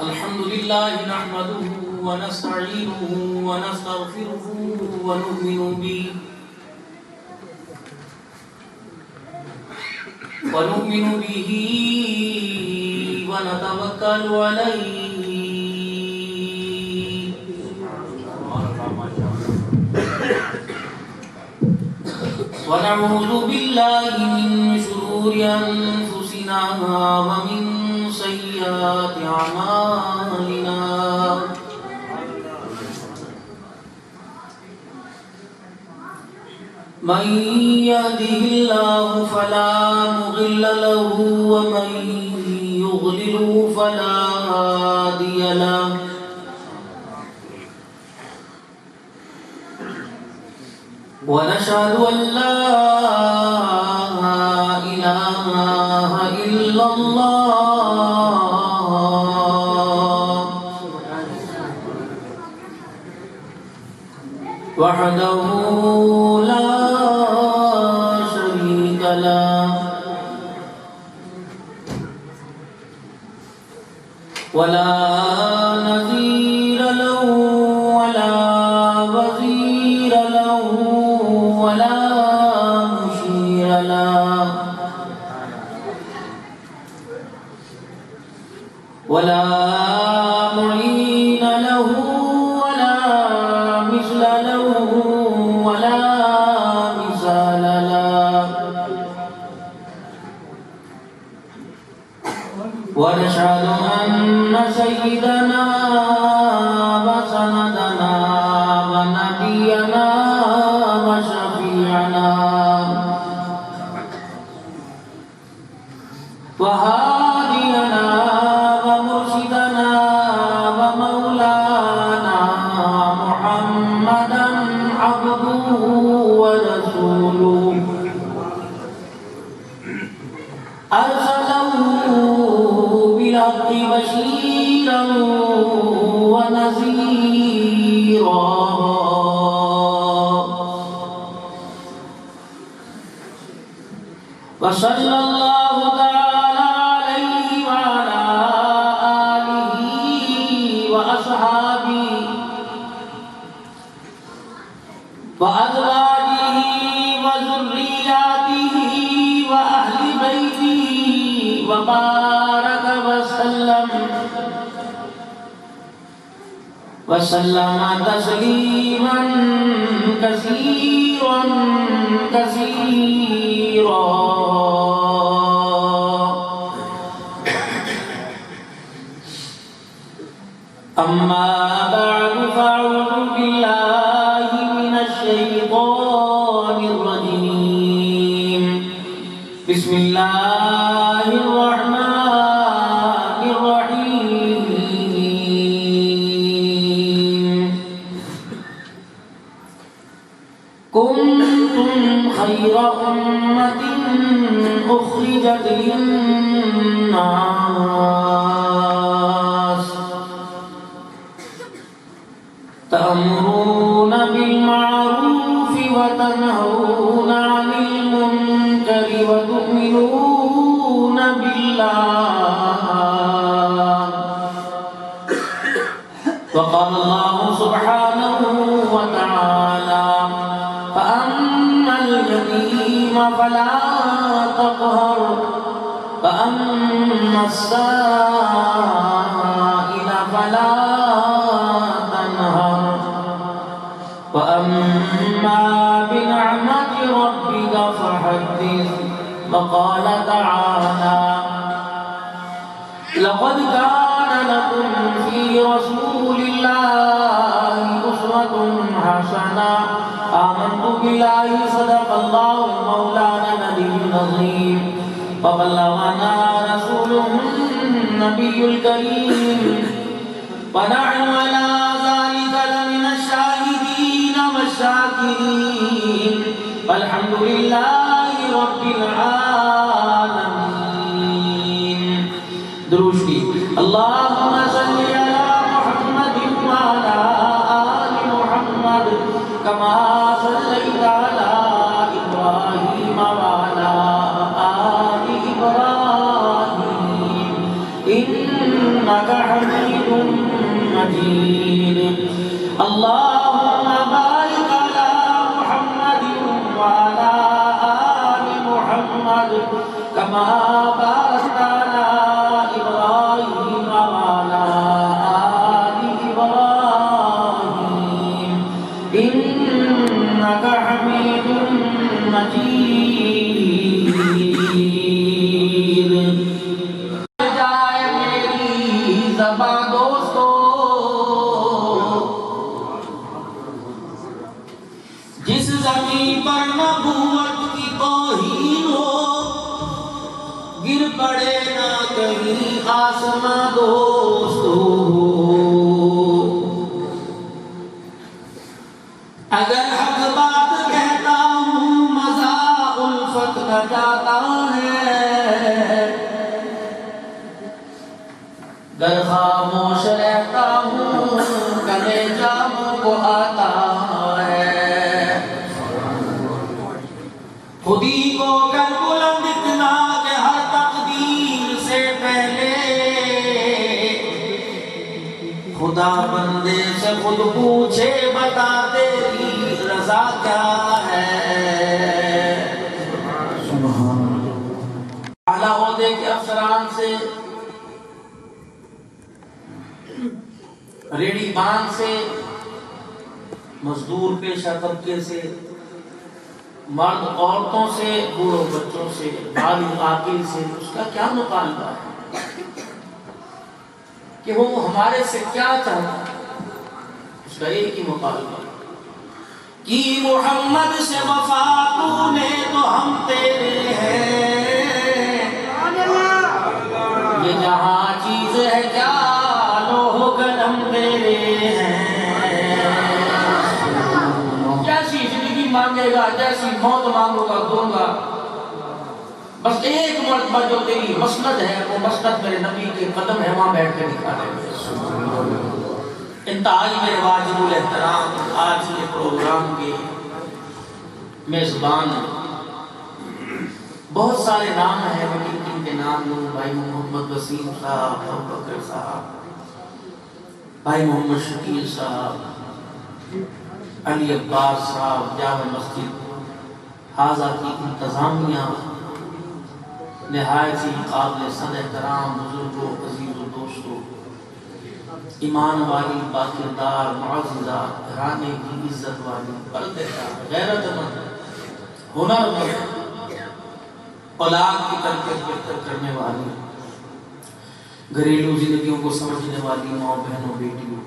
الحمد لله نحمده ونستعينه ونستغفره ونؤمن به ونتوكل عليه ونعوذ بالله من شرور أنفسنا ومن سيئات أعمالنا من يهده الله فلا مضل له ومن يضلل فلا هادي له ونشهد أن لا إله إلا الله وحده لا شريك له ولا نظير له ولا وزير له ولا مشير له ولا معين له ولا مثل له ولا مثال له ونشهد أن سيدنا وسندنا ونبينا وشفيعنا وهادينا ومرشدنا ومولانا محمدا عبده ورسوله أرسله بالحق بشيرا ونذيرا وصلى الله تعالى عليه وعلى آله وأصحابه وأزواجه وذرياته وأهل بيته وبارك وسلم تسليما كثيرا كثيرا أما بعد فأعوذ بالله من الشيطان الرجيم بسم الله الرحمن الرحيم كنتم خير أمة أخرجت للناس تأمرون بالمعروف وتنهون عن المنكر وتؤمنون بالله وقال الله سبحانه وتعالى فأما اليتيم فلا تقهر فأما السائل فلا تنهر وأما بنعمة ربك فحدث وقال تعالى لقد كان لكم في رسول الله أسوة حسنة آمنت بالله صدق الله مولانا النبي العظيم وبلغنا رسوله النبي الكريم ونحن على ذلك لمن الشاهدين والشاكرين والحمد لله رب العالمين. درود شریف. اللهم صل على محمد وعلى آل محمد كما صليت على إبراهيم وعلى آل إبراهيم إنك حميد حميد مجيد اللهم بارك على محمد وعلى آل محمد كما باركت على إبراهيم وعلى آل إبراهيم إنك حميد مجيد جائے میری زبان دوستو جس زمین پر نبوت کی توہین ہو گر پڑے نہ کہیں آسمان دوستو اگر حق بات کہتا ہوں مزہ الفت نہ جاتا ہے گر خاموش رہتا ہوں کلیجہ منہ کو آتا ہے خودی کو کر بلند اتنا کہ ہر تقدیر سے پہلے خدا بندے سے خود پوچھے بتا تیری رضا کیا ہے اعلیٰ عہدے کے افسران سے ریڑی بان سے مزدور پیشہ طبقے سے مرد عورتوں سے بوڑھوں بچوں سے بالغ عاقل سے اس کا کیا مطالبہ ہے کہ وہ ہمارے سے کیا چاہتا ہے اس کا ایک ہی مطالبہ کہ محمد سے وفا تو نے تو ہم تیرے ہیں یہ جہاں چیز ہے کیا لوہ قلم تیرے ہیں جیسی زندگی مانگے گا جیسی موت مانگو گا دوں گا بس ایک مرتبہ جو تیری مسند ہے وہ مسند میرے نبی کے قدم ہے وہاں بیٹھ کے دکھا دے انتہائی میرے واجب الاحترام آج کے پروگرام کے میزبان بہت سارے نام ہیں لیکن ان کے نام لوں بھائی محمد وسیم صاحب ابوبکر صاحب بھائی محمد شکیل صاحب علی عباس صاحب جامع مسجد حاضہ کی انتظامیہ نہایت ہی قابل صد احترام بزرگوں عزیز و دوستوں ایمان والی باکردار معززہ گھرانے کی عزت والی پردہ غیرت مند ہنر مند اولاد کی تربیت بہتر کرنے والی گھریلو زندگیوں کو سمجھنے والی ماں بہنوں بیٹیوں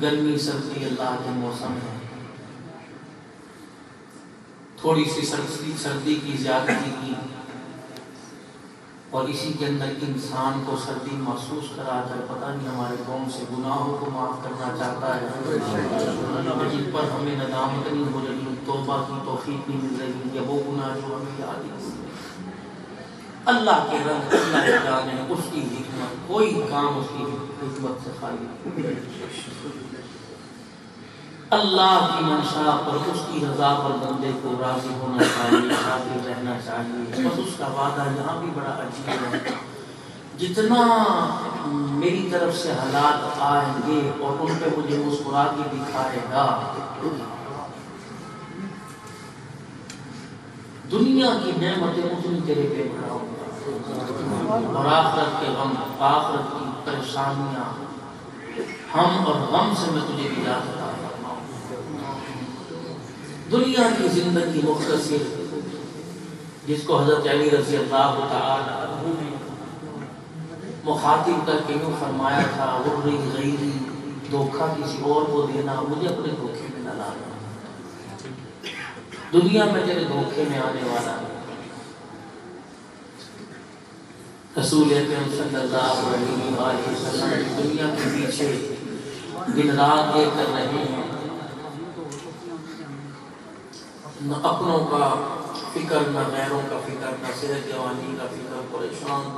گرمی سردی اللہ کے موسم ہے تھوڑی سی سردی کی زیادتی کی اور اسی کے اندر انسان کو سردی محسوس کرا کر پتہ نہیں ہمارے قوم سے گناہوں کو معاف کرنا چاہتا ہے جن پر ہمیں ندامت نہیں ہو رہی توبہ کی توفیق نہیں مل رہی یا وہ گناہ جو ہمیں یاد نہیں اللہ کے رنگ اللہ کے جانے اس کی حکمت کوئی کام اس کی حکمت سے خالی اللہ کی منشا پر اس کی رضا پر بندے کو راضی ہونا چاہیے راضی رہنا چاہیے بس اس کا وعدہ یہاں بھی بڑا عجیب ہے جتنا میری طرف سے حالات آئیں گے اور ان پہ مجھے مسکرا کے دکھائے گا دنیا کی نعمتیں اتنی تیرے پہ بڑھاؤں گا اور آخرت کے غم آخرت کی پریشانیاں ہم اور غم سے میں تجھے نجات عطا فرماؤں دنیا کی زندگی مختصر جس کو حضرت علی رضی اللہ تعالی عنہ نے مخاطب کر کے یوں فرمایا تھا غرری غیری دھوکہ کسی اور کو دینا مجھے اپنے دھوکے میں نہ لانا دنیا میں تیرے دھوکے میں آنے والا رسول اکرم صلی اللہ علیہ وسلم دنیا کے پیچھے دن رات دیکھ کر رہے ہیں نہ اپنوں کا فکر نہ غیروں کا فکر نہ صحت جوانی کا فکر پریشان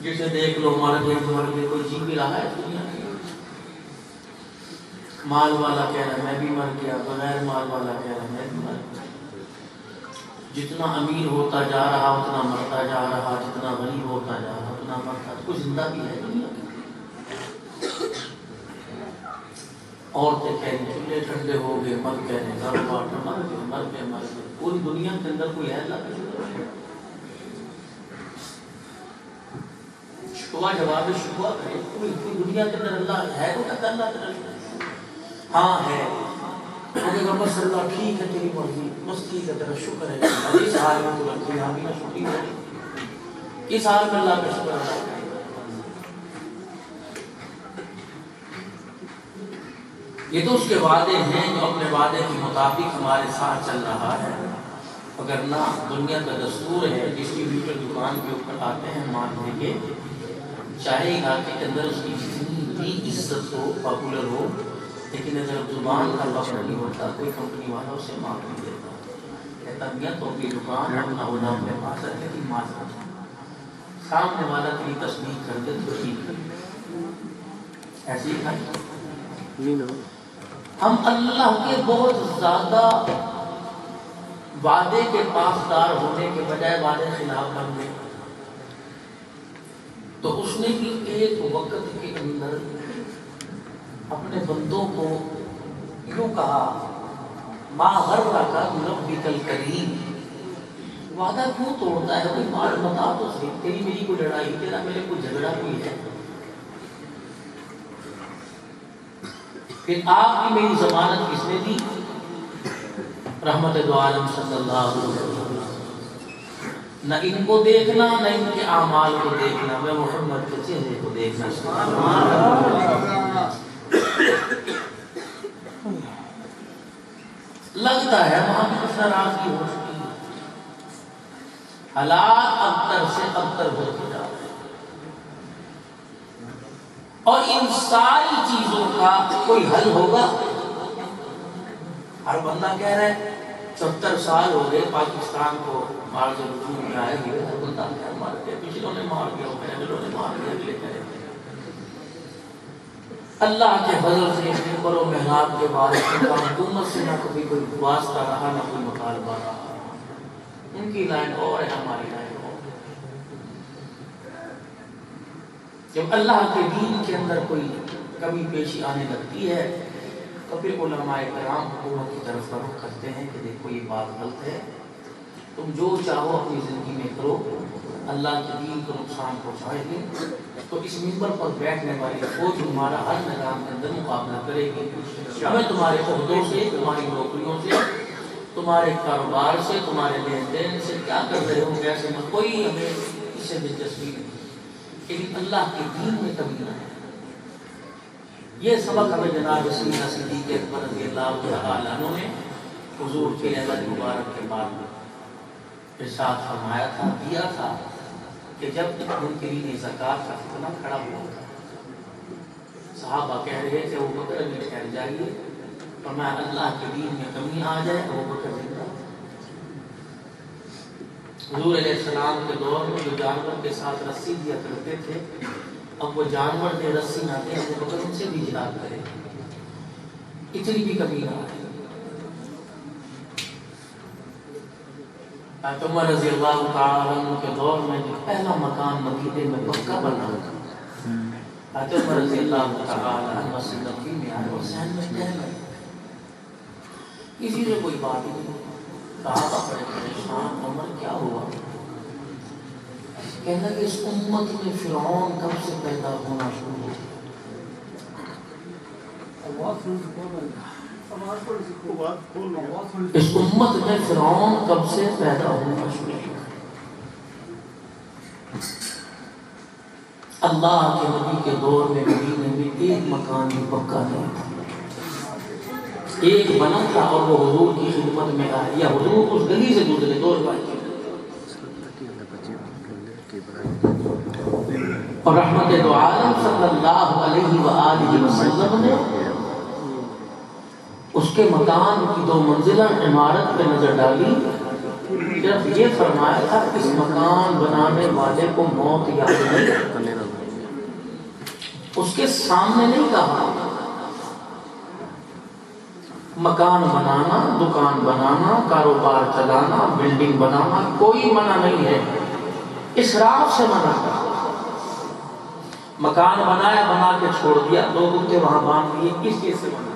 جسے دیکھ لو مر گئے کوئی جی بھی رہا ہے دنیا میں مال والا کہہ رہا ہے میں بھی مر گیا بغیر مال والا کہہ رہا ہے میں بھی مر گیا جتنا امیر ہوتا جا رہا اتنا مرتا جا رہا جتنا غریب ہوتا جا زندہ بھی ہے دنیا میں. عورتیں کہہ رہی چولہے ٹھنڈے ہو گئے، مرد کہہ رہے گھر بار مر گئے، مر گئے، مر گئے. پوری دنیا کے اندر کوئی ہے اللہ کا شکر؟ شکوہ جواب شکوہ کرے. کوئی دنیا کے اندر اللہ ہے؟ تو کہتا اللہ تعالیٰ ہاں ہے. بس اللہ ٹھیک ہے تیری مرضی، بس ٹھیک ہے تیرا شکر ہے. اس حال میں تو رکھتے یہاں بھی نہ چھوٹی ہو، اس حال میں اللہ کا شکر ادا کرے. یہ تو اس کے وعدے ہیں جو اپنے وعدے کے مطابق ہمارے ساتھ چل رہا ہے. اگر نہ دنیا کا دستور ہے، ڈسٹریبیوٹر دکان کے اوپر آتے ہیں مال لے کے، چاہے علاقے کے اندر اس کی جتنی بھی عزت ہو، پاپولر ہو، لیکن اگر زبان کا وقت نہیں ہوتا کوئی کمپنی والا اسے مال نہیں دیتا. کہتا میاں تو اپنی دکان اپنا ہونا اپنے پاس رکھے کہ مال رکھا، سامنے والا کی تصدیق کر دے تو ٹھیک ہے. ایسے ہی ہے. ہم اللہ کے بہت زیادہ وعدے کے پاسدار ہونے کے بجائے وعدے خلاف بن گئے. تو اس نے بھی ایک وقت کے اندر اپنے بندوں کو یوں کہا ما غرک بربک الکریم. وعدہ کیوں توڑتا ہے؟ کوئی بات بتا تو صحیح، تیری میری کوئی لڑائی، تیرا میرے کوئی جھگڑا کوئی ہے؟ پھر آپ کی میری ضمانت کس نے دی؟ رحمت دو عالم صلی اللہ علیہ وسلم. نہ ان کو دیکھنا، نہ ان کے اعمال کو دیکھنا، میں محمد کے چہرے کو دیکھنا. لگتا ہے وہاں کچھ ناراضگی ہو چکی ہے، حالات ابتر سے ابتر ہوتے جا رہے ہیں، اور ان ساری چیزوں کا کوئی حل ہوگا؟ ہر بندہ کہہ رہا ہے 74 سال ہو گئے پاکستان کو مار کے رجوع میں آئے ہوئے. ہر بندہ کہہ مار کے پچھلوں نے مار دیا، پہلوں نے مار دیا، اگلے کہہ رہے. اللہ کے فضل سے ممبر و محراب کے بارے میں حکومت سے نہ کبھی کوئی واسطہ رہا، نہ کوئی مطالبہ رہا. ان کی لائن اور ہے، ہماری لائن اور. جب اللہ کے دین کے اندر کوئی کمی پیشی آنے لگتی ہے تو پھر علماء کرام حکومت کی طرف رخ کرتے ہیں کہ دیکھو یہ بات غلط ہے، تم جو چاہو اپنی زندگی میں کرو، اللہ کے دین کو نقصان پہنچائے گی تو اس ممبر پر بیٹھنے والی فوج تمہارا ہر نظام کے اندر مقابلہ کرے گی. ہمیں تمہارے عہدوں سے، تمہاری نوکریوں سے، تمہارے کاروبار سے، تمہارے لین دین سے کیا کر رہے ہو کیسے میں، کوئی ہمیں اس سے دلچسپی نہیں، لیکن اللہ کے دین میں کمی نہ ہے. یہ سبق ہمیں جناب سیدنا صدیق اکبر رضی اللہ تعالیٰ عنہ نے حضور کے احمد مبارک کے بعد ارشاد فرمایا تھا، دیا تھا کہ جب منکرین زکوٰۃ کا فتنہ کھڑا ہوا تھا، صحابہ کہہ رہے کہ ابو بکر ابھی ٹھہر جائیے، فرمایا اللہ کے دین میں کمی آ جائے ابو بکر زندہ. حضور علیہ السلام کے دور میں جو جانور کے ساتھ رسی دیا کرتے تھے، اب وہ جانور دے رسی نہ دے، ابو بکر ان سے بھی جہاد کرے، اتنی بھی کمی نہ آئے. عمر رضی اللہ تعالیٰ عنہ کے دور میں جو پہلا مکان مدینے میں پکا بنا تھا، عمر رضی اللہ تعالیٰ عنہ مسجد نبوی میں آئے اور ذہن میں کہہ رہے کسی سے کوئی بات نہیں. صحابہ بڑے پریشان، عمر کیا ہوا؟ کہنا کہ اس امت میں فرعون کب سے پیدا ہونا شروع ہو؟ اس امت میں فرعون کب سے پیدا ہونا شروع ہو؟ اللہ کے نبی کے دور میں مدینے میں ایک مکان بھی پکا نہیں تھا. ایک بنا تھا اور وہ حضور کی خدمت میں آیا، یا حضور اس گلی سے گزرے، دو روایت. اور رحمت دو عالم صلی اللہ علیہ وآلہ وسلم نے اس کے مکان کی 2 منزلہ عمارت پہ نظر ڈالی، جب یہ فرمایا تھا اس مکان بنانے والے کو موت یاد نہیں، اس کے سامنے نہیں کہا. مکان بنانا، دکان بنانا، کاروبار چلانا، بلڈنگ بنانا کوئی منع نہیں ہے، اسراف سے منع ہے. مکان بنایا، بنا کے چھوڑ دیا، 2 کتے وہاں باندھ دیے، کس چیز سے بنا؟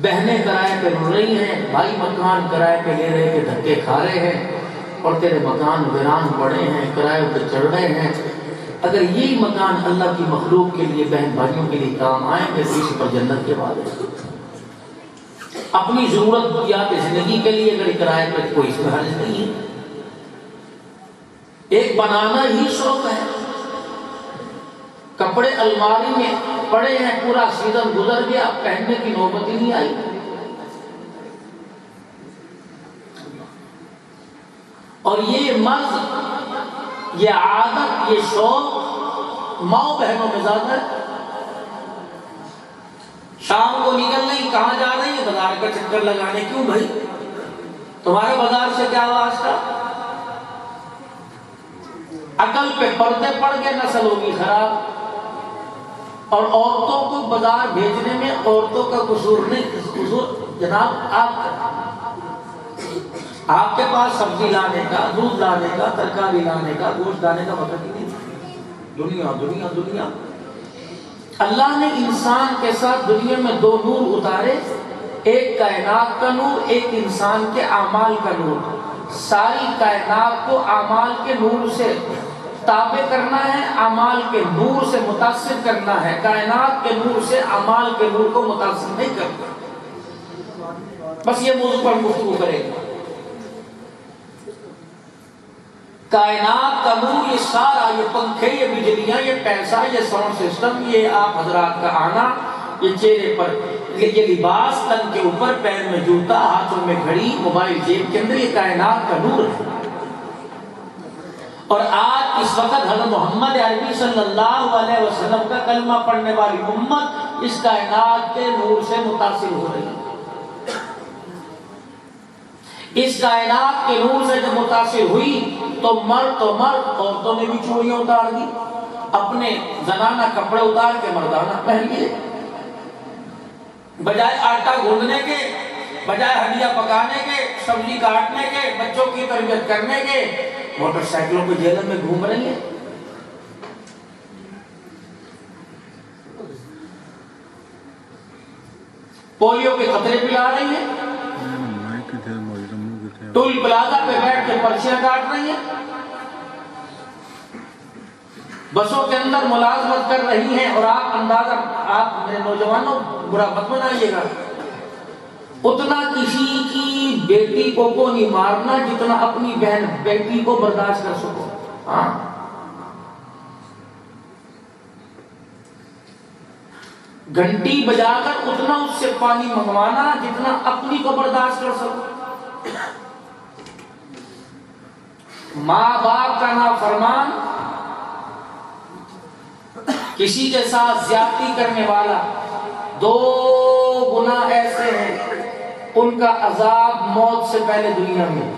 بہنیں کرائے پہ رو رہی ہیں، بھائی مکان کرائے پہ لے رہے کے دھکے کھا رہے ہیں، اور تیرے مکان ویران پڑے ہیں، کرائے پہ چڑھ رہے ہیں۔ اگر یہی مکان اللہ کی مخلوق کے لیے، بہن بھائیوں کے لیے کام آئیں گے تو اس پر جنت کے بعد ہے۔ اپنی ضرورت زندگی کے لیے اگر کرائے پہ، کوئی اس میں حرج نہیں ہے۔ ایک بنانا ہی شوق ہے۔ کپڑے الماری میں پڑے ہیں، پورا سیزن گزر گیا، پہننے کی نوبت ہی نہیں آئی۔ اور یہ مرض، یہ عادت، یہ شوق ماؤں بہنوں میں زیادہ ہے۔ شام کو نکل رہی، کہاں جا رہی ہے؟ بازار کا چکر لگانے۔ کیوں بھائی؟ تمہارے بازار سے کیا واسطہ؟ عقل پہ پردے پڑ گئے، نسل ہوگی خراب۔ اور عورتوں کو بازار بھیجنے میں عورتوں کا قصور نہیں، قصور جناب آپ کے پاس سبزی لانے کا، دودھ لانے کا، ترکاری لانے کا، گوشت لانے کا وقت ہی نہیں۔ دنیا دنیا دنیا۔ اللہ نے انسان کے ساتھ دنیا میں 2 نور اتارے، ایک کائنات کا نور، ایک انسان کے اعمال کا نور۔ ساری کائنات کو اعمال کے نور سے تابع کرنا ہے، اعمال کے نور سے متاثر کرنا ہے۔ کائنات کے نور سے اعمال کے نور کو متاثر نہیں کرنا۔ بس یہ موضوع پر گفتگو کریں گے۔ کائنات کا نور، یہ سارا، یہ پنکھے، یہ بجلیاں، یہ پیسہ، یہ ساؤنڈ سسٹم، یہ آپ حضرات کا آنا، یہ چہرے پر یہ لباس، تن کے اوپر، پیر میں جوتا، ہاتھوں میں گھڑی، موبائل جیب کے اندر، یہ کائنات کا نور ہے۔ اور آج اس وقت حضرت محمد عربی صلی اللہ علیہ وسلم کا کلمہ پڑھنے والی امت اس کائنات کے نور سے متاثر ہو رہی ہے۔ اس کائنات کے نور سے جب متاثر ہوئی تو مرد، عورتوں نے بھی چوڑیاں اتار دی، اپنے زنانہ کپڑے اتار کے مردانہ پہن لیے۔ بجائے آٹا گوندنے کے، بجائے ہڈیاں پکانے کے، سبزی کاٹنے کے، بچوں کی تربیت کرنے کے، موٹر سائیکلوں پہ جیلوں میں گھوم رہی ہیں۔ پولیو کے خطرے پلا رہی ہیں، ٹول پلازا پہ بیٹھ کے پرچیاں کاٹ رہی ہیں، بسوں کے اندر ملازمت کر رہی ہیں۔ اور آپ اندازہ، آپ میرے نوجوانوں برا مت بنائیے گا، اتنا کسی کی بیٹی کو نہیں مارنا جتنا اپنی بہن بیٹی کو برداشت کر سکو۔ ہاں، گھنٹی بجا کر اتنا اس سے پانی منگوانا جتنا اپنی کو برداشت کر سکو۔ ماں باپ کا نافرمان، کسی کے ساتھ زیادتی کرنے والا، 2 گناہ ایسے ہیں ان کا عذاب موت سے پہلے دنیا میں۔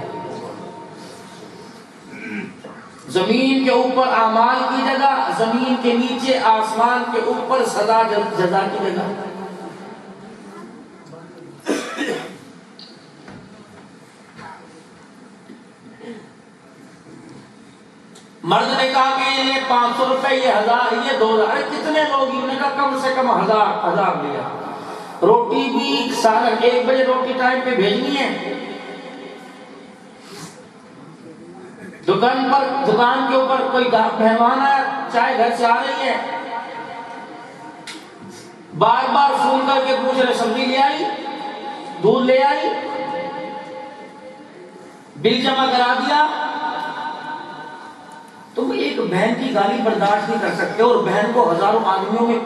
زمین کے اوپر اعمال کی جگہ، زمین کے نیچے آسمان کے اوپر سزا جزا کی جگہ۔ مرد نے کہا کہ یہ 500 روپے، یہ 1000، یہ 2000، کتنے لوگ؟ انہوں نے کہا کم سے کم 1000 لیا۔ روٹی بھی سالن 1 بجے روٹی ٹائم پہ بھیجنی ہے۔ دکان کے اوپر کوئی مہمان آیا، چائے گھر سے آ رہی ہے، بار بار فون کر کے پوچھ رہے سبزی لے آئی، دودھ لے آئی، بل جمع کرا دیا۔ تم ایک بہن کی گالی برداشت نہیں کر سکتے اور بہن کو ہزاروں آدمیوں میں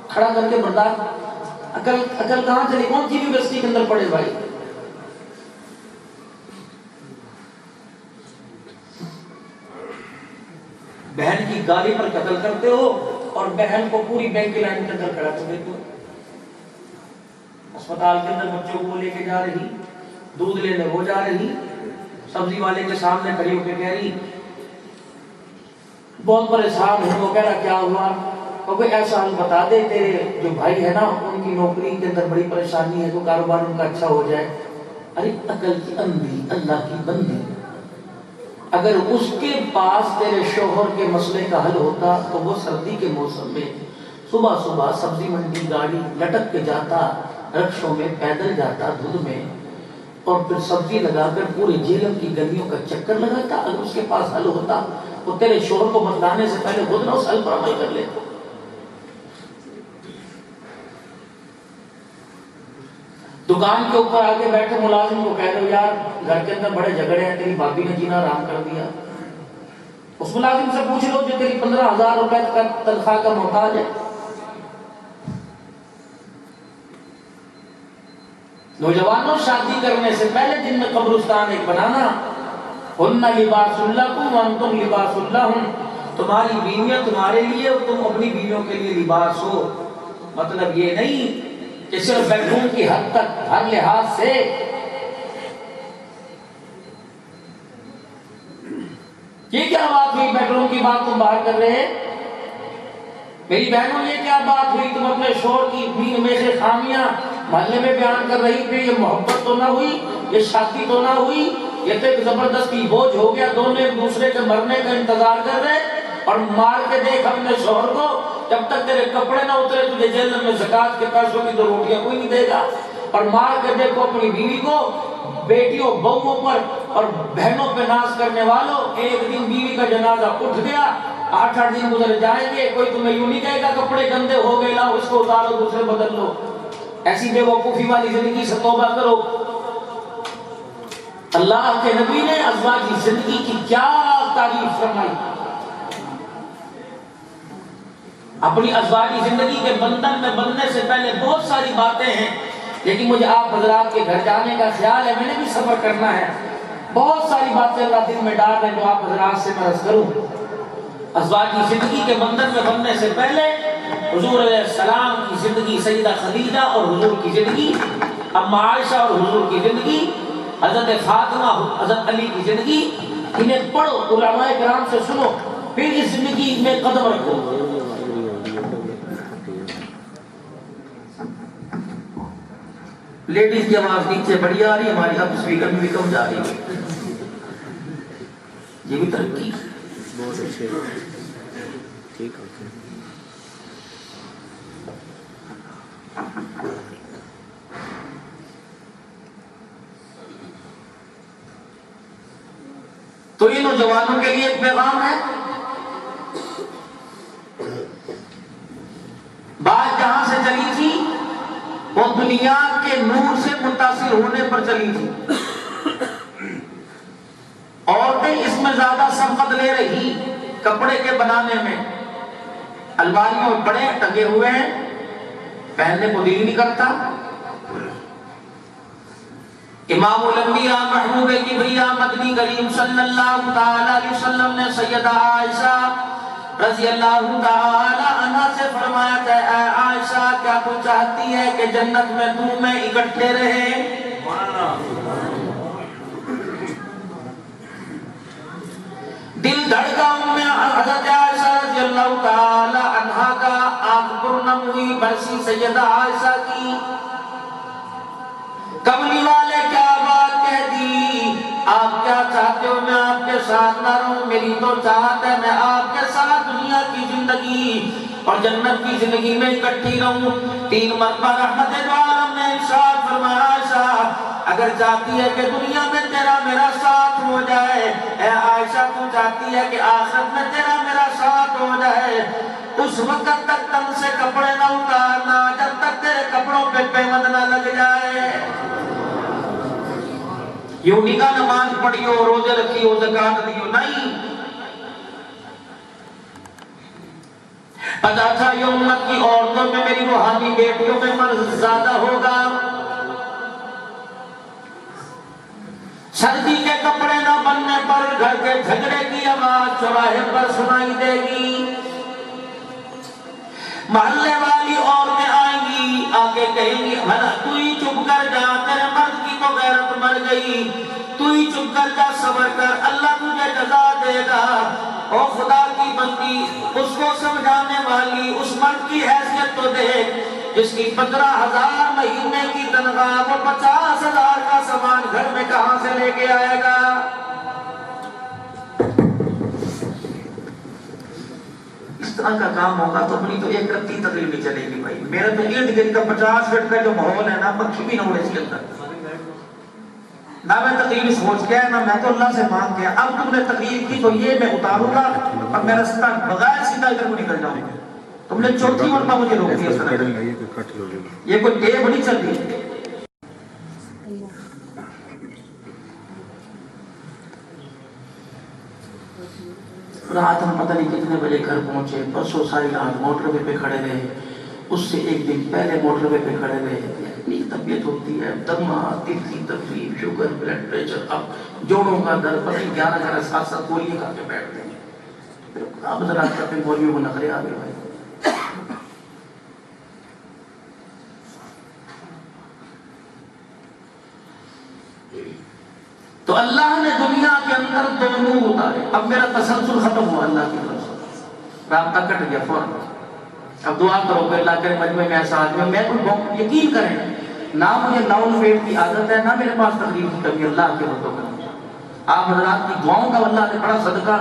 کھڑا کر کے برداشت، عقل کہاں چلی؟ کون سی یونیورسٹی کے اندر پڑھے بھائی؟ بہن کی گالی پر قتل کرتے ہو اور بہن کو پوری بینک کی لائن کے اندر کھڑا کر دیتے ہو۔ اسپتال کے اندر بچوں کو لے کے جا رہی، دودھ لینے وہ جا رہی، سبزی والے کے سامنے کھڑی ہو کے کہہ رہی بہت پریشان ہوں۔ وہ کہہ رہا کیا ہوا؟ کوئی ایسا حال بتا دے، تیرے جو بھائی ہے نا ان کی نوکری کے اندر بڑی پریشانی ہے، تو کاروبار ان کا اچھا ہو جائے۔ ارے عقل کی اندھی، اللہ کی بندی، اگر اس کے پاس تیرے شوہر کے مسئلے کا حل ہوتا تو وہ سردی کے موسم میں صبح صبح سبزی منڈی گاڑی لٹک کے جاتا، رکشوں میں پیدل جاتا دھند میں، اور پھر سبزی لگا کر پورے جیلم کی گلیوں کا چکر لگاتا۔ اگر اس کے پاس حل ہوتا وہ تیرے شوہر کو بتلانے سے پہلے خود نہ اس حل پر عمل کر لیتا۔ دکان کے اوپر آگے بیٹھے ملازم کو کہہ دو یار گھر کے اندر بڑے جھگڑے ہیں، تیری بھابی نے جینا آرام کر دیا۔ اس ملازم سے پوچھ لو جو تیری 15,000 روپے کا تنخواہ کا محتاج ہے۔ نوجوانوں، شادی کرنے سے پہلے دن میں قبرستان ایک بنانا۔ ہن لباس لکم وانتم لباس لہم، تمہاری بیویاں تمہارے لیے اور تم اپنی بیویوں کے لیے لباس ہو۔ مطلب یہ نہیں کہ صرف بیڈ روم کی حد تک، ہر لحاظ سے۔ یہ کیا بات ہوئی بیڈ روم کی بات تم باہر کر رہے ہیں؟ میری بہنوں یہ کیا بات ہوئی تم اپنے شوہر کی دین میں سے خامیاں محلے میں بیان کر رہی تھی؟ یہ محبت تو نہ ہوئی، یہ شادی تو نہ ہوئی، یہ تو ایک زبردستی بوجھ ہو گیا۔ دونوں ایک دوسرے کے مرنے کا انتظار کر رہے اور مار کے دیکھ اپنے شوہر کو، جب تک تیرے کپڑے نہ اترے تجھے جیل میں زکات کے پیسوں کی 2 روٹیاں کوئی نہیں دے گا۔ اور مار کے دیکھو اپنی بیوی کو، بیٹیوں بہووں پر اور بہنوں پہ ناز کرنے والوں۔ ایک دن بیوی کا جنازہ اٹھ گیا، 8 دن گزر جائیں گے، کوئی تمہیں یوں نہیں کہے گا کپڑے گندے ہو گئے لاؤ اس کو اتارو دوسرے بدل لو۔ ایسی بے وقوفی والی زندگی سے توبہ کرو۔ اللہ کے نبی نے ازواجی زندگی کی کیا تعریف فرمائی۔ اپنی ازواجی زندگی کے بندھن میں بندھنے سے پہلے بہت ساری باتیں ہیں، لیکن مجھے آپ حضرات کے گھر جانے کا خیال ہے، میں نے بھی سفر کرنا ہے۔ بہت ساری باتیں اللہ دل میں ڈال رہے ہیں جو آپ حضرات سے میں عرض کروں۔ ازواجی زندگی کے بندھن میں بندھنے سے پہلے حضور علیہ السلام کی زندگی، سیدہ خدیجہ اور حضور کی زندگی، اما عائشہ اور حضور کی زندگی، حضرت فاطمہ، حضرت علی کی زندگی، انہیں پڑھو، علماء کرام سے سنو، پھر اس زندگی میں قدم رکھو۔ لیڈیز کی آواز نیچے بڑی آ رہی ہے، ہماری اب اسپیکر میں بھی کم جا رہی ہے۔ یہ بھی ترقی بہت اچھے ٹھیک ہے۔ تو یہ نوجوانوں کے لیے ایک پیغام ہے، بات جہاں سے چلی تھی وہ دنیا کے نور سے متاثر ہونے پر چلی تھی۔ عورتیں اس میں زیادہ سبقت لے رہی کپڑے کے بنانے میں، الماریوں میں بڑے ٹنگے ہوئے ہیں، پہننے کو دل نہیں کرتا۔ امام الانبیاء محبوب کبریا مدنی کریم صلی اللہ تعالی علیہ وسلم نے سیدہ عائشہ رضی اللہ تعالی عنہ سے فرمایا کہ اے عائشہ کیا تو چاہتی ہے کہ جنت میں تم میں اکٹھے رہیں؟ دل دھڑکا میں حضرت عائشہ رضی اللہ تعالی عنہ کا، آنکھ پرنم ہوئی برسی سیدہ عائشہ کی۔ کملی والے کیا بات کہہ دی، آپ کیا چاہتے ہو میں آپ کے ساتھ نہ رہوں؟ میری تو چاہت ہے میں آپ کے ساتھ دنیا کی زندگی اور جنت کی زندگی میں اکٹھی رہوں۔ 3 مرتبہ رحمت دو عالم نے ارشاد فرمایا عائشہ اگر چاہتی ہے کہ دنیا میں تیرا میرا ساتھ ہو جائے، اے عائشہ تو چاہتی ہے کہ آخرت میں تیرا میرا ساتھ ہو جائے، اس وقت تک تن سے کپڑے نہ اتارنا جب تک تیرے کپڑوں پہ پیمند نہ لگ جائے۔ یوں نہیں کہا نماز پڑھی ہو، روزے رکھی ہو، زکات دی ہو، نہیں۔ پتہ تھا یہ امت کی عورتوں میں میری روحانی بیٹیوں میں مرض زیادہ ہوگا۔ سردی کے کپڑے نہ بننے پر گھر کے جھگڑے کی آواز چوراہے پر سنائی دے گی، محلے والی عورتیں آئیں گی، آگے کہیں گی تو ہی چپ کر جا، تیرے مرد کی تو غیرت مر گئی، تو ہی چپ کر جا، صبر کر، اللہ تجھے جزا دے گا۔ او خدا کی بندی، اس کو سمجھانے والی اس مرد کی حیثیت تو دیکھ جس کی 15,000 مہینے کی تنخواہ، وہ 50,000 کا سامان گھر میں کہاں سے لے کے آئے گا؟ طرح کا کام ہوگا تو اپنی تو ایک رتی تقریر نہیں چلے گی بھائی. میرا تو ارد گرد کا 50 فٹ کا جو ماحول ہے نا, پکھی بھی نہ اڑے اس کے اندر. نہ میں تقریر سوچ کے نہ میں تو اللہ سے مانگ کے. اب تم نے تقریر کی تو یہ میں اتاروں گا اور میں رستہ بغیر سیدھا ادھر کو نکل جاؤں گا. تم نے چوتھی مرتبہ مجھے روک دیا. یہ کوئی ٹیپ نہیں چل رہی. رات ہم پتہ نہیں کتنے بجے گھر پہنچے. پرسوں ساری رات موٹر وے پہ کھڑے رہے. اس سے ایک دن پہلے موٹر وے پہ کھڑے رہے. اتنی طبیعت ہوتی ہے, دمہ, دل کی تکلیف, شوگر, بلڈ پریشر, اب جوڑوں کا درد, پتہ نہیں 11 7 گولیاں کھا کے بیٹھتے ہیں. اب ذرا اپنے گولیوں کو نخرے آ گئے بھائی. تو اللہ نے دنیا کے اندر 2 نور اتارے. اب میرا تسلسل ختم ہوا اللہ کی طرف سے, رابطہ کٹ گیا فوراً. اب دعا کرو کہ اللہ کرے مجمع میں ایسا آدمی. میں کوئی یقین کریں نہ مجھے لاؤن فیٹ کی عادت ہے, نہ میرے پاس تقریر کی کمی. اللہ کے بندوں کا آپ حضرات کی دعاؤں کا اللہ نے بڑا صدقہ.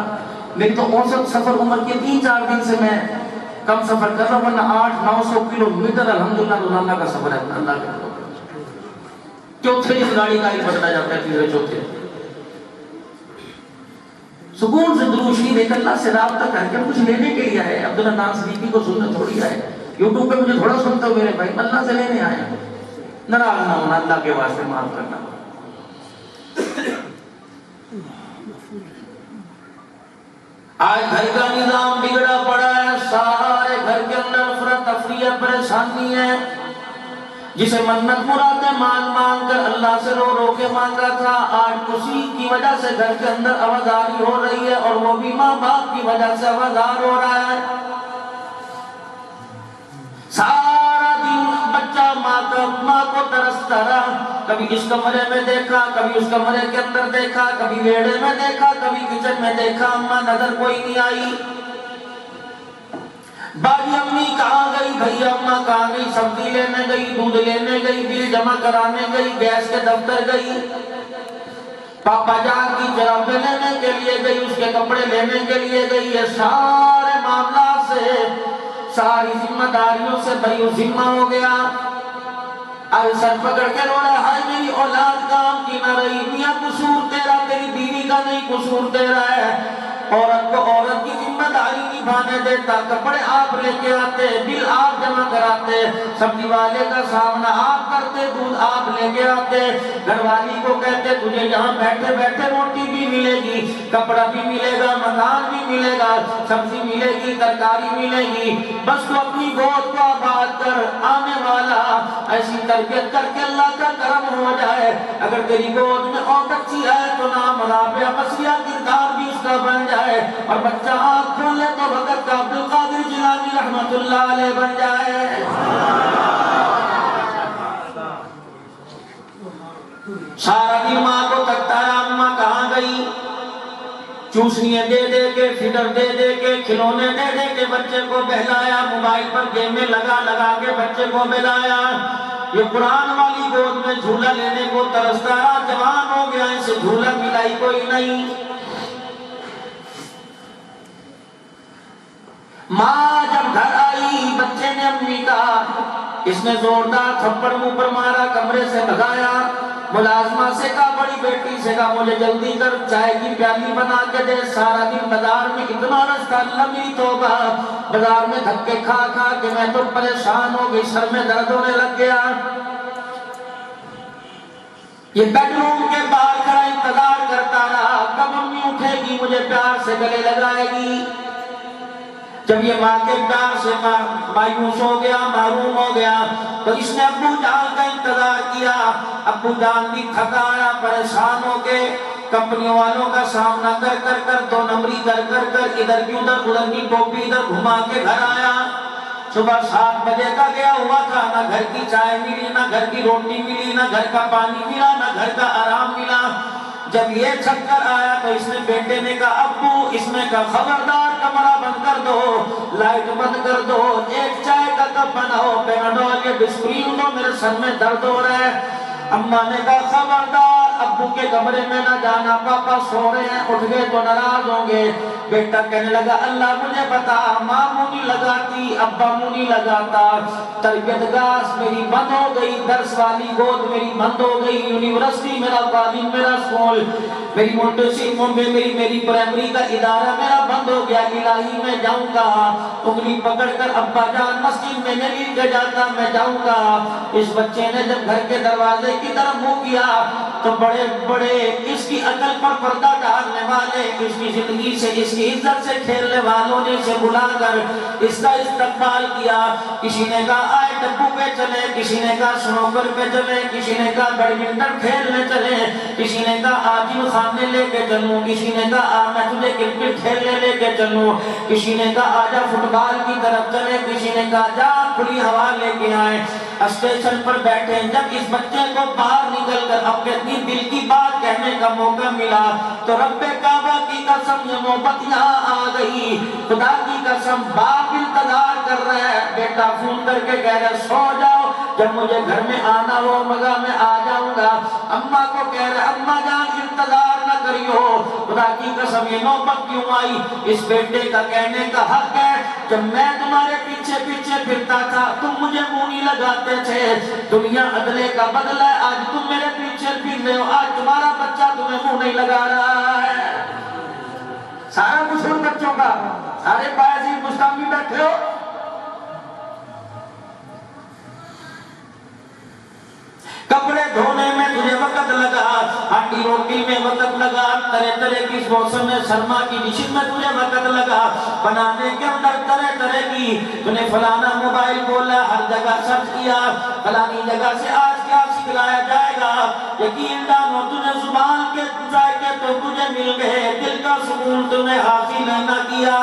میری تو اوسط سفر عمر کے 3-4 دن سے میں کم سفر کر رہا ہوں, ورنہ 800-900 کلومیٹر الحمدللہ روزانہ کا سفر ہے اللہ کے بندوں کا. چوتھے اس گاڑی کا ہی بدلا جاتا ہے, تیسرے چوتھے سکون سے درود شریف ایک اللہ سے رابطہ کر کے کچھ لینے کے لیے آئے. عبداللہ نام صدیقی کو سننا تھوڑی آئے, یوٹیوب پہ مجھے تھوڑا سنتا ہو میرے بھائی. اللہ سے لینے آئے. ناراض نہ ہونا, اللہ کے واسطے معاف کرنا. آج گھر کا نظام بگڑا پڑا ہے. سارے گھر کے اندر افراتفری ہے, پریشانی ہے. جسے منت مرادیں مانگ مانگ کر اللہ سے رو رو کے مانگا تھا, آج اسی کی وجہ سے گھر کے اندر آوازاری ہو رہی ہے, اور وہ بھی ماں باپ کی وجہ سے آوازار ہو رہا ہے. سارا دن بچہ ماں کو ترستا رہا. کبھی اس کمرے میں دیکھا, کبھی اس کمرے کے اندر دیکھا, کبھی ویڑے میں دیکھا, کبھی کچن میں دیکھا, اماں نظر کوئی نہیں آئی. باجی امی کہاں گئی, بھیا اماں کہاں گئی, سبزی لینے گئی, دودھ لینے گئی, بل جمع کرانے گئی, گیس کے دفتر گئی, پاپا جان کی جرابیں لینے کے لیے گئی, اس کے کپڑے لینے کے لیے گئی. یہ سارے معاملات سے, ساری ذمہ داریوں سے بری ذمہ ہو گیا. آج سر پکڑ کے رو رہا ہے, میری اولاد کام کی نہ رہی. میاں قصور تیرا, تیری بیوی کا نہیں, قصور تیرا ہے. عورت کو عورت کی ذمہ داری نبھانے دیتا. کپڑے آپ لے کے آتے, بل آپ جمع کراتے, سبزی والے کا سامنا آپ کرتے, دودھ آپ لے کے آتے. گھر والی کو کہتے تجھے یہاں بیٹھے بیٹھے روٹی بھی ملے گی, کپڑا بھی ملے گا, مکان بھی ملے گا, سبزی ملے گی, ترکاری ملے گی. بس تو اپنی گود کو آباد کر, آنے والا ایسی تربیت کر کے اللہ کا کرم ہو جائے. اگر تیری گود میں عورت سی ہے تو نام رابعہ مسیحا کردار بھی اس کا بن جائے, اور بچہ آنکھ کھول لے تو وقت کا عبدالقادر جیلانی رحمت اللہ علیہ بن جائے. سارا دن ماں کو تکتا ہے, اماں کہاں گئی. چوسنیاں دے دے کے, فڈر دے دے کے, کھلونے دے دے کے بچے کو بہلایا, موبائل پر گیمیں لگا لگا کے بچے کو بہلایا. یہ قرآن والی گود میں جھولا لینے کو ترستا رہا, جوان ہو گیا, اسے جھولا ملائی کوئی نہیں. ماں جب گھر آئی, بچے نے امی کہا, اس نے زوردار تھپڑ منہ پر مارا, کمرے سے بھگایا. ملازمہ سے کہا, بڑی بیٹی سے کہا مجھے جلدی کر چائے کی پیالی بنا کے دے. سارا دن بازار میں اتنا رستہ, اللہ میری توبہ, بازار میں دھکے کھا کھا کہ میں تو پریشان ہو گئی, سر میں درد ہونے لگ گیا. یہ بیڈ روم کے باہر کھڑا انتظار کرتا رہا, کب امی اٹھے گی, مجھے پیار سے گلے لگائے گی. جب یہ ماں کے پیار سے مایوس ہو گیا, محروم ہو گیا, تو اس نے ابو جان کا انتظار کیا. ابو جان بھی تھکا آیا, پریشان ہو کے کمپنیوں والوں کا سامنا کر کر کر, 2 نمبری کر کر کر, ادھر کی ادھر کی ٹوپی ادھر گھما کے گھر آیا. صبح 7 بجے کا گیا ہوا تھا, نہ گھر کی چائے ملی, نہ گھر کی روٹی ملی, نہ گھر کا پانی ملا, نہ گھر کا آرام ملا. جب یہ چھک کر آیا تو اس نے بیٹے نے کہا, ابو, اس نے کہا خبردار, کمرہ بند کر دو, لائٹ بند کر دو, ایک چائے کا کپ بناؤ, پیناڈول یا ڈسپرین دو, میرے سر میں درد ہو رہا ہے. اماں نے کہا خبردار, ابو کے کمرے میں نہ جانا, پاپا سو رہے ہیں, اٹھ گئے تو ناراض ہوں گے. بیٹا کہنے لگا اللہ مجھے بتا، ماں منہ نہیں لگاتی، ابا منہ نہیں لگاتا، تربیت گاہ میری بند ہو گئی، درس والی گود میری بند ہو گئی، یونیورسٹی میرا کالج میرا اسکول میری مونٹیسری میری پرائمری کا ادارہ میرا بند ہو گیا، الہی میں جاؤں گا، انگلی پکڑ کر ابا جان مسجد میں نہیں لے کے جاتا، میں جاؤں گا۔ اس بچے نے جب گھر کے دروازے کی طرف منہ کیا تو بڑے بڑے اس کی عقل پر پردہ ڈالنے والے، اس کی زندگی سے اس کی عزت سے کھیلنے والوں نے اسے بلا کر اس کا استقبال کیا۔ کسی نے کہا آئے ڈبو پہ چلے، کسی نے کہا سنوکر پہ چلے، کسی نے کہا بیڈمنٹن کھیلنے چلے، کسی نے کہا عاجل خانے لے کے چلوں، کسی نے کہا میں تجھے کرکٹ کھیلنے لے کے چلوں، کسی نے کہا آجا فٹ بال کی طرف چلے، کسی نے کہا جا کھلی ہوا لے کے آئے۔ اسٹیشن پر بیٹھے جب اس بچے کو باہر نکل کر اپنے دل کی بات کہنے کا موقع ملا تو رب کعبہ کی قسم یہ محبت یہاں آ گئی، خدا کی قسم باپ انتظار کر رہا ہے، بیٹا فون کر کے کہہ رہا سو جاؤ، جب مجھے گھر میں آنا ہو مگا میں آ جاؤں گا۔ اماں کو کہہ رہا اماں جان انتظار نہ کریو، خدا کی قسم یہ نوبت کیوں آئی؟ اس بیٹے کا کہنے کا حق ہے جب میں تمہارے پیچھے پیچھے پھرتا تھا تم مجھے منہ نہیں لگاتے تھے، دنیا عدلے کا بدلہ ہے، آج تم میرے پیچھے پھر رہے ہو، آج تمہارا بچہ تمہیں منہ نہیں لگا رہا ہے۔ سارا مسلم بچوں کا سارے باعزید مستعمل بیٹھے ہو، کپڑے دھونے میں تجھے وقت لگا، ہڈی روٹی میں وقت لگا، طرح طرح کی موسم میں سرما کی ڈشز میں تجھے وقت لگا، بنانے کے اندر طرح طرح کی تو نے فلانا موبائل بولا، ہر جگہ سرچ کیا، فلانی جگہ سے آج کیا سکھلایا جائے گا، یقین جانو تجھے زبان کے ذائقے تو تجھے مل گئے، دل کا سکون تمہیں حاصل نہ کیا،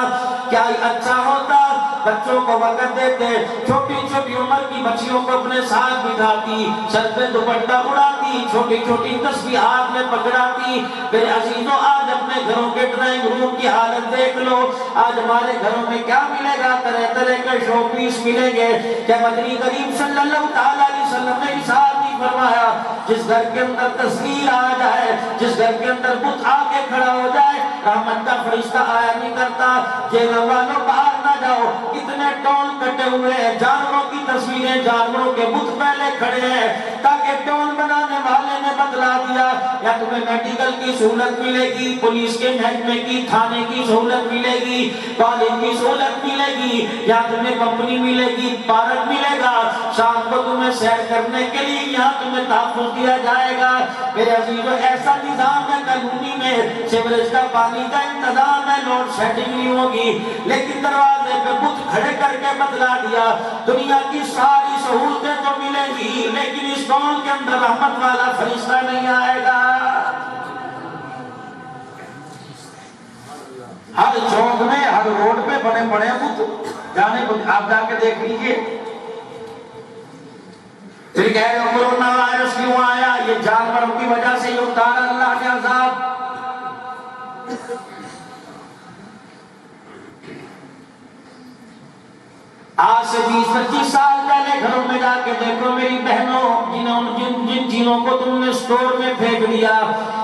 کیا ہی اچھا ہوتا بچوں کو وقت دیتے، چھوٹی چھوٹی عمر کی بچیوں کو اپنے ساتھ بٹھاتی، سر پہ دوپٹہ اڑاتی، چھوٹی چھوٹی تسبیح ہاتھ میں پکڑاتی۔ میرے عزیزوں آج اپنے گھروں کے ڈرائنگ روم کی حالت دیکھ لو، آج ہمارے گھروں میں کیا ملے گا؟ طرح طرح کے شو پیس ملیں گے۔ کیا مدنی کریم صلی اللہ تعالیٰ علیہ وسلم نے ارشاد نہیں فرمایا جس گھر کے اندر تصویر آ جائے، جس گھر کے اندر بت آ کے کھڑا ہو جائے، رحمت کا فرشتہ آیا نہیں کرتا، جیل والوں باہر نہ جاؤ، اتنے ٹول کٹے ہوئے ہیں، جانوروں کی تصویریں، جانوروں کے بت پہلے کھڑے ہیں تاکہ ٹول بنانے والے نے بتلا دیا یا تمہیں میڈیکل کی سہولت ملے گی، پولیس کے محکمے کی تھانے کی سہولت ملے گی، کالج کی سہولت ملے گی، یا تمہیں کمپنی ملے گی، پارک ملے گا، شام کو تمہیں سیر کرنے کے لیے یہاں تمہیں تحفظ دیا جائے گا۔ میرے عزیزوں ایسا نظام ہے قانونی میں، سیوریج کا پانی کا انتظام ہے، لوڈ شیڈنگ نہیں ہوگی، لیکن دروازے پہ بت کھڑے کر کے بتلا دیا دنیا کی ساری سہولتیں تو ملیں گی لیکن اس کون کے اندر رحمت والا فرشتہ نہیں آئے گا۔ ہر چوک میں ہر روڈ پہ بنے پڑے ہیں بت، جانے کو آپ جا کے دیکھ لیجئے۔ پھر کہہ رہے کرونا وائرس کیوں آیا؟ یہ جانوروں کی وجہ سے یہ اتارا اللہ نے عذاب۔ آج سے 20-25 سال پہلے گھروں میں جا کے دیکھو میری بہنوں، جن چیزوں کو تم نے سٹور میں پھینک دیا،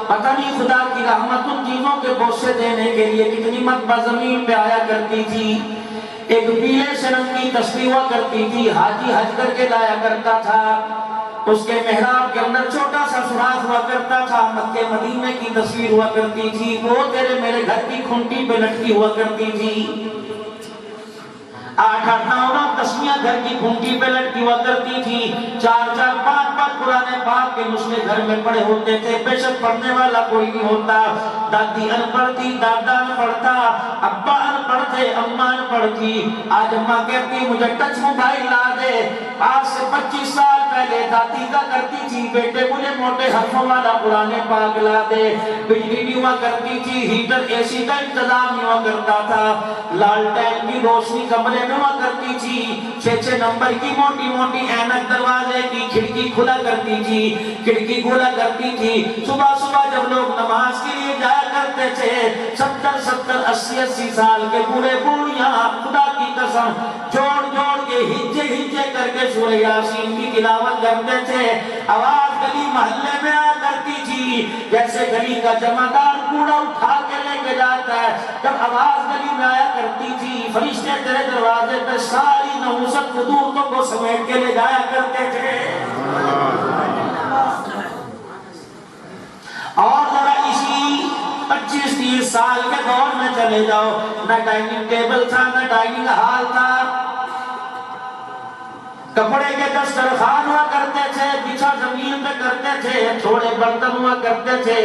پتہ نہیں خدا کی رحمت ان چیزوں کے بوسے دینے کے لیے کتنی مرتبہ زمین پہ آیا کرتی تھی۔ ایک پیلے سے رنگ کی تصویر ہوا کرتی تھی، حاجی حج کر کے لایا کرتا تھا، اس کے محراب کے اندر چھوٹا سا سوراخ ہوا کرتا تھا، مکے مدینے کی تصویر ہوا کرتی تھی، وہ تیرے میرے گھر کی کھنٹی پہ لٹکی ہوا کرتی تھی، 8-8 9 تسمیاں گھر کی کھنٹی پہ لٹکی ہوا کرتی تھی، 4-4 5-5 قرآن پاک کے نسخے گھر میں پڑے ہوتے تھے، بے شک پڑھنے والا کوئی نہیں ہوتا، دادی ان پڑھ تھی، دادا ان پڑھ تھا، ابا ان پڑھ تھے، اماں ان پڑھ تھی۔ آج اماں کہتی مجھے ٹچ موبائل لا دے، آج سے 25 سال پہلے دادی کا کرتی تھی بیٹے مجھے موٹے حرفوں والا قرآن پاک لا دے، بجلی نہیں ہوا کرتی تھی، ہیٹر اے سی کا انتظام نہیں ہوا کرتا تھا، لالٹین کی روشنی کمرے میں ہوا کرتی تھی، 6-6 نمبر کی موٹی موٹی اینک دروازے کی کھڑکی کھلا کرتی تھی، کھڑکی کھلا کرتی تھی، صبح صبح جب لوگ نماز کے لیے جایا کرتے تھے 70-70 80-80 سال کے بوڑھے بوڑھیاں خدا کی قسم جوڑ جوڑ کے ہجے ہجے کر کے سورہ یاسین کی تلاوت کرتے تھے، آواز گلی محلے میں آیا کرتی تھی، جیسے گلی کا جمعدار کوڑا اٹھا کے لے کے کے جاتا ہے. جب آواز گلی میں آیا کرتی تھی فرشتے تیرے دروازے پہ ساری نحوست قدورتوں کو سمیٹ کے لے جایا کرتے تھے. اور ذرا اسی 25-30 سال کے دور میں چلے جاؤ، نہ ڈائننگ ٹیبل تھا نہ ڈائننگ ہال تھا، کپڑے کے دسترخوان ہوا کرتے تھے، بچھا زمین پہ کرتے تھے، تھوڑے برتن ہوا کرتے تھے.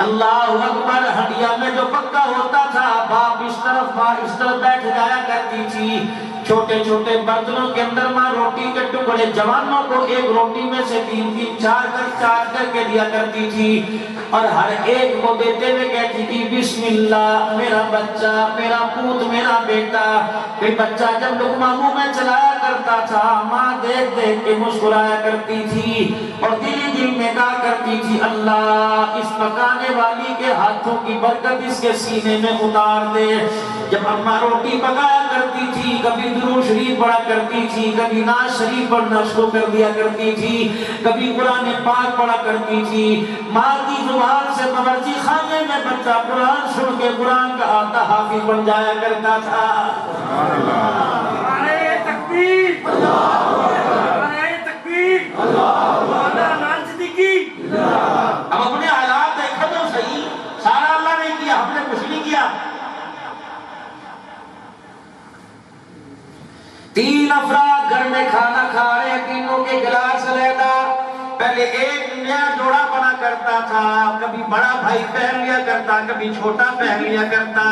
اللہ اکبر. ہڈیا میں جو پکا ہوتا تھا باپ اس طرف ماں اس طرف بیٹھ جایا کرتی تھی. چھوٹے چھوٹے برتنوں کے اندر ماں روٹی کے ٹکڑے جوانوں کو ایک روٹی میں سے 3-3 چار کر کے دیا کرتی تھی، اور ہر ایک کو دیتے ہوئے کہتی تھی بسم اللہ میرا بچہ، میرا پوت، میرا بیٹا. پھر بچہ جب لقمہ منہ میں چلایا کرتا تھا ماں دیکھ دیکھ کے مسکرایا کرتی تھی اور دل میں کہا کرتی تھی اللہ اس پکانے والی کے ہاتھوں کی برکت اس کے سینے میں اتار دے. جب اماں روٹی پکایا کرتی تھی کبھی درود شریف پڑھا کرتی تھی، کبھی ناز شریف پڑھنا شروع کر دیا کرتی تھی، کبھی قرآن پاک پڑھا کرتی تھی. ماں کی زبان سے باورچی خانے میں بچہ قرآن سن کے قرآن کا آتا حافظ بن جایا کرتا تھا. نعرہ تکبیر، نعرہ تکبیر، مولانا نان صدیقی. اب اپنے حالات دیکھو تو صحیح، سارا اللہ نے کیا، ہم نے کچھ نہیں کیا. 3 افراد گھر میں کھانا کھا رہے ہیں، تینوں کے گلاس علیحدہ. پہلے ایک نیا جوڑا بنا کرتا تھا، کبھی بڑا بھائی پہن لیا کرتا، کبھی چھوٹا پہن لیا کرتا.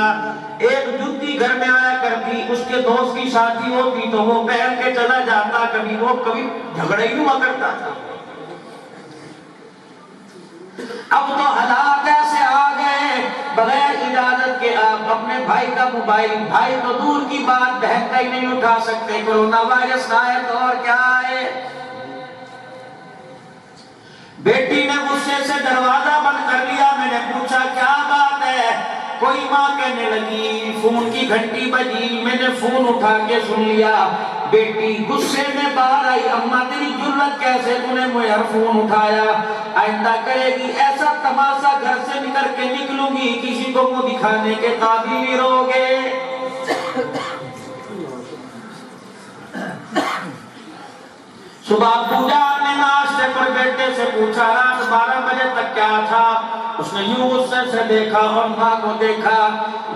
ایک جوتی گھر میں آیا کرتی، اس کے دوست کی شادی ہوتی تو وہ پہن کے چلا جاتا، کبھی وہ کبھی جھگڑا ہی ہوا کرتا تھا. اب تو حالات ایسے آ گئے بغیر اجازت کے آپ اپنے بھائی کا موبائل، بھائی تو دور کی بات بہن کا ہی نہیں اٹھا سکتے. کورونا وائرس آئے تو اور کیا آئے. بیٹی نے غصے سے دروازہ بند کر لیا. میں نے پوچھا کیا بات ہے؟ کوئی ماں کہنے لگی فون کی گھنٹی بجی، میں نے فون اٹھا کے سن لیا. بیٹی غصے میں باہر آئی، اماں تیری جرت کیسے تو نے مجھے فون اٹھایا؟ آئندہ کرے گی ایسا تماشا گھر سے نکل کے نکلوں گی کسی کو منہ دکھانے کے قابل نہیں رہو گے. صبح پوجا نے ناشتے پر بیٹے سے پوچھا رات 12 بجے تک کیا تھا؟ اس نے یوں غصے سے دیکھا اور ماں کو دیکھا.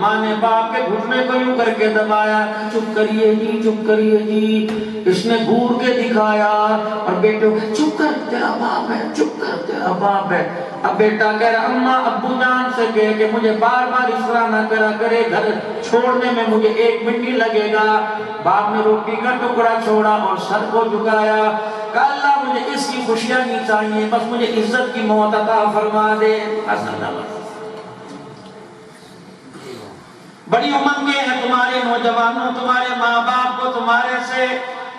ماں نے باپ کے گھٹنے کو یوں کر کے دبایا، چپ کریے جی چپ کریے جی. اس نے گھور کے دکھایا اور بیٹے کو چپ کر تیرا باپ ہے، چپ کر تیرا باپ ہے. اب بیٹا کہہ رہا اماں ابو جان سے کہے کہ مجھے بار بار اس طرح نہ کرا کرے، گھر چھوڑنے میں مجھے 1 منٹ ہی لگے گا. باپ نے روٹی کا ٹکڑا چھوڑا اور سر کو جھکایا. کہ اللہ مجھے اس کی خوشیاں نہیں چاہیے، بس مجھے عزت کی موت عطا فرما دے. بڑی امنگیں ہیں تمہارے نوجوانوں، تمہارے ماں باپ کو تمہارے سے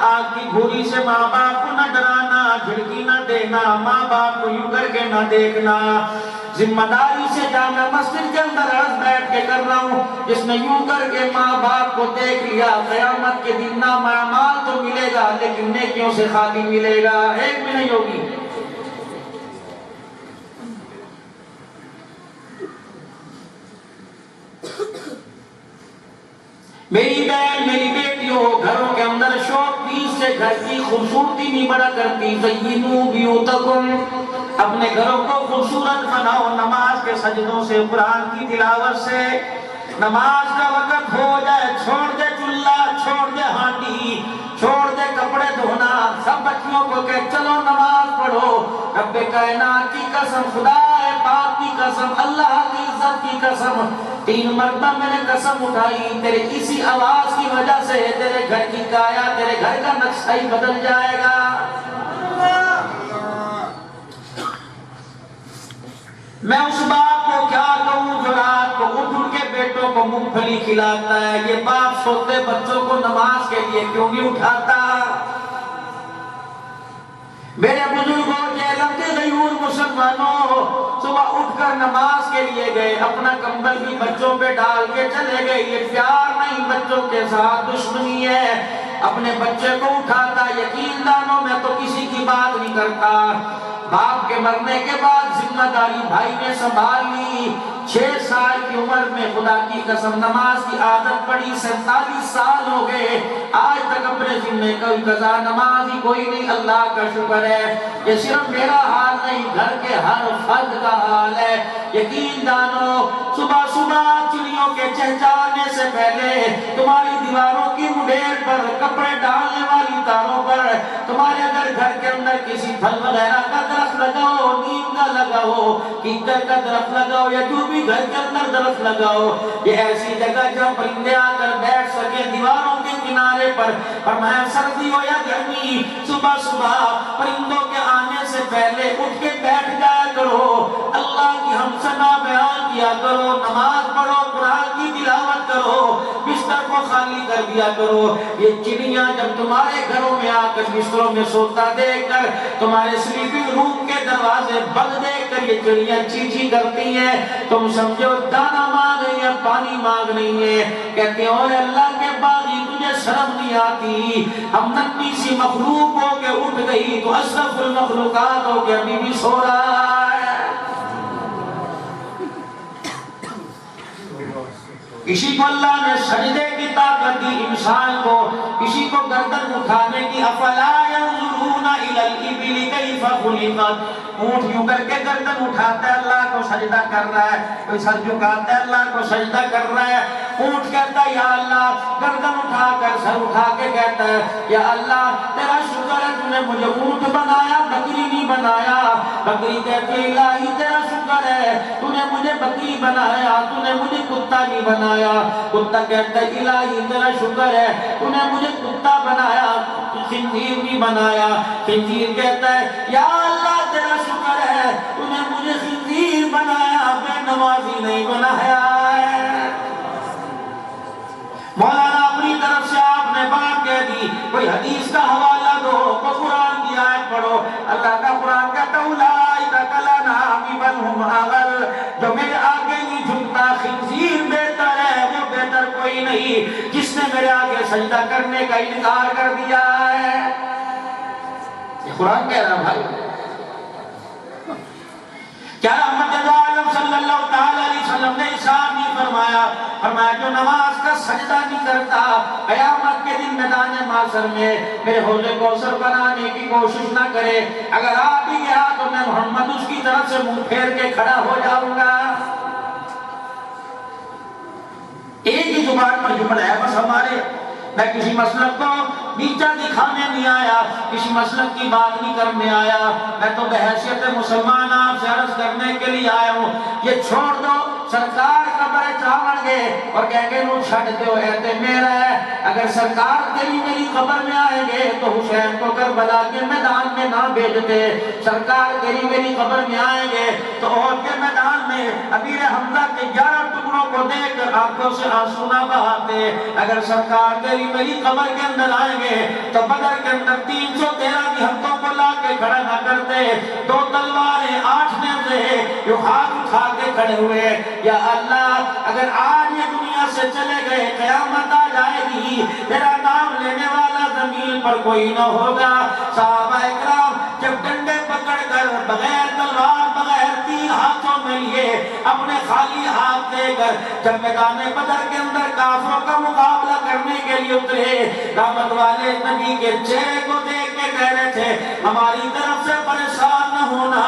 آگ کی گھوری سے ماں باپ کو نہ ڈرانا، جھڑکی نہ دینا، ماں باپ کو یوں کر کے نہ دیکھنا. ذمہ داری سے جامع مسجد کے اندر عرض بیٹھ کے کر رہا ہوں، جس نے یوں کر کے ماں باپ کو دیکھ لیا قیامت کے دن نام اعمال تو ملے گا لیکن نیکیوں سے خالی ملے گا، ایک بھی نہیں ہوگی. میری بہن میری بیٹیوں، گھروں کے اندر شوق پیس سے گھر کی خوبصورتی نہیں بڑا کرتی. زینوا بیوتکم، اپنے گھروں کو خوبصورت بناؤ نماز کے سجدوں سے، قرآن کی تلاوت سے. نماز کا وقت ہو جائے چھوڑ دے چولہا، چھوڑ دے ہانڈی، چھوڑ دے کپڑے دھونا، سب بچیوں کو کہ چلو نماز پڑھو. رب کائنات کی قسم، خدا پاک کی قسم، اللہ کی عزت کی قسم، 3 مرتبہ میں نے قسم اٹھائی تیرے اسی آواز کی وجہ سے تیرے گھر کی کایا، تیرے گھر کا نقشہ ہی بدل جائے گا. میں اس باپ کو کیا کہوں جو رات کو اٹھ کے بیٹوں کو مونگ پھلی کھلاتا ہے. یہ باپ سوتے بچوں کو نماز کے لیے کیوں نہیں اٹھاتا؟ میرے بزرگوں جہلم کے غیور مسلمانوں، صبح اٹھ کر نماز کے لیے گئے، اپنا کمبل بھی بچوں پہ ڈال کے چلے گئے. یہ پیار نہیں، بچوں کے ساتھ دشمنی ہے. اپنے بچے کو اٹھاتا، یقین دانوں میں تو کسی کی بات نہیں کرتا. باپ کے مرنے کے بعد ذمہ داری بھائی نے سنبھال لی. 6 سال کی عمر میں خدا کی قسم نماز کی عادت پڑی، 47 سال ہو گئے، آج تک اپنے ذمہ کوئی قضا نماز ہی کوئی نہیں۔ اللہ کا شکر ہے، یہ صرف میرا حال نہیں، گھر کے ہر فرد کا حال ہے۔ یقین جانو صبح صبح چڑیوں کے چہچہانے سے پہلے تمہاری دیواروں کی مڈیر پر، کپڑے ڈالنے والی تاروں پر، تمہارے اگر گھر کے اندر کسی پھل وغیرہ کا درخت لگاؤ، نیم کا لگاؤ، کیکر کا درخت لگاؤ، یا جو بھی گھر کے اندر درخت لگاؤ، یہ ایسی جگہ جہاں پرندے آ کر بیٹھ سکے دیواروں کے کنارے پر۔ فرمایا سردی ہو یا گرمی، صبح صبح پرندوں کے آنے سے پہلے اٹھ کے بیٹھ جایا کرو، اللہ کی ہم ثنا بیان کیا کرو، نماز پڑھو، قرآن کی تلاوت کرو، بستر کو خالی کر دیا کرو۔ یہ چڑیاں جب تمہارے گھروں میں آ کر بستروں میں سوتا دیکھ کر، تمہارے سلیپنگ روم کے دروازے بند دیکھ کر یہ چڑیاں چیچی کرتی ہیں، تم سمجھو دانا مانگ رہی ہیں، پانی مانگ رہی ہیں، کہتے ہو اے اللہ کے باغی تجھے شرم نہیں آتی، ہم ننھی سی مخلوق ہو کے اٹھ گئی تو اشرف المخلوقات ہو کے ابھی بھی سو رہا ہے۔ کسی کو اللہ نے سجدے کی طاقت دی، انسان کو، کسی کو گردن اٹھانے کی، افلا ينظرون الى الابل كيف خلقت، اونٹ یوں کر کے گردن اٹھاتا ہے اللہ کو سجدہ کر رہا ہے، کوئی سر جھکاتا ہے اللہ کو سجدہ کر رہا ہے، اونٹ کہتا ہے یا اللہ، گردن اٹھا کر سر اٹھا کے کہتا ہے یا اللہ تیرا شکر ہے تو نے مجھے اونٹ بنایا، بکری نہیں بنایا۔ بکری کہتی ہے الہی تیرا شکر ہے تو نے مجھے بکری بنایا، تو نے مجھے کتا نہیں بنایا۔ کتا کہتا ہے الہی تیرا شکر ہے تو نے مجھے کتا بنایا، خنزیر نہیں بنایا۔ خنزیر کہتا ہے یا اللہ تیرا شکر ہے تو نے مجھے خنزیر بنایا، بے نمازی نہیں بنایا۔ مولانا اپنی طرف سے آپ نے بات کہہ دی، کوئی حدیث کا حوالہ دو، کوئی قرآن کی آیت پڑھو، اللہ کا قرآن کہتا ہے اولئک کالانعام بل ھم اضل، جو میرے آگے نہیں جھکتا خنزیر بہتر ہے، وہ بہتر کوئی نہیں جس نے میرے آگے سجدہ کرنے کا انکار کر دیا ہے۔ یہ قرآن کہہ رہا بھائی، کیا رحمت عالم صلی اللہ تعالی علیہ وسلم نے ارشاد نہیں فرمایا، فرمایا جو نماز کا سجدہ نہیں کرتا قیامت کے دن میدان محشر میں میرے حوض کوثر بنانے کی کوشش نہ کرے، اگر آ بھی گیا تو میں محمد اس کی طرف سے منہ پھیر کے کھڑا ہو جاؤں گا۔ ایک ہی زبان پر جملہ ہے بس ہمارے، میں کسی مسلک کو نیچا دکھانے نہیں آیا، کسی مسلک کی بات نہیں کرنے آیا، میں تو بحیثیت مسلمان آپ سے عرض کرنے کے لیے آیا ہوں، یہ چھوڑ دو سرکار قبر چاول گے اور کہیں گے نو چھڑتے ہو ایتے میرا ہے، اگر سرکار تیری میری قبر میں آئیں گے تو حسین کو کربلا کے میدان میں نہ بھیجتے، سرکار تیری میری قبر میں آئیں گے تو احد کے میدان میں امیر حمزہ کے 11 ٹکڑوں کو دیکھ کر آنکھوں سے آنسو نہ بہاتے، اگر سرکار تیری میری قبر کے اندر آئیں گے تو بدر کے اندر 313 نہتوں کو لا کے کھڑا نہ کرتے، 2 تلواریں 8 نیزے جو ہاتھ اٹھا کے کھڑے ہوئے، یا اللہ اگر آج یہ دنیا سے چلے گئے قیامت آ جائے گی تیرا نام لینے والا زمین پر کوئی نہ ہوگا۔ صحابہ اکرام جب ڈنڈے پکڑ کر بغیر تلوار بغیر تیر ہاتھوں میں لیے اپنے خالی ہاتھ دے کر جب میدان بدر کے اندر کافروں کا مقابلہ کرنے کے لیے اترے، رحمت والے نبی کے چہرے کو دیکھ کے کہہ رہے تھے ہماری طرف سے پریشان نہ ہونا،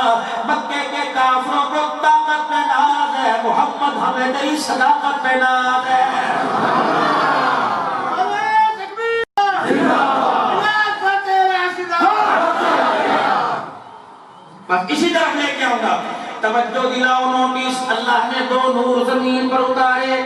مکے کے کافروں کو طاقت میں ناز ہے، محمد ہمیں تیری صداقت پہ ناز ہے۔ بس اسی طرف لے کے آؤں گا، توجہ دلاؤ نوٹس، اللہ نے 2 نور زمین پر اتارے،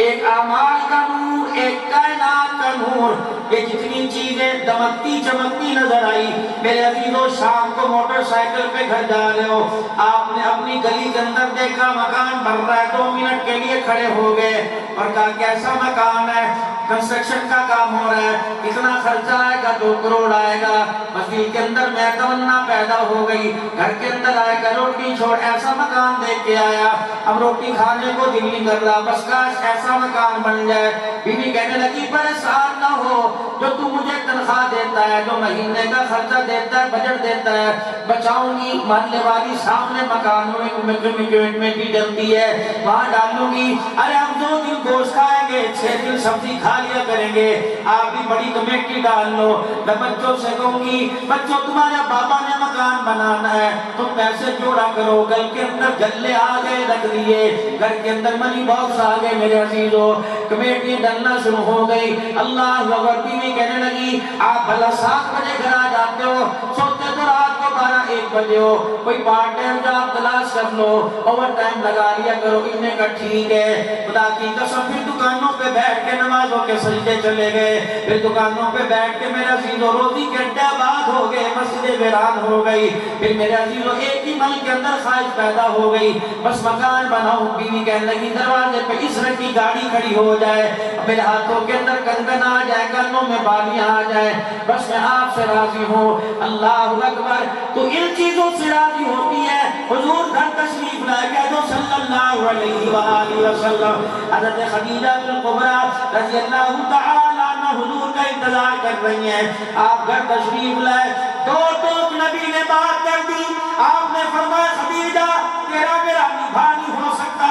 ایک اعمال کا نور، ایک کائنات کا نور۔ یہ جتنی چیزیں دمکتی چمکتی نظر آئی، میرے عزیزو شام کو موٹر سائیکل پہ گھر جا رہے ہو، آپ نے اپنی گلی کے اندر دیکھا مکان بن رہا ہے، 2 منٹ کے لیے کھڑے ہو گئے اور کہا کیسا مکان ہے، کنسٹرکشن کا کام ہو رہا ہے، کتنا خرچہ آئے گا، 2 کروڑ آئے گا۔ مسجد کے اندر میں تمنا پیدا ہو گئی، گھر کے اندر آئے گا، روٹی چھوڑ ایسا مکان دیکھ کے آیا، اب روٹی کھانے کو دل نہیں کر رہا، بس کاش ایسا مکان بن جائے۔ بیوی کہنے لگی پریشان نہ ہو، جو تم مجھے تنخواہ دیتا ہے، جو مہینے کا خرچہ دیتا ہے، بجٹ دیتا ہے، بچاؤں گی۔ محلے والی سامنے مکانوں میں بھی ڈلتی ہے، وہاں ڈالوں گی۔ ارے ہم 2 دن گوشت کھائیں گے، 6 دن سبزی کھا لیا کریں گے، آپ بھی بڑی کمیٹی ڈال لو۔ میں بچوں سے کہوں گی بچوں تمہارے بابا نے مکان بنانا ہے، تم پیسے جوڑا کرو۔ گھر کے اندر گلے آ گئے رکھ لیے، گھر کے اندر منی باکس آ گئے میرے عزیزو، کمیٹی ڈلنا شروع ہو گئی۔ اللہ اکبر، بیوی کہنے لگی آپ بھلا 7 بجے گھر آ جاتے ہو، سوتے تو رات کو 12-1 بجے ہو، کوئی پارٹ ٹائم جاب تلاش کر لو، اوور ٹائم لگا لیا کرو۔ انہیں کہا ٹھیک ہے، خدا کی قسم۔ پھر دکانوں پہ بیٹھ کے نمازوں کے سجدے چلے گئے، پھر دکانوں پہ بیٹھ کے میرے عزیزو روزی کے اڈے آباد ہو گئے، مسجدیں ویران ہو گئی۔ پھر میرے عزیزو ایک ہی ملک کے اندر خواہش پیدا ہو گئی، بس مکان بناؤ۔ بیوی کہنے لگی دروازے پہ اس رنگ کی گاڑی کھڑی ہو جائے، میرے ہاتھوں کے اندر کنگن آ جائے، کانوں میں بالیاں آ جائے، بس میں آپ سے راضی ہوں۔ اللہ اکبر، تو ان چیزوں سے راضی ہوتی ہے۔ حضور گھر تشریف لائے گئے جو صلی اللہ علیہ وآلہ وسلم، حضرت خدیجہ الکبریٰ رضی اللہ تعالی عنہ حضور کا انتظار کر رہی ہیں۔ آپ گھر تشریف لائے، 2 ٹوک نبی نے بات کر دی۔ آپ نے فرمایا خدیجہ تیرا میرا نبھا نہیں ہو سکتا،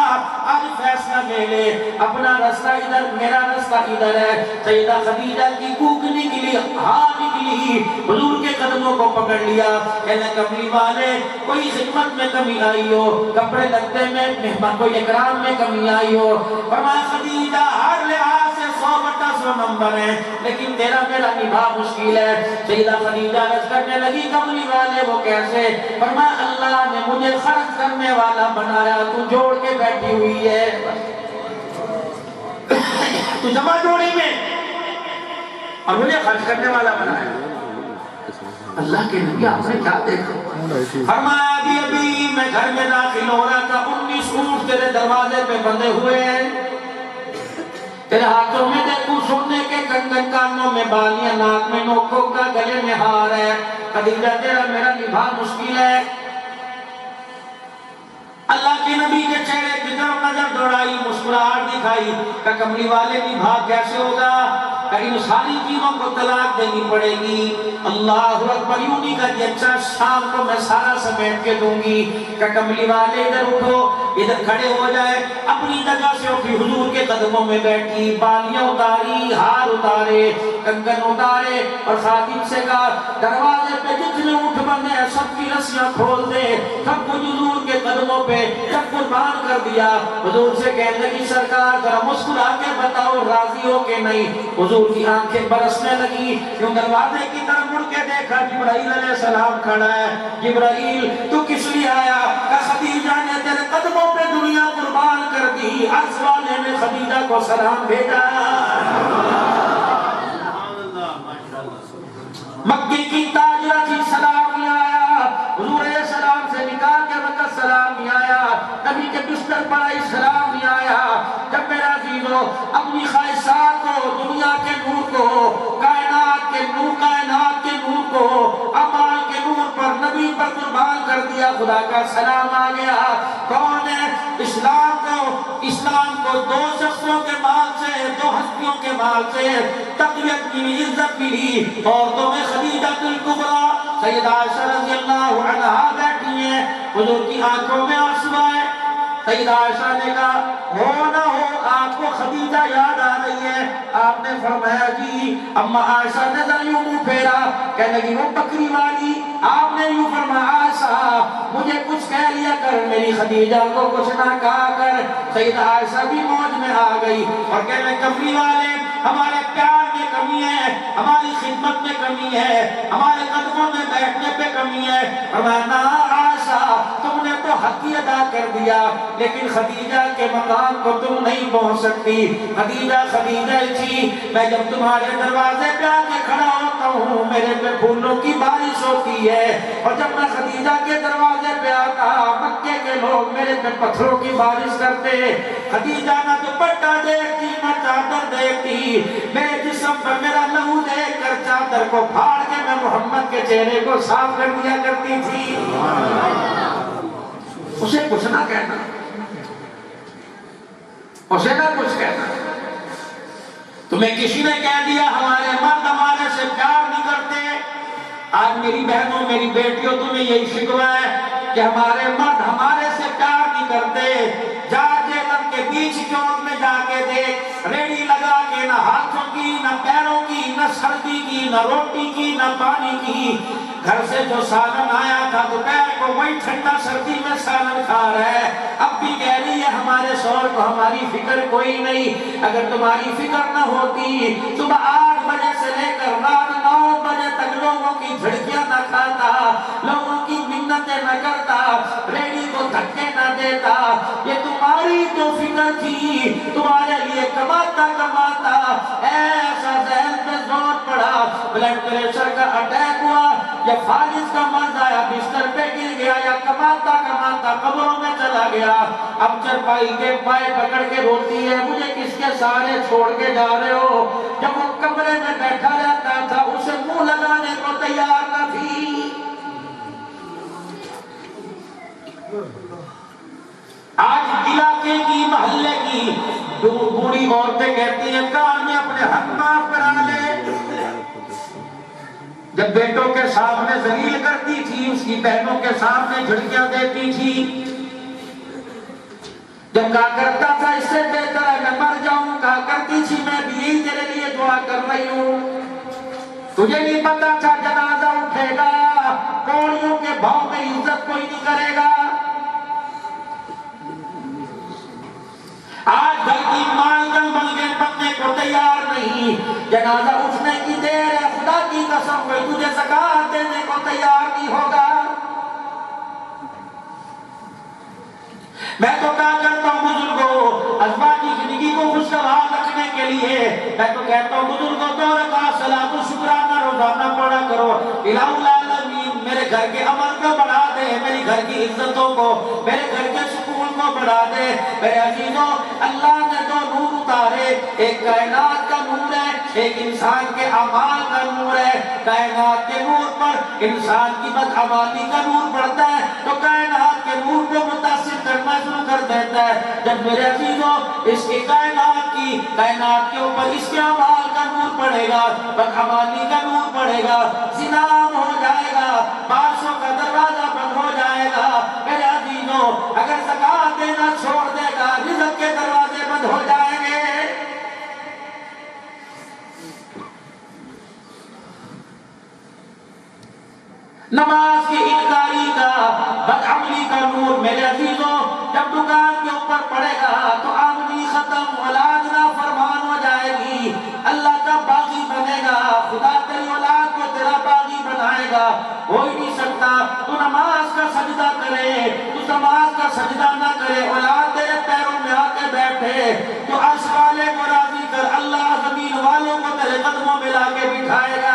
آج فیصلہ لے لے، اپنا رستہ ادھر، میرا رستہ ادھر ہے۔ سیدہ خدیجہ کی کوک نکلی، ہاں نکلی، حضور کے قدموں کو پکڑ لیا۔ کہنے کملی والے کوئی خدمت میں کمی آئی ہو، کپڑے لگتے میں مہمان کو اکرام میں کمی آئی ہو۔ فرمایا خدیجہ ہر لحاظ سے 100/100 نمبر ہے، لیکن تیرا میرا نبھا مشکل ہے۔ سیدہ خدیجہ عرض کرنے لگی کملی والے وہ کیسے؟ فرمایا اللہ نے مجھے خرچ کرنے والا بنایا، تو جوڑ کے بیٹھی ہوئی ہے، تو جمع جوڑی میں، اور مجھے خرچ کرنے والا بنایا۔ اللہ کے نبی آپ نے کیا دیکھا؟ فرمایا ابھی میں گھر میں داخل ہو رہا تھا، 19 اونٹ تیرے دروازے پہ بندھے ہوئے ہیں، تیرے ہاتھوں میں دیکھوں سونے کے کنگن، کانوں میں بالیاں، ناک میں نوکوں کا، گلے میں ہار ہے۔ خدیجہ تیرا میرا نبھا مشکل ہے۔ اللہ کے نبی کے چہرے کی طرف نظر دوڑائی، مسکراہٹ دکھائی، کہ کملی والے نبھا کیسے ہوگا؟ کہ ان ساری چیزوں کو طلاق دینی پڑے گی۔ اللہ اکبر، یوں نہیں کہا اچھا شام کو میں سارا سمیٹ کے دوں گی۔ کہ کملی والے ادھر اٹھو، ادھر کھڑے ہو جائے، اپنی جگہ سے اٹھی حضور کے قدموں میں بیٹھی، بالیاں اتاری، ہار اتارے، کنگن اتارے، اور خادم سے کہا دروازے پہ جتنے اونٹ بندے ہیں سب کی رسیاں کھول دے، سب کو حضور کے قدموں پہ جب قربان کر دیا۔ حضور سے کہنے لگی سرکار ذرا مسکرا کے بتاؤ راضی ہو کہ نہیں؟ حضور کی آنکھیں برسنے لگی، کیوں دروازے کی طرف مڑ کے دیکھا جبرائیل علیہ السلام کھڑا ہے۔ جبرائیل تو کس لیے آیا؟ کہ خدیجہ نے تیرے قدموں پہ دنیا قربان کر دی، عرض والے نے خدیجہ کو سلام بھیجا۔ مکے کی تاجرہ کی سلام نہیں آیا، حضور علیہ السلام سے نکاح کے وقت سلام نہیں آیا، نبی کے بستر پر آئی سلام نہیں آیا۔ جب میرا عزیزو اپنی خواہشات کو، دنیا کے نور کو، کائنات کے نور کو، اعمال کے نور پر، نبی پر قربان کر دیا، خدا کا سلام آ گیا۔ کون ہے؟ اسلام کو 2 شخصوں کے مال سے، 2 ہستیوں کے مال سے تقویت کی، عزت ملی۔ عورتوں میں خدیجہ الکبریٰ سیدہ عائشہ رضی اللہ عنہا بیٹھی ہیں، حضور کی آنکھوں میں آنسو آئے۔ سیدہ عائشہ نے کہا ہو نہ ہو آپ کو خدیجہ یاد آ رہی ہے؟ آپ نے فرمایا جی۔ اما عائشہ نے ذرا یوں منہ پھیرا، کہنے لگی وہ بکری والی۔ آپ نے یوں فرمایا عائشہ مجھے کچھ کہہ لیا کر، میری خدیجہ کو کچھ نہ کہا کر۔ سیدہ عائشہ بھی موج میں آ گئی اور کہنے کملی والے ہمارے پیار میں کمی ہے، ہماری خدمت میں کمی ہے، ہمارے قدموں میں بیٹھنے پہ کمی ہے۔ فرمایا عائشہ تم نے تو حق ہی ادا کر دیا، لیکن خدیجہ کے مقام کو تم نہیں پہنچ سکتی۔ خدیجہ تھی، میں جب تمہارے دروازے پہ آ کے کھڑا ہوتا ہوں میرے پہ پھولوں کی بارش ہوتی ہے، اور جب میں خدیجہ کے دروازے پہ آتا مکے کے لوگ میرے پہ پتھروں کی بارش کرتے۔ خدیجہ نہ دوپٹہ دیکھتی نہ چادر دیکھتی، میرے جسم پر میرا لہو دیکھ کر چادر کو پھاڑ کے میں محمد کے چہرے کو صاف کر دیا کرتی تھی۔ اسے کچھ نہ کہنا، اسے نہ کچھ کہنا۔ تو تمہیں کسی نے کہہ دیا ہمارے مرد ہمارے سے پیار نہیں کرتے؟ آج میری بہنوں میری بیٹیوں تمہیں یہی شکوہ ہے کہ ہمارے مرد ہمارے سے پیار نہیں کرتے۔ جا جہنم کے بیچ چوک میں جا کے دیکھ، ریڑی لگا کے نہ ہاتھوں کی نہ پیروں کی نہ سردی کی نہ روٹی کی نہ پانی کی، گھر سے جو سالن آیا تھا دوپہر کو وہی ٹھنڈا سردی میں سالن کھا رہا ہے۔ اب بھی کہہ رہی ہے ہمارے شوہر کو ہماری فکر کوئی نہیں۔ اگر تمہاری فکر نہ ہوتی صبح 8 بجے سے لے کر رات 9 بجے تک لوگوں کی جھڑکیاں نہ کھاتا، لوگوں کی منتیں نہ کرتا، ریڑی کو دھکے نہ دیتا۔ یہ تمہاری جو فکر تھی، تمہارے لیے کماتا کماتا ایسا ذہن پہ زور پڑا، بلڈ پریشر کا اٹیک ہوا یا فالج کا مرض آیا، بستر پہ گر گیا یا کماتا کماتا قبروں میں چلا گیا۔ اب چرپائی کے پائے پکڑ کے روتی ہے، مجھے کس کے سارے چھوڑ کے جا رہے ہو؟ جب وہ کمرے میں بیٹھا رہتا تھا اسے منہ لگانے کو تیار نہ تھی۔ آج علاقے کی محلے کی بوڑھی عورتیں کہتی ہیں کان میں اپنے حق معاف کرا لے۔ جب بیٹوں کے سامنے ذلیل کرتی تھی، اس کی بہنوں کے سامنے جھڑکیاں دیتی تھی، جب کہا کرتا تھا اس سے بہتر ہے میں مر جاؤں، کہا کرتی تھی میں بھی یہی تیرے لیے دعا کر رہی ہوں۔ تجھے نہیں پتا تھا جنازہ اٹھے گا، کوڑیوں کے بھاؤ میں عزت کوئی نہیں کرے گا۔ آج گھر کی مالکن بننے کو تیار نہیں، جنازہ اٹھنے کی دیر ہے، خدا کی قسم کوئی تجھے زکوٰۃ دینے کو تیار نہیں ہوگا۔ میں تو کہا کرتا ہوں بزرگوں، ازواجی زندگی کو خوشگوار رکھنے کے لیے میں تو کہتا ہوں بزرگوں 2 رکعت صلاۃ و شکرانہ روزانہ پڑھا کرو۔ الہ العالمین میرے گھر کے عمل کو بڑھا دے، میری گھر کی عزتوں کو، میرے گھر کے سکون کو بڑھا دے۔ میرے عزیزوں، اللہ نے 2 نور اتارے، ایک کائنات کا نور ہے، ایک انسان کے اعمال کا نور ہے۔ کائنات کے نور پر انسان کی بدعمالی کا نور پڑتا ہے تو کائنات کے نور کو متاثر کرنا شروع کر دیتا ہے۔ جب میرے عزیزوں اس کی کائنات کے اوپر اس کے اعمال کا نور پڑے گا، بدعمالی کا نور پڑے گا، زنا عام ہو جائے گا، بارشوں کا دروازہ بند ہو جائے گا۔ میرے عزیزوں اگر زکوٰۃ دینا چھوڑ دے گا، رزق کے دروازے بند ہو جائیں گے۔ نماز کی انکاری کا، بدعملی کا نور میرے عزیزوں جب دکان کے اوپر پڑے گا تو آمدنی ختم، اولاد نافرمان ہو جائے گی، اللہ کا باغی بنے گا، خدا تیری اولاد کو تیرا باغی بنائے گا۔ ہو ہی نہیں سکتا تو نماز کا سجدہ کرے، تو نماز کا سجدہ نہ کرے، اولاد تیرے پیروں میں آ کے بیٹھے تو عرش والے کو راضی کر، اللہ زمین والوں کو تیرے قدموں میں لا کے بٹھائے گا۔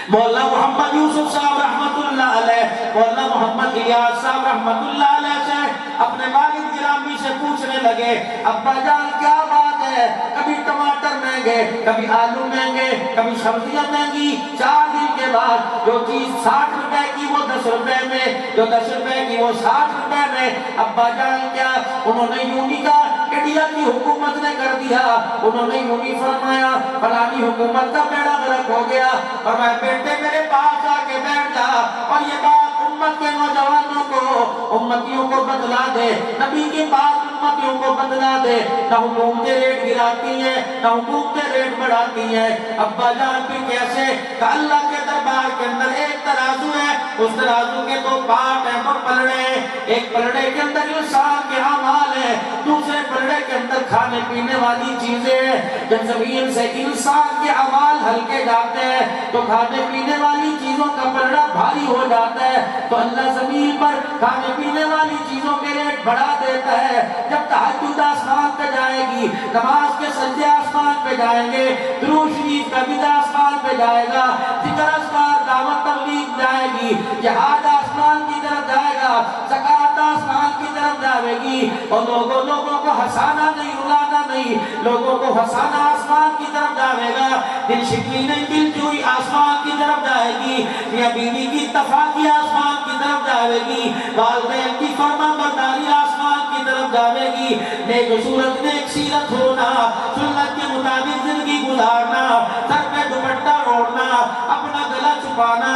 مولانا محمد یوسف صاحب رحمت اللہ علیہ، مولانا محمد الیاس صاحب رحمت اللہ علیہ سے اپنے والد گرامی سے پوچھنے لگے، ابا جان کیا بات ہے، کبھی ٹماٹر مہنگے، کبھی آلو مہنگے، کبھی سبزیاں مہنگی، 4 دن کے بعد جو چیز 60 روپے کی وہ 10 روپے میں، جو 10 روپے کی وہ 60 روپے میں۔ ابا جان کیا؟ انہوں نے یوں نہیں کہا انڈیا کی حکومت نے کر دیا، انہوں نے یوں نہیں فرمایا فلانی حکومت کا بیڑا غرق ہو گیا، اور میں بیٹے میرے پاس آ کے بیٹھ جا اور یہ بات امت کے نوجوانوں کو، امتیوں کو بدلا دے، نبی کی بات امتیوں کو بدلا دے۔ نہ حکومتیں ریٹ گراتی ہیں، نہ حکومتیں ریٹ بڑھاتی ہیں۔ ابا جان پھر کیسے؟ کہ اللہ کے دربار کے اندر ایک ترازو ہے، اس ترازو کے 2 پارٹ ہیں، 2 پلڑے ہیں، ایک پلڑے کے اندر انسان کے اعمال ہیں، دوسرے پلڑے کے اندر کھانے پینے والی چیزیں ہیں۔ جب زمین سے انسان کے اعمال ہلکے جاتے ہیں تو کھانے پینے والی چیزوں کا پلڑا بھاری ہو جاتا ہے، تو اللہ زمین پر کھانے پینے والی چیزوں کے ریٹ بڑھا دیتا ہے۔ جب تہجد آسمان پہ جائے گی، نماز کے سجدے آسمان پہ جائیں گے، درود شریف کا بھی آسمان پہ جائے گا، ذکر اذکار دعوت تبلیغ جائے گی، جہاد آسمان کی طرف جائے گا، زکوٰۃ آسمان کی طرف جائے گی، اور لوگوں کو ہنسانا نہیں، رلانا نہیں، لوگوں کو ہنسانا آسمان کی طرف جائے گا، دل شکنی نہیں، دل جوئی آسمان کی طرف جائے گی، میاں بیوی کی اتفاقی آسمان کی طرف جائے گی، والدین کی فرما برداری آسمان کی طرف جاوے گی. نیک صورت نیک سیرت ہونا, سنت کے مطابق زندگی گزارنا, سر پہ دوپٹہ اوڑھنا, اپنا گلا چھپانا,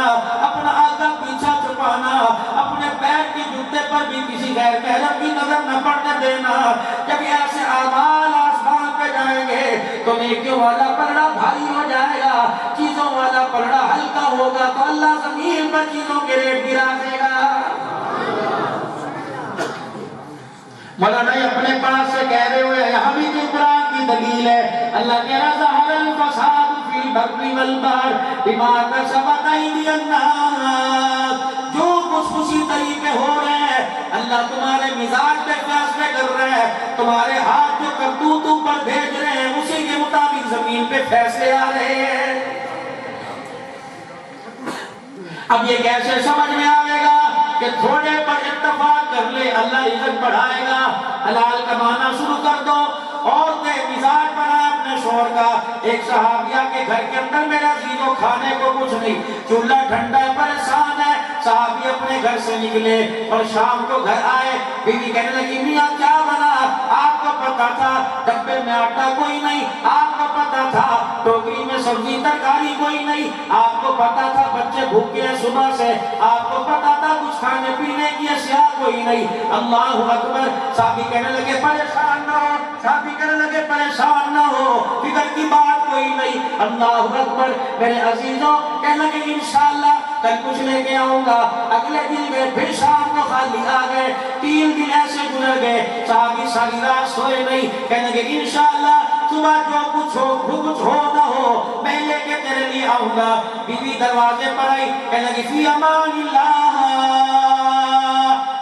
اپنا آگا پیچھا چھپانا, اپنے پیر کے جوتے پر بھی کسی غیر محرم کی نظر نہ پڑنے دینا. جب یہ ایسے اعمال آسمان پہ جائیں گے تو نیکیوں والا پلڑا بھاری ہو جائے گا, چیزوں والا پلڑا ہلکا ہوگا, تو اللہ زمین پر چیزوں کے ریٹ گرا دے گا. مولانا اپنے پاس سے کہہ رہے ہوئے, یہاں بھی جو قرآن کی دلیل ہے. اللہ کہہ رہا ظہر الفساد فی البر والبحر بما کسبت ایدی الناس. جو کچھ اسی طریقے ہو رہے ہیں, اللہ تمہارے مزاج پہ فیصلے کر رہے ہیں, تمہارے ہاتھ جو کرتوتوں پر بھیج رہے ہیں اسی کے مطابق زمین پہ فیصلے آ رہے ہیں. اب یہ کیسے سمجھ میں آئے گا کہ تھوڑے پر اتفاق کر لے اللہ عزت بڑھائے گا. حلال کمانا شروع کر دو. عورتیں مزاج بنائے اپنے شوہر کا. ایک صحابیہ کے گھر کے اندر میرے عزیزوں کھانے کو کچھ نہیں, چولہا ٹھنڈا ہے, پریشان ہے. صحابی اپنے گھر سے نکلے اور شام کو گھر آئے. بیوی کہنے لگی میاں کیا بنا؟ آپ کو پتا تھا ڈبے میں آٹا کوئی نہیں, آپ کو پتا تھا ٹوکری میں سبزی ترکاری کوئی نہیں, آپ کو پتا تھا بچے بھوکے ہیں صبح سے, آپ کو پتا تھا کچھ کھانے پینے کی اشیاء کوئی نہیں. اللہ اکبر. صحابی کہنے لگے پریشان نہ ہو, صحابی کہنے لگے پریشان نہ ہو, فکر کی بات کوئی نہیں. اللہ اکبر. میرے عزیزوں کہنے لگے انشاءاللہ کل کچھ لے کے آؤں گا. اگلے دن گئے, پھر شام کو خالی آ گئے. 3 دن ایسے گزر گئے. صحابی ساری رات سوئے نہیں. کہنے لگے انشاءاللہ صبح جو کچھ ہو نہ ہو میں لے کے تیرے لیے آؤں گا. بیوی دروازے پر آئی, کہنے لگی فی امان اللہ.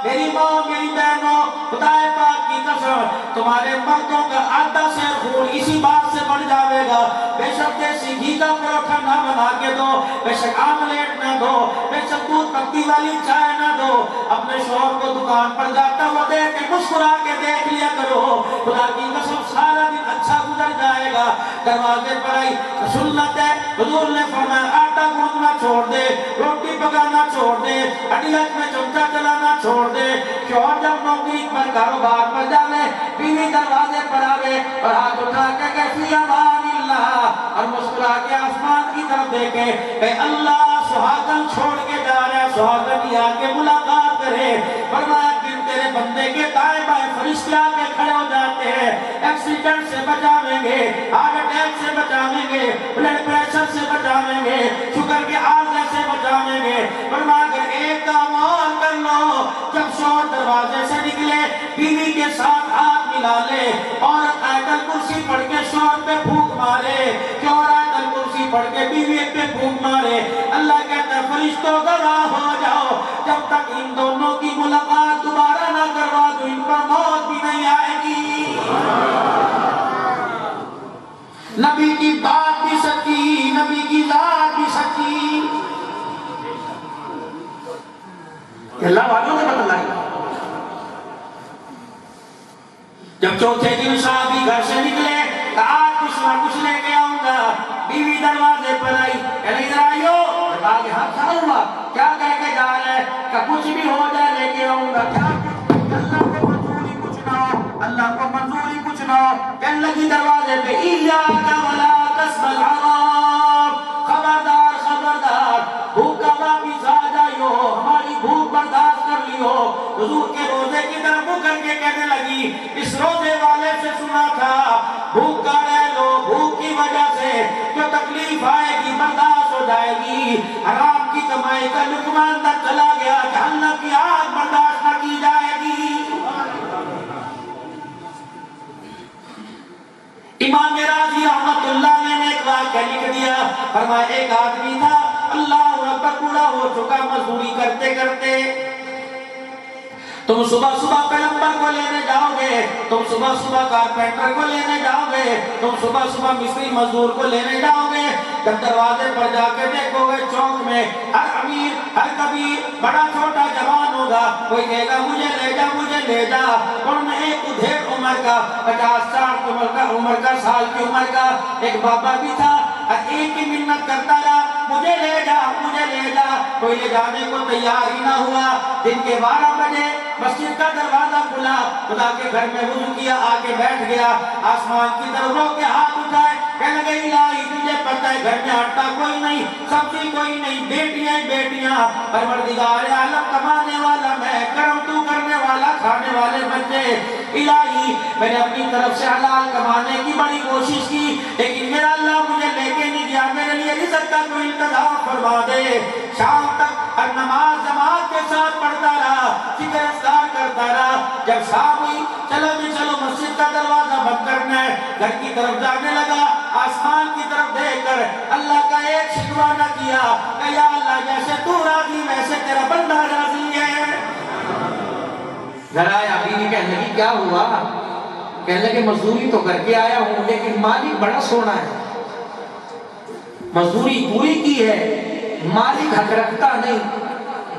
میری ماں میری بہنوں, خدا پاک کی قسم تمہارے مردوں کا آدھا سے خون اسی بات سے بڑھ جاوے گا. بے شک دیسی گھی کا پروٹھا نہ بنا کے دو, بے شک آملیٹ نہ دو, بے شک دودھ پتی والی چائے نہ دو. اپنے شوہر کو دکان پر جاتا ہوا دیکھ کے مسکرا کے دیکھ لیا کرو. خدا کی قسم سارا دن اچھا گزر جائے گا. دروازے پر آئی, سنت ہے حضور نے فرمایا آٹا گوندنا چھوڑ دے, روٹی پکانا چھوڑ دے, اڈیلک میں چمچا چلانا چھوڑ دے. شوہر جب نوکری پر کاروبار پر جانے, بیوی دروازے پر آوے اور ہاتھ اٹھا کے کہتی امان اللہ, اور مسکرا کے آسمان کی طرف دیکھے کہ اللہ سہاگن چھوڑ کے جا رہا ہے, سہاگن یہ آ کے ملاقات کرے. فرمایا پھر تیرے بندے کے دائیں بائیں فرشتے آ کے کھڑے ہو جاتے ہیں, ایکسیڈنٹ سے بچاویں گے, ہارٹ اٹیک سے بچاویں گے, بلڈ پریشر سے بچاویں گے, شوگر کے عارضے سے بچاویں گے. فرمایا اگر ایک کام اور کر لو, جب شوہر دروازے سے نکلے بیوی کے ساتھ ہاتھ ملا لے, عورت آیت الکرسی پڑھ کے شوہر پہ پھونک مارے, شوہر آیت الکرسی پڑھ کے بیوی پہ پھونک مارے. اللہ کہتا ہے فرشتوں گواہ ہو جاؤ, جب تک ان دونوں کی ملاقات دوبارہ نہ کروا دو ان پر موت بھی نہیں آئے گی. نبی کی بات بھی سچی, نبی کی ذات بھی سچی. اللہ والوں نے بتلائی. جب چوتھے دن صحابی گھر سے نکلے, آج کچھ نہ کچھ لے کے آؤں گا. بیوی دروازے پر آئی, کہنے ادھر آئیو. آگے ہاتھ کھڑا ہوا, کیا کہہ کے جا رہے, کہ کچھ بھی ہو جائے لے کے آؤں گا. کیا اللہ کو منظوری کچھ نہ ہو, اللہ کو منظوری کچھ نہ ہو. کہنے لگی دروازے پہ ایاک ولا کسب الحرام, خبردار خبردار, بھوکا واپس آ جائیو, ہماری بھوک برداشت کر لیو. حضور کے روزے کی طرف کر کے کہنے لگی اس روزے والے سے سنا تھا بھوکا رہ لو, بھوک کی وجہ سے جو تکلیف آئے گی برداشت ہو جائے گی. حرام کی کمائی کا لقمہ اندر چلا گیا, جہنم کی آگ برداشت نہ کی جائے گی. امام راضی رحمت اللہ نے ایک واقعہ لکھ دیا. فرمایا ایک آدمی تھا, اللہ اکبر, بوڑھا ہو چکا, مزدوری کرتے کرتے. تم صبح صبح پلمبر کو لینے جاؤ گے, تم صبح صبح کارپینٹر کو لینے جاؤ گے, تم صبح صبح مستری مزدور کو لینے جاؤ گے. جب دروازے پر جا کے دیکھو گے چوک میں ہر امیر ہر کبیر بڑا چھوٹا جوان ہوگا, کوئی کہے گا مجھے لے جا مجھے لے جا. ان میں ایک ادھیڑ عمر کا 50-60 عمر کا سال کی عمر کا ایک بابا بھی تھا, اور ایک ہی منت کرتا رہا مجھے لے جا مجھے لے جا، کوئی لے جانے کو تیار ہی نہ ہوا۔ دن کے 12 بجے مسجد کا دروازہ کھلا، خدا کے گھر میں وضو کیا، آ کے بیٹھ گیا، آسمان کی طرف رو کے ہاتھ اٹھائے، کہنے لگے الہی تجھے پتہ ہے گھر میں آٹا کوئی نہیں، سبزی کوئی نہیں، بیٹیاں ہی بیٹیاں، پروردگار عالم کمانے والا میں، کرم تو کرنے والا، کھانے والے بچے، الہی میں نے اپنی طرف سے حلال کمانے کی بڑی کوشش کی، لیکن میرا اللہ مجھے لے کے نہیں گیا، میرے لیے رزق کا کوئی انتظام فرما دے۔ شام تک ہر نماز جماعت کے ساتھ پڑھتا رہا، ذکر اذکار کرتا رہا، جب شام ہوئی چلو جی چلو مسجد کا دروازہ بند کرنا ہے، گھر کی طرف جانے لگا، آسمان کی طرف دیکھ کر اللہ کا ایک شکوہ نہ کیا کہ یا اللہ جیسے تو راضی ویسے تیرا بندہ راضی ہے۔ گھر آیا، بیوی کہنے لگی کیا ہوا؟ کہنے لگے مزدوری تو کر کے آیا ہوں لیکن مالک بڑا سونا ہے، مزدوری پوری کی ہے، مالک حق رکھتا نہیں،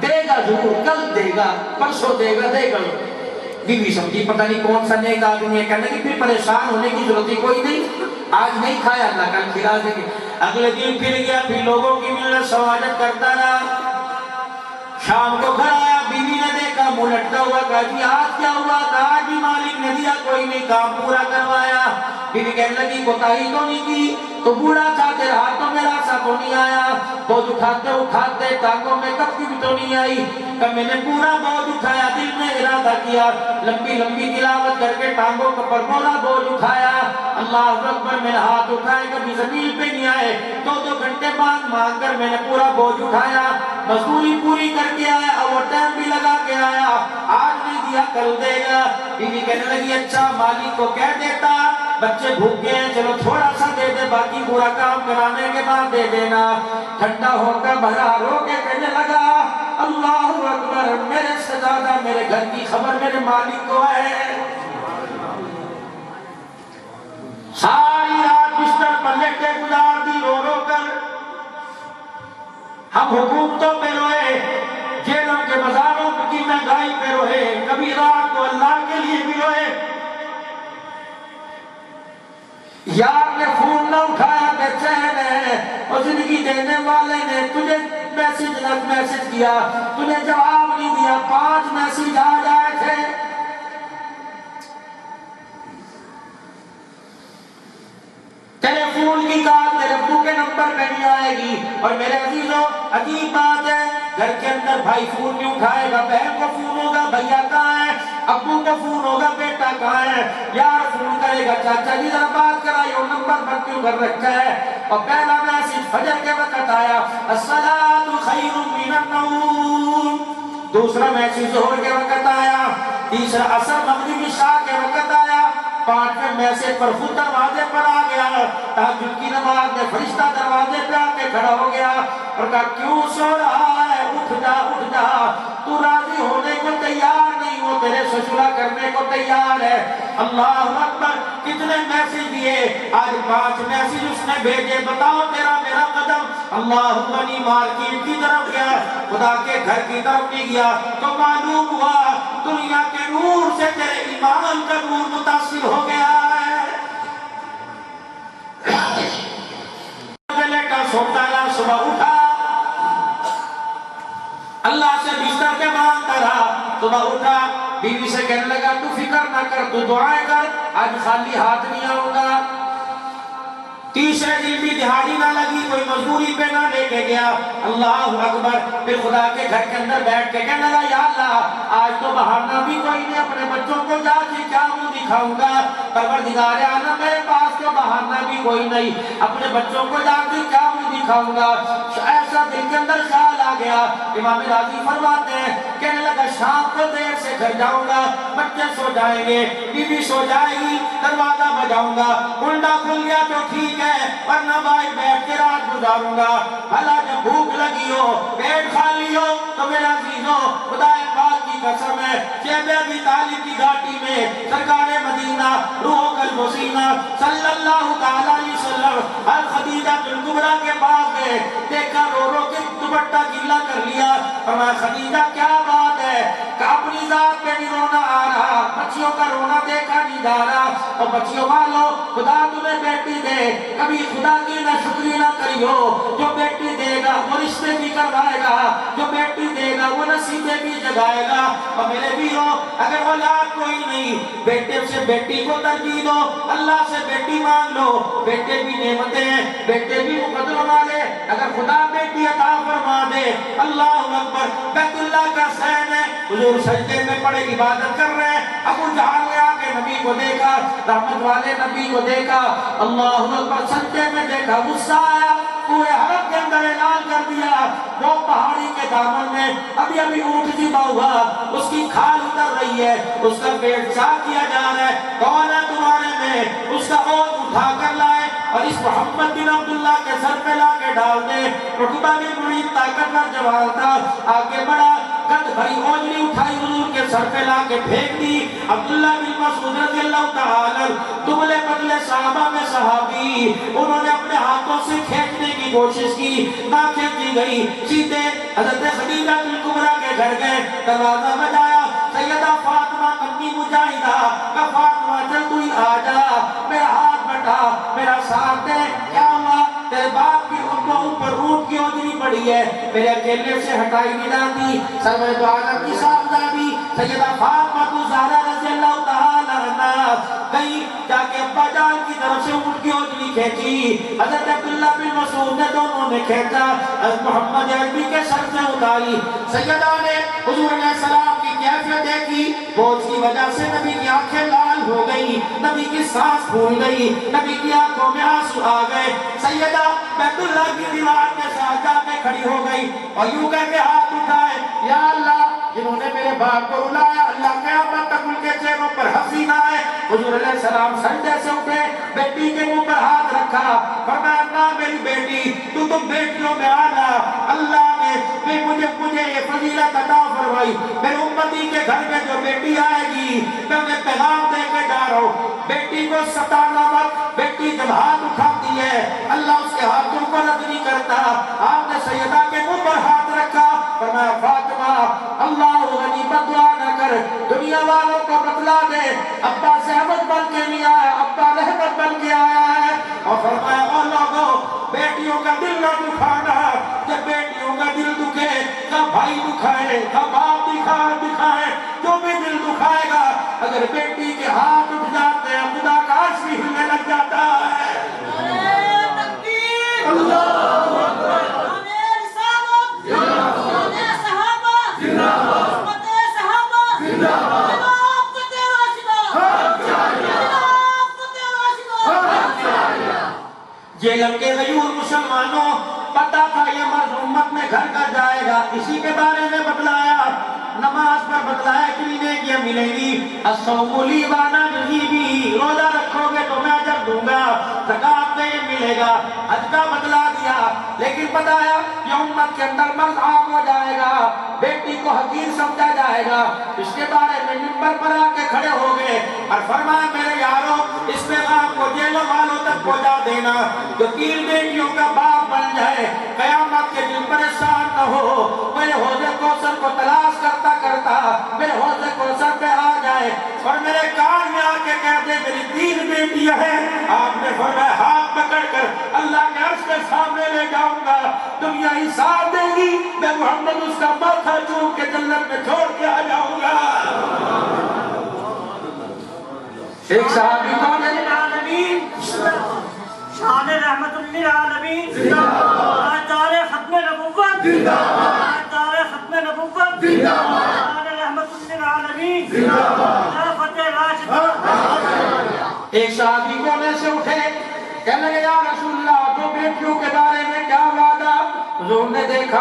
دے گا ضرور، کل دے گا، پرسوں دے گا، دے گا۔ بیوی سمجھی پتہ نہیں کون سا نیک آدمی ہے، کہنے لگی پھر پریشان ہونے کی ضرورت ہی کوئی نہیں، آج نہیں کھایا اللہ کل کھلا دیں گے۔ اگلے دن پھر گیا، پھر لوگوں کی ملت سواگت کرتا رہا، شام کو گھر آیا، بیوی نے دیکھا منہ لٹکا ہوا، کہا جی آج کیا ہوا؟ کہا آج بھی مالک نے دیا، کوئی نہیں کام پورا کروایا۔ بیوی کہنے لگی کوتاہی تو نہیں کی؟ تو بوڑھا تھا تیرے ہاتھوں میں راسا تو نہیں آیا، بوجھ اٹھاتے اٹھاتے ٹانگوں میں کفی بھی تو نہیں آئی، کہ میں نے پورا بوجھ اٹھایا، دل میں ارادہ کیا، لمبی لمبی تلاوت کر کے ٹانگوں پر پورا بوجھ اٹھایا، اللہ اکبر، میں نے ہاتھ اٹھائے کبھی زمین پہ نہیں آئے، 2 گھنٹے مانگ مانگ کر میں نے پورا بوجھ اٹھایا، مزدوری پوری کر کے آیا، اوور ٹائم بھی لگا کے آیا، آج نہیں دیا کل دے گا۔ بیوی کہنے لگی اچھا مالک کو کہہ دیتا بچے بھوکے ہیں چلو تھوڑا سا دے دے، باقی پورا کام کرانے کے بعد دے دینا۔ ٹھنڈا ہو کر بھرا رو کے کہنے لگا اللہ اکبر، میرے سے زیادہ میرے گھر کی خبر میرے مالک کو ہے۔ ساری رات بستر پر لیٹے گزار دی رو رو کر، ہم حکومتوں پہ روئے، جیلوں کے بازاروں کی مہنگائی پہ روئے، کبھی رات کو اللہ کے لیے بھی روئے۔ یار نے فون نہ اٹھایا بے چین ہے، اور زندگی دینے والے نے تجھے میسج کیا، تجھے جواب نہیں دیا، 5 میسج آ جائے تھے۔ تیرے فون کی کال تیرے ابو کے نمبر پہ نہیں آئے گی، اور میرے عزیزوں عجیب بات ہے، گھر کے اندر بھائی فون نہیں اٹھائے گا، بہن کو فون ہوگا بھیا کہاں ہے، ابو کو فون ہوگا بیٹا کہاں ہے، یار فون کرے گا چاچا جی ذرا بات کرائیے، وہ نمبر پر کیوں کر رکھا ہے۔ اور پہلا میسج فجر کے وقت آیا الصلاۃ خیر من النوم، دوسرا میسج ظہر کے وقت آیا، تیسرا عصر مغرب عشاء کے وقت آیا، 5ویں میسج پر خود دروازے پر آ گیا، تہجد کی نماز میں فرشتہ دروازے پہ آ کے کھڑا ہو گیا اور کہا کیوں سو رہا ہے، اٹھ جا اٹھ جا، تو راضی ہونے کو تیار نہیں، وہ تیرے سے صلح کرنے کو تیار ہے۔ اللہ اکبر، کتنے میسج دیے، آج 5 میسج اس نے بھیجے، بتاؤ تیرا میرا قدم اللہ بنی مارکیٹ کی طرف گیا، خدا کے گھر کی طرف نہیں گیا، تو معلوم ہوا دنیا کے نور سے تیرے ایمان کا نور متاثر ہو گیا ہے۔ لیٹا سوتا رہا، صبح اٹھا اللہ سے بستر پہ مانگتا رہا، صبح اٹھا بیوی سے کہنے لگا تو فکر نہ کر، تو دعائیں کر، آج خالی ہاتھ نہیں آؤں گا۔ تیسرے دن بھی دہاڑی نہ لگی، کوئی مزدوری پہ نہ لے کے گیا، اللہ اکبر، پھر خدا کے گھر کے اندر بیٹھ کے کہنے لگا یا اللہ آج تو بہانہ بھی کوئی نہیں، اپنے بچوں کو جا کے کیا منہ دکھاؤں گا، پروردگار عالم میرے پاس تو بہانہ بھی کوئی نہیں، اپنے بچوں کو جا کے کیا منہ دکھاؤں گا۔ ایسا دل کے اندر خیال آ گیا، امام راضی فرماتے ہیں کہنے لگا شام کو دیر سے گھر جاؤں گا، بچے سو جائیں گے، بیوی سو جائے گی، دروازہ بجاؤں گا، کنڈا کھل گیا تو ٹھیک ہے، ورنہ بھائی بیٹھ کے رات گزاروں گا، بھلا جب بھوک لگی ہو پیٹ خالی ہو تو میرا عزیزو خدا پاک کی قسم ہے، شیخ ابی طالب کی گھاٹی میں سرکار مدینہ روح الوسینہ صلی اللہ تعالی علیہ وسلم خدیجہ الکبریٰ کے پاس گئے، دیکھا رو رو کے دوپٹہ گیلا کر لیا، فرمایا خدیجہ کیا بات ہے، کہ اپنی ذات پہ بھی رونا آ رہا، بچیوں کا رونا دیکھا نہیں جا رہا. اور بچیوں والوں خدا تمہیں بیٹی دے, کبھی خدا کی نہ شکری نہ کریو. جو بیٹی دے گا وہ رشتے بھی کروائے گا, جو بیٹی دے گا وہ نصیبیں بھی جگائے گا. اور میرے بیو اگر اولاد کوئی نہیں, بیٹے سے بیٹی کو ترجیح دو, اللہ سے بیٹی مانگ لو. بیٹے بھی نعمتیں ہیں, بیٹے بھی مقدروں والے. اگر خدا بیٹی عطا فرما دے, اللہ اکبر, بیت اللہ کا سین ہے, حضور سجدے میں پڑے عبادت کر رہے ہیں. ابو جہل نے آ کے نبی کو دیکھا, رحمت والے نبی کو دیکھا, اللہ اکبر, سجدے میں دیکھا, غصہ آیا, پورے حرم کے اندر اعلان کر دیا, وہ پہاڑی کے دامن میں ابھی ابھی اونٹ ذبح ہوا, اس کی کھال اتر رہی ہے, اس کا پیٹ صاف کیا جا رہا ہے, کون ہے تمہارے میں, اس کا اونٹ اٹھا کر لائے اور اس محمد بن عبداللہ کے سر پہ لا کے ڈال دے. عتبہ بھی بڑی طاقتور جوان تھا, آگے بڑھا, گد بھری اوجری اٹھائی, حضور کے سر پہ لا کے پھینک دی. عبداللہ بن مسعود رضی اللہ تعالی دبلے پتلے صحابہ میں صحابی, انہوں نے اپنے ہاتھوں سے کھینچنے کی کوشش کی, نہ کھینچی گئی, سیدھے حضرت خدیجہ کبریٰ کے گھر گئے, دروازہ بجایا, سیدہ فاطمہ ننھی مجاہدہ, کہ فاطمہ چل تو ہی آ جا, میرا ہاتھ بٹا, میرا ساتھ دے. کیا ہوا, تیرے باپ کی اوپر اونٹ کی اوجری پڑی ہے, میرے اکیلے سے ہٹائی نہیں جاتی. سرور دو عالم کی صاحبزادی سیدہ فاطمہ الزہرا رضی اللہ تعالی عنہا گئی, جا کے ابا جان کی طرف سے اونٹ کی اوجری کھینچی. حضرت عبداللہ بن مسعود نے دونوں نے کھینچا, حضرت محمد عربی کے سر سے اتاری. سیدہ نے حضور علیہ السلام کی کیفیت دیکھی, بوجھ کی وجہ سے نبی کی آنکھیں لال ہو گئی, نبی کی سانس پھول گئی, نبی کی آنکھوں میں آنسو آ گئے. سیدہ بیت اللہ کی دیوار کے ساتھ جا کے کھڑی ہو گئی اور یوں کہہ کے ہاتھ اٹھائے, یا اللہ, جنہوں نے میرے باپ کو رلایا, اللہ قیامت تک ان کے چہروں پر ہنسی نہ آئے. حضور علیہ السلام سجدے سے اٹھے, بیٹی کے منہ پر ہاتھ رکھا, فرمایا, نا میری بیٹی, تو تم بیٹیوں میں آنا, اللہ نے مجھے یہ فضیلت عطا فرمائی. میرے امتی کے گھر میں جو بیٹی آئے گی, میں انہیں پیغام دے کے جا رہا ہوں, بیٹی کو ستانا مت. بیٹی جب ہاتھ اٹھاتی ہے, اللہ اس کے ہاتھوں کو رد نہیں کرتا. آپ نے سیدہ کے منہ پر ہاتھ رکھا, فرمایا, فاطمہ, اللہ غنی بدعا نہ کر, دنیا والوں کو بتلا دے, ابا زحمت بن کے نہیں آیا, ابا رحمت بن کے آیا ہے. اور فرمایا, اور لوگوں, بیٹیوں کا دل نہ دکھانا, جب بیٹیوں کا دل دکھے, نہ بھائی دکھائے, نہ باپ دکھائے, جو بھی دل دکھائے گا, اگر بیٹی کے ہاتھ اٹھ جاتے ہیں, خدا کا عرش بھی ہلنے لگ جاتا ہے. اللہ اکبر, جیلم کے غیور مسلمانوں, پتا تھا یہ مرد امت میں گھر کا جائے گا, اسی کے بارے میں بتلایا. نماز پر بتلایا کہ نیکیاں ملیں گی, الصوم لی وانا اجزی بہ, روزہ رکھو گے تو میں اجر دوں گا, زکات میں یہ ملے گا, حج کا بتلا دیا. لیکن بتایا یہ امت کے اندر مرد عام ہو جائے گا, بیٹی کو حقیر سمجھا جائے گا. اس کے بارے میں منبر پر آ کے کھڑے ہو گئے اور فرمایا, میرے یارو, اس پیغام کو جیلوں والوں تک پہنچا دینا, جو 3 بیٹیوں کا باپ بن جائے, قیامت کے دن پریشان نہ ہو, میرے حوض کوثر کو تلاش کرتا میرے حوض کوثر پہ آ جائے اور میرے کان میں آ کے کہہ دے, میری 3 بیٹیاں ہیں. آپ نے فرمایا, ہاتھ پکڑ کر اللہ کے عرش کے سامنے لے جاؤں گا, دنیا ہی ساتھ دے گی, میں محمد اس کا ماتھا چوم کے جنت میں چھوڑ کے آ جاؤں گا. ایک صحابی کون ہے؟ العالمین, شان رحمت للعالمین, تاجدار ختم نبوت, تاجدار ختم نبوت, شان رحمت للعالمین, خلافت راشدہ. ایک صحابی کونے سے اٹھے, کہنے لگے, یا رسول اللہ, 2 بیٹیوں کے بارے میں کیا وعدہ؟ حضور نے دیکھا,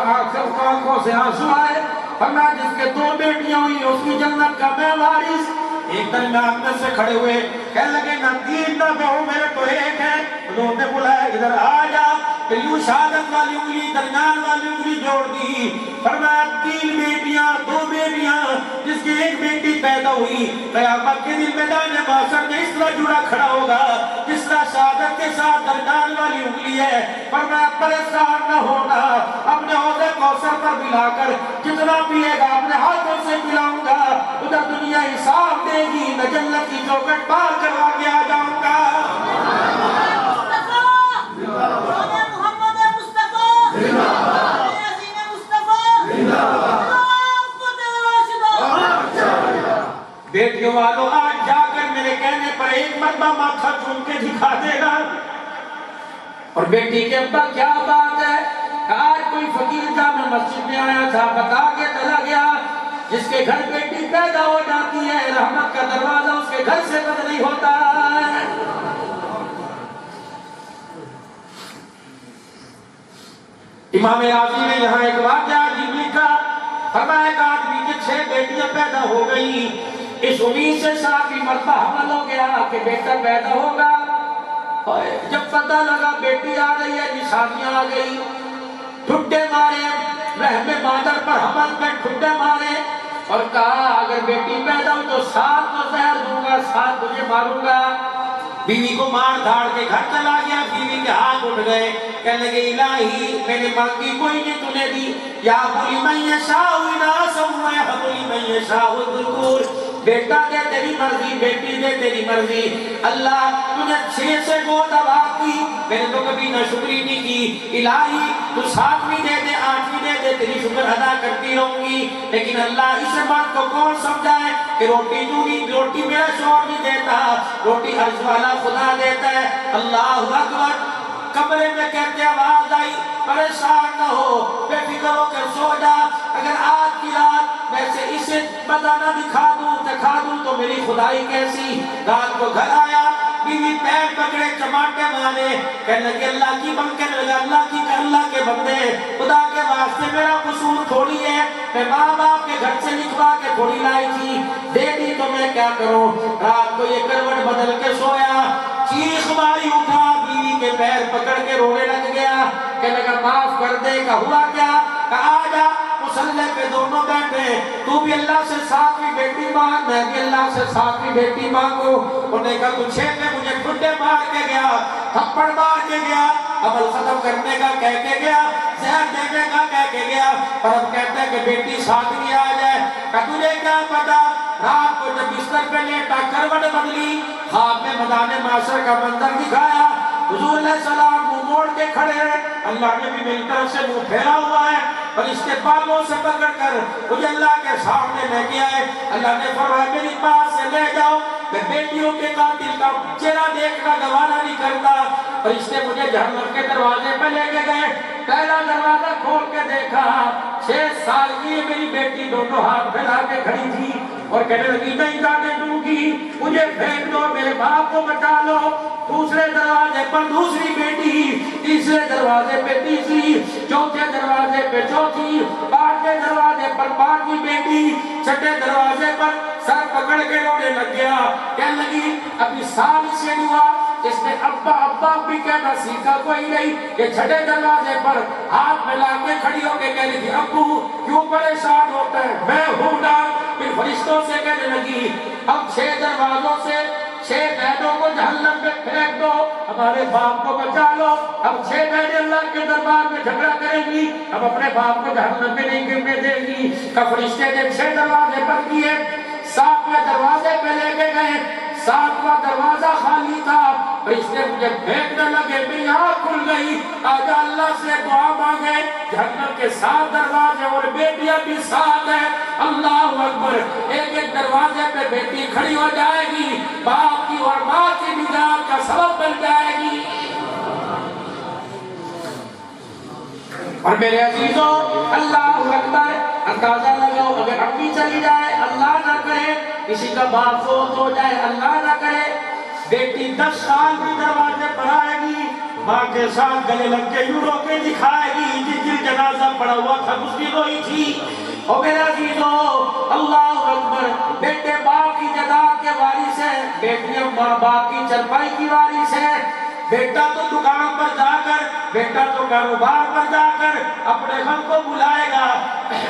آنکھوں سے آنسو آئے, فرمایا, جس کے 2 بیٹیاں ہوئی اس کی جنت کا میں وارث. ایک درمیان میں سے کھڑے ہوئے, کہنے لگے, نہ 3 نہ 2, میرے تو 1 ہے. حضور نے بلایا, ادھر آ جا. پھر یوں شہادت والی انگلی, درمیان والی انگلی جوڑ دی. فرمایا, 3 بیٹیاں, 2 بیٹیاں, جس کی 1 بیٹی پیدا ہوئی, قیامت کے دن میدان محشر میں اس طرح جڑا کھڑا ہوگا جس طرح رشتہ شہادت کے ساتھ درمیان والی انگلی ہے، فرمایا پریشان نہ ہونا، اپنے حوض کوثر پر ملا کر جتنا پیے گا اپنے ہاتھوں سے پلاؤں گا، ادھر دنیا حساب دے گی، میں جنت کی چوکھٹ پار کروا کے آ جاؤں گا۔ بیٹیوں والوں آج جا کر میرے کہنے پر ایک مرتبہ ماتھا چوم کے دکھا دے گا۔ اور بیٹی کے ابا کیا بات ہے، آج کوئی فقیر جامع مسجد میں آیا تھا، بتا کے چلا گیا جس کے گھر بیٹی پیدا ہو جاتی ہے رحمت کا دروازہ اس کے گھر سے بند نہیں ہوتا ہے۔ امام راضی نے یہاں ایک واقعہ عجیب لکھا، فرمایا ایک آدمی کی 6 بیٹیاں پیدا ہو گئی، اس امید سے 7ویں مرتبہ حمل ہو گیا کہ بیٹا پیدا ہوگا، جب پتہ لگا بیٹی آ رہی ہے نشانیاں آ گئی، ٹھڈے مارے، رحم مادر پر حمل میں ٹھڈے مارے اور کہا اگر بیٹی پیدا ہو تو 7 کو زہر دوں گا، 7 تجھے ماروں گا۔ بیوی کو مار دھاڑ کے گھر چلا گیا، بیوی کے ہاتھ اٹھ گئے، کہنے لگے الہی میں نے مانگی کوئی نہیں تو نے دی، یا بولی من یشاء اناثا و یہب لمن یشاء الذکور، بیٹا دے تیری مرضی، بیٹی دے تیری مرضی، اللہ تو نے 6 سے گود آباد کی، میں نے تو کبھی نہ شکری نہیں کی، الہی تو 7ویں دے دے 8ویں دے دے تیری شکر ادا کرتی رہوں گی، لیکن اللہ اس بات کو کون سمجھائے کہ روٹی تو نہیں، روٹی میرا شوہر نہیں دیتا، روٹی عرض والا خدا دیتا ہے۔ اللہ اکبر، کمرے میں کہتے آواز آئی پریشان نہ ہو، بے فکر ہو کر سو جا، اگر آج کی رات میں سے اسے بدانہ دکھا دوں تو میری خدائی کیسی۔ رات کو گھر آیا، بیوی پیر پکڑے چماٹے مارے، کہنے لگے اللہ کی بند کرنے لگا، اللہ کے بندے خدا کے واسطے میرا قصور تھوڑی ہے، میں ماں باپ کے گھر سے لکھوا کے تھوڑی لائی تھی، دے دی تو میں کیا کروں۔ رات کو یہ کروٹ بدل کے سویا، چیخ ماری اٹھا، بیوی کے پیر پکڑ کے رونے لگ گیا، کہنے لگا معاف کر دے، کہ ہوا کیا، کہا آجا مسلح پہ دونوں بیٹھے، تو بھی اللہ سے 7ویں بیٹی مانگ، میں بھی اللہ سے 7ویں بیٹی مانگو۔ انہوں نے کہا تو 6 میں مجھے ٹھڈے مار کے گیا، تھپڑ مار کے گیا، عمل ختم کرنے کا کہہ کے گیا، زہر دینے کا کہہ کے گیا، اور اب کہتا ہے کہ بیٹی 7ویں آ جائے۔ کہ تجھے کیا پتا، رات کو جب بستر پہ لیٹا کروٹ بدلی، خواب میں میدان محشر کا منظر دکھایا، حضور علیہ السلام منہ موڑ کے کھڑے ہیں، اللہ نے بھی میری طرف سے منہ پھیرا ہوا ہے اور اس کے بالوں سے پکڑ کر مجھے اللہ کے سامنے لے کے آئے۔ اللہ نے فرمایا میری پاس سے لے جاؤ، میں بیٹیوں کے قاتل کا چہرہ دیکھنا گوارا نہیں کرتا، اور اس نے مجھے جہنم کے دروازے پہ لے کے گئے، پہلا دروازہ کھول کے دیکھا، 6 سال کی میری بیٹی دونوں ہاتھ پھیلا کے کھڑی تھی اور کہنے لگی نہیں جانے دوں گی، مجھے پھینک دو، میرے باپ کو بچا لو۔ دوسرے دروازے پر دوسری بیٹی، تیسرے دروازے پہ تیسری، چوتھے دروازے پہ چوتھی، 5ویں دروازے پر 5ویں بیٹی، 6ٹھے دروازے پر سر پکڑ کے رونے لگ گیا، کہنے لگی ابھی سال سے ہوا، اس نے ابا بھی کہنا سیکھا کوئی نہیں، یہ 6ٹھے دروازے پر ہاتھ ملا کے کھڑی ہو کے کہہ لگی ابو کیوں پریشان ہوتا ہے، میں ہوں نا۔ پھر فرشتوں سے کہنے لگی اب 6 دروازوں سے 6 بہنوں کو جہنم میں پھینک دو، ہمارے باپ کو بچا لو۔ اب 6 بہنیں اللہ کے دربار میں جھگڑا کریں گی، اب اپنے باپ کو جہنم میں نہیں گرنے دے گی۔ کہ فرشتے نے 6 دروازے بند کیے، 7ویں دروازے پہ لے کے گئے، 7واں دروازہ خالی تھا، فرشتے مجھے پھینکنے لگے، میری آنکھ کھل گئی، آج اللہ سے دعا مانگے، جہنم کے 7 دروازے اور بیٹیاں بھی 7 ہیں، اللہ اکبر، ایک دروازے پہ بیٹی کھڑی ہو جائے گی، باپ کی اور ماں کی نجات کا سبب بن جائے گی۔ اور میرے عزیزوں اللہ اکبر، اندازہ لگاؤ اگر امی چلی جائے اللہ نہ کرے، کسی کا باپ فوت ہو جائے اللہ نہ کرے، بیٹی 10 سال بھی دروازے پر آئے گی، ماں کے ساتھ گلے لگ کے یوں رو کے دکھائے گی، جس جنازہ پڑا ہوا تھا اس کی روئی تھی۔ اور میرے عزیزوں اللہ اکبر، بیٹے باپ کی جداد کے وارث ہیں، بیٹیاں ماں باپ کی چرپائی کی وارث ہیں، بیٹا تو دکان پر جا کر، بیٹا تو کاروبار پر جا کر اپنے غم کو بلائے گا،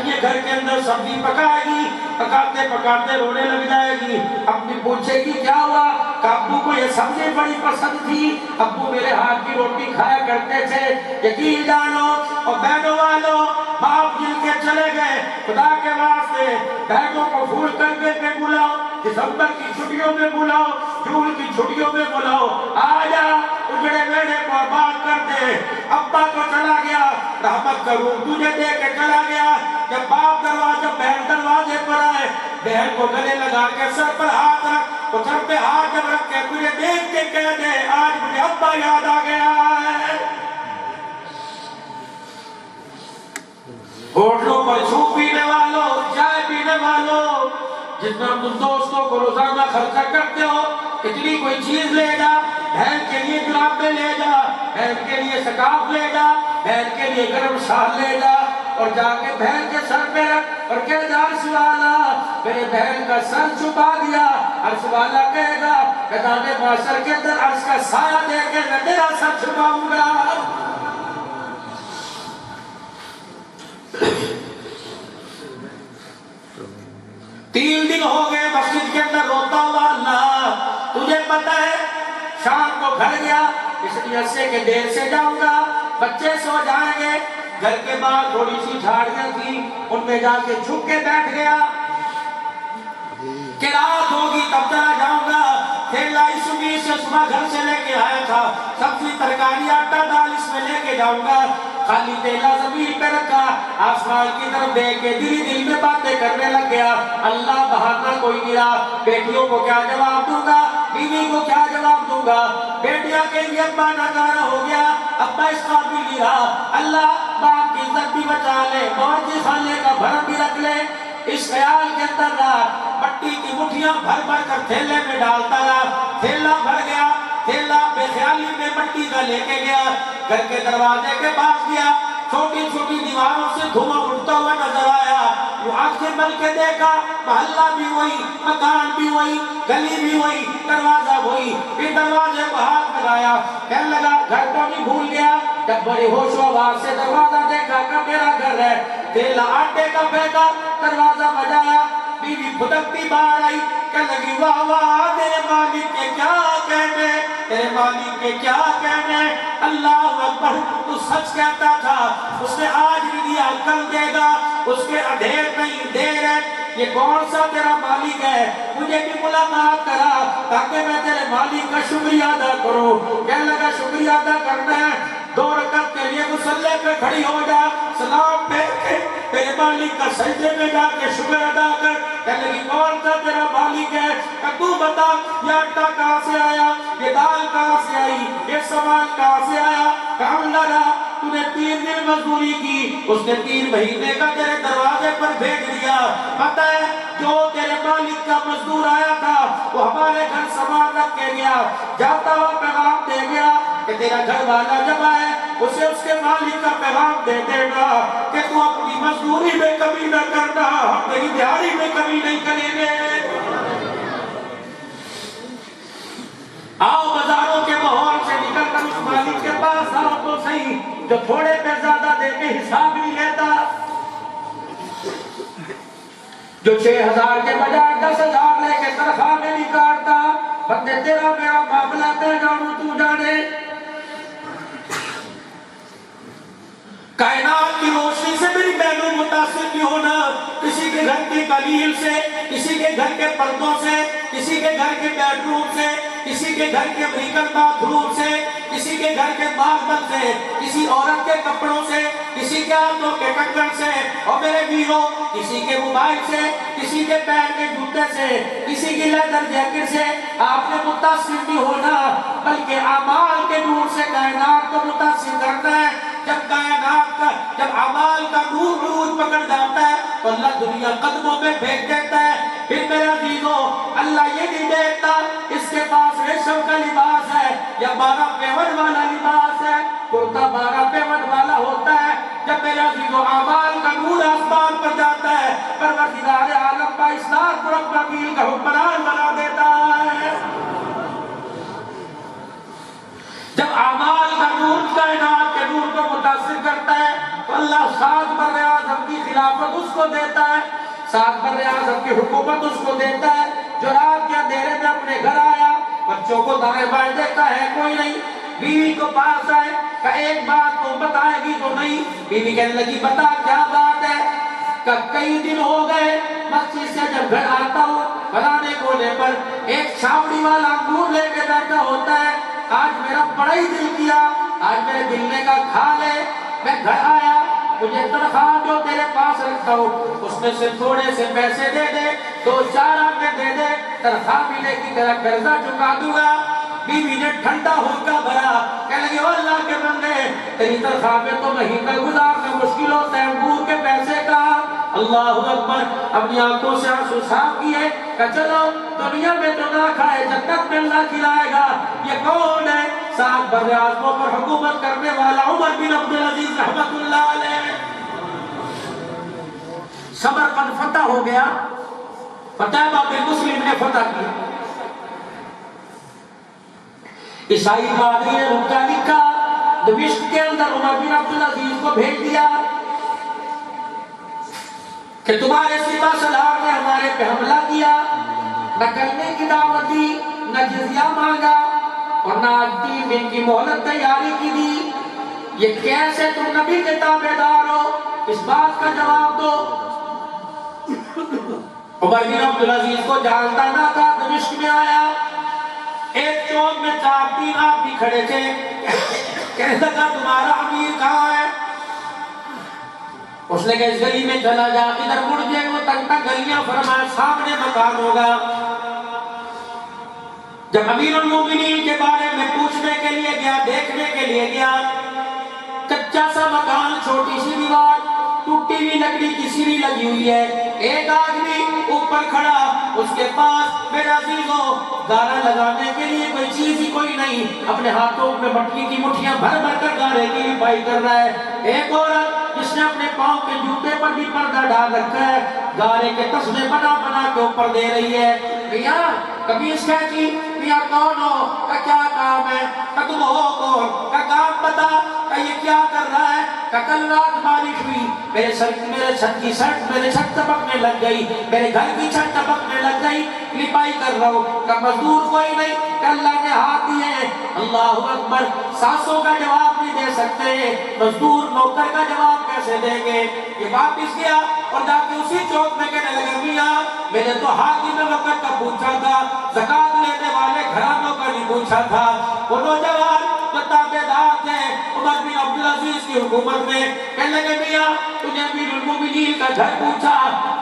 یہ گھر کے اندر سبزی پکائے گی، پکاتے پکاتے رونے لگ جائے گی، اپنی پوچھے گی کیا ہوا، کہ ابو کو یہ سبزی بڑی پسند تھی، ابو میرے ہاتھ کی روٹی کھایا کرتے تھے۔ یقین جانو اور بہنوں والوں، باپ جل کے چلے گئے، خدا کے واسطے بہنوں کو پھول کر کے بلاؤ، دسمبر کی چھٹیوں میں بلاؤ، جون کی چھٹیوں میں بلاؤ، آجا اجڑے بیڑے کو آباد کر دے۔ ابا تو چلا گیا، رحمت کا روح تجھے دے کے چلا گیا، جب باپ دروازے بہن دروازے پر آئے، بہن کو گلے لگا کے سر پر ہاتھ رکھ، تو سر پہ ہاتھ جب رکھ کے تجھے دیکھ کے کہہ دے آج مجھے ابا یاد آ گیا ہے۔ ہوٹلوں پر سوپ پینے والوں، چائے پینے والوں، جتنا تم دوستوں کو روزانہ خرچہ کرتے ہو، اتنی کوئی چیز لے جا، بہن کے لیے جرابیں لے جا، بہن کے لیے سکارف لے جا، بہن کے لیے گرم شال لے جا، اور جا کے بہن کے سر پہ رکھ اور کہہ جا عرش والا میرے بہن کا سر چھپا دیا۔ عرش والا کہے گا میدان محشر کے اندر عرش کا سایہ دے کے میں تیرا سر چھپاؤں گا۔ 3 دن ہو گئے مسجد کے اندر روتا ہوا اللہ، تجھے پتہ ہے شام کو گھر گیا، اس لیے سے کہ دیر سے جاؤں گا، بچے سو جائیں گے، گھر کے بعد تھوڑی سی جھاڑیاں تھی ان میں جا کے چھپ کے بیٹھ گیا کہ رات ہوگی تب چلا جاؤں گا۔ پھر لائی صبح سے صبح گھر سے لے کے آیا تھا، سبزی ترکاری آٹا دال اس میں لے کے جاؤں گا، خالی تیلا زمین پہ رکھا، آسمان کی طرف دیکھ کے دل میں باتیں کرنے لگ گیا۔ اللہ بہانہ کوئی نہیں رہا، بیٹیوں کو کیا جواب دوں گا، بیوی کو کیا جواب دوں گا، بیٹیاں کہیں گے ابا ناکارہ ہو گیا، ابا اس قابل نہیں رہا، اللہ باپ کی عزت بھی بچا لے، اور جی خانے کا بھرم بھی رکھ لے۔ اس خیال کے اندر رہا، مٹی کی مٹھیاں بھر بھر کر تھیلے میں ڈالتا رہا، تھیلا بھر گیا، تھیلا بے خیالی میں مٹی کا لے کے گیا، گھر کے دروازے کے پاس گیا، چھوٹی چھوٹی دیواروں سے دھواں اٹھتا ہوا نظر آیا، وہ آنکھ سے مل کے دیکھا، محلہ بھی وہی، مکان بھی وہی، گلی بھی وہی، دروازہ وہی، پھر دروازے کو ہاتھ لگایا، کہنے لگا گھر تو نہیں بھول گیا، جب بڑی ہوش و آواز سے دروازہ دیکھا کہ میرا گھر ہے، تھیلا آٹے کا پھینکا، دروازہ بجایا، بیوی پھدکتی باہر آئی، کہنے لگی واہ واہ تیرے مالک کے کیا کہنے، تیرے مالک کے کیا کہنے، اللہ اکبر، تو سچ کہتا تھا، اس نے آج بھی دیا کل دے گا، اس کے ادھیر نہیں دیر ہے، یہ کون سا تیرا مالک ہے، مجھے بھی ملاقات کرا تاکہ میں تیرے مالک کا شکریہ ادا کروں۔ کہنے لگا شکریہ ادا کرنا ہے، 2 رکعت کے لیے مصلی پہ کھڑی ہو جا، سلام پھیر کے تیرے مالک کا سجدے میں جا کے شکر ادا کر۔ کہنے لگی کون سا تیرا مالک ہے، کہ تو بتا یہ آٹا کہاں سے آیا، یہ دال کہاں سے آئی، یہ سامان کہاں سے آیا، کہاں لگا، تو نے 3 دن مزدوری کی، اس نے 3 مہینے کا تیرے دروازے پر بھیج دیا۔ پتہ ہے جو تیرے مالک کا مزدور آیا تھا وہ ہمارے گھر سامان رکھ کے گیا، جاتا ہوا پیغام دے گیا کہ تیرا گھر والا جب آئے اسے اس کے مالک کا پیغام دے دے گا کہ تو اپنی مزدوری میں کمی نہ کرنا، ہم تیری دیہاری میں کمی نہیں کریں گے۔ آؤ بازاروں کے ماحول سے نکل کر اس مالک کے پاس آؤ تو صحیح جو تھوڑے پہ زیادہ دے کے حساب نہیں لیتا، جو 6,000 کے بجائے 10,000 لے کے تنخواہ میں نہیں کاٹتا۔ بندے تیرا میرا معاملہ تے جانو تو جانے، کائنات کی روشنی سے میری بہنوں متاثر نہیں ہونا، کسی کے گھر کی قلیل سے، کسی کے گھر کے پردوں سے، کسی کے گھر کے بیڈ روم سے، کسی کے گھر کے امریکن باتھ روم سے، کسی کے گھر کے ماربل سے، کسی عورت کے کپڑوں سے، کسی کے ہاتھوں کے کنگن سے، اور میرے ویرو کسی کے موبائل سے، کسی کے پیر کے جوتے سے، کسی کی لیدر جیکٹ سے آپ نے متاثر نہیں ہونا، بلکہ اعمال کے نور سے کائنات کو متاثر کرنا ہے۔ جب کائنات کا جب اعمال کا نور عروج پکڑ جاتا ہے تو اللہ دنیا قدموں میں پھینک دیتا ہے۔ پھر میرا عزیزو اللہ یہ نہیں دیکھتا اس کے پاس ریشم کا لباس ہے یا 12 پیون والا لباس ہے، کرتا 12 پیون والا ہوتا ہے۔ جب میرا عزیزو اعمال کا نور آسمان پر جاتا ہے پروردگار عالم کا اسناد مربی کا حکمران بنا دیتا ہے۔ جب اعمال کا نور کائنات کے نور کو متاثر کرتا ہے تو اللہ 7 بر اعظم کی خلافت اس کو دیتا ہے، 7 بر اعظم کی حکومت اس کو دیتا ہے، جو رات کے اندھیرے میں اپنے گھر آیا، بچوں کو دائیں بائیں دیکھتا ہے کوئی نہیں، بیوی کو پاس آئے کہ ایک بات تو بتائے گی تو نہیں، بیوی کہنے لگی بتا کیا بات ہے، کہ کئی دن ہو گئے مسجد سے جب گھر آتا ہوں فلانے کونے پر ایک چھاوڑی والا انگور لے کے بیٹھا ہوتا ہے، آج میرا بڑا ہی دل کیا، آج میرے دل نے کہا کھا لے، میں گھر آیا، مجھے تنخواہ جو تیرے پاس رکھتا ہوں اس میں سے تھوڑے سے پیسے دے دے، 2-4 آنے دے دے، تنخواہ ملے کی طرح قرضہ چکا دوں گا۔ بیوی نے ٹھنڈا ہوکا بھرا، کہنے لگے او اللہ کے بندے تیری تنخواہ میں تو مہینہ گزارنا مشکل ہوتا ہے، انگور کے پیسے کا۔ اللہ اکبر، اپنی آنکھوں سے آنسو صاف کیے کہ چلو دنیا میں تو نہ کھائے جنت میں اللہ کھلائے گا۔ یہ کون ہے؟ 7 بر اعظموں پر حکومت کرنے والا عمر بن عبدالعزیز رحمت اللہ علیہ۔ سمرقند فتح ہو گیا، فتح باب مسلم نے فتح کیا، عیسائی پادری نے رکا لکھا، دمشق کے اندر عمر بن عبدالعزیز کو بھیج دیا کہ تمہارے سپہ سالار نے ہمارے پہ حملہ کیا، نہ کلمے کی دعوت دی، نہ جزیہ مانگا، اور نہ 3 دن کی مہلت تیاری کی دی، یہ کیسے تم نبی کے تابعدار ہو؟ اس بات کا جواب دو۔ عمر بن عبدالعزیز کو جانتا نہ تھا، دمشق میں آیا، ایک چوک میں 4-3 آدمی کھڑے تھے، کہنے لگا تمہارا امیر کہاں ہے؟ اس نے کہا اس گلی میں چلا جا، ادھر مڑ جائے، وہ تنگ تنگ گلیاں، فرمایا سامنے مکان ہوگا۔ جب امیر المومنین کے بارے میں پوچھنے کے لیے گیا، دیکھنے کے لیے گیا، کچا سا مکان، چھوٹی سی دیوار، ٹوٹی ہوئی لکڑی کی سیڑھی لگی ہوئی ہے، ایک آدمی اوپر کھڑا، اس کے پاس میرے عزیزوں گارا لگانے کے لیے کوئی چیز ہی کوئی نہیں، اپنے ہاتھوں میں مٹی کی مٹھیاں بھر بھر کر گارے کی لپائی کر رہا ہے۔ ایک عورت جس نے اپنے پاؤں کے جوتے پر بھی پردہ ڈال رکھا ہے، گارے کے تسمے بنا بنا کے اوپر دے رہی ہے۔ میاں کبھی اس کہتی میاں کون ہو؟ کہ کیا کام ہے؟ کہ تم ہو کون؟ کہ کام بتا، کہ یہ کیا کر رہا ہے؟ کہ کل رات بارش ہوئی، میرے چھت کی سڑک میرے چھت ٹپکنے لگ گئی، میرے گھر کی چھت ٹپکنے لگ گئی، لپائی کر رہا ہوں، کہ مزدور کوئی نہیں، کہ اللہ نے ہاتھ دیے۔ اللہ اکبر، ساسوں کا جواب نہیں دے سکتے، مزدور نوکر کا جواب کیسے دیں گے؟ یہ واپس گیا اور جا کے اسی چوک میں کہنے لگا میاں میں نے تو حاکم وقت کا پوچھا تھا، زکات لینے والے گھرانوں کا نہیں پوچھا تھا۔ وہ نوجوان جو تابعدار تھے عمر بن عبدالعزیز کی حکومت میں، کہنے لگے میاں تجھے امیر المومنین کا گھر پوچھا،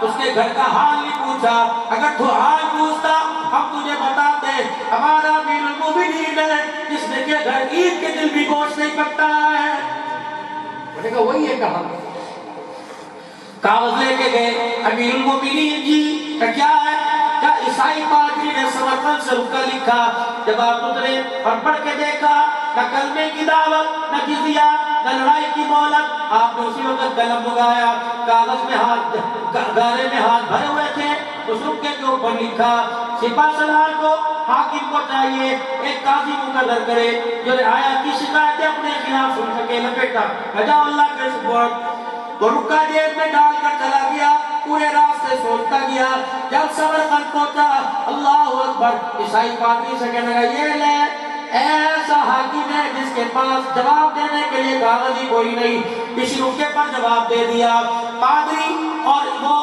اس کے گھر کا حال نہیں پوچھا، اگر تو حال پوچھتا ہم تجھے بتاتے ہمارا امیر المومنین ہے جس نے کہ گھر عید کے دل بھی گوشت نہیں پکتا ہے۔ میں نے کہا وہی ہے کہاں؟ کاغذ لے کے گئے، امیر المومنین جی کہ کیا ہے؟ کہ عیسائی پادری نے سمرقند سے رکا لکھا، جب آپ اترے اور پڑھ کے دیکھا، نہ کلمے کی دعوت، نہ جزیہ، نہ لڑائی کی مہلت، آپ نے اسی وقت قلم اگایا، کاغذ میں ہاتھ، گارے میں ہاتھ بھرے ہوئے تھے، اس رکے کے اوپر لکھا سپہ سالار کو حاکم کو چاہیے ایک قاضی مقرر کرے جو رعایا کی شکایتیں اپنے خلاف سن سکے۔ لپیٹا جاؤ اللہ کے سپرد، وہ رکا جیب میں ڈال کر چلا گیا، پورے راستے سوچتا گیا، جب سمرقند پہنچا اللہ اکبر، عیسائی پادری سے کہنے لگا یہ لے ایسا حاکم ہے جس کے پاس جواب دینے کے لیے کاغذ ہی کوئی نہیں، کسی رکے پر جواب دے دیا۔ پادری اور وہ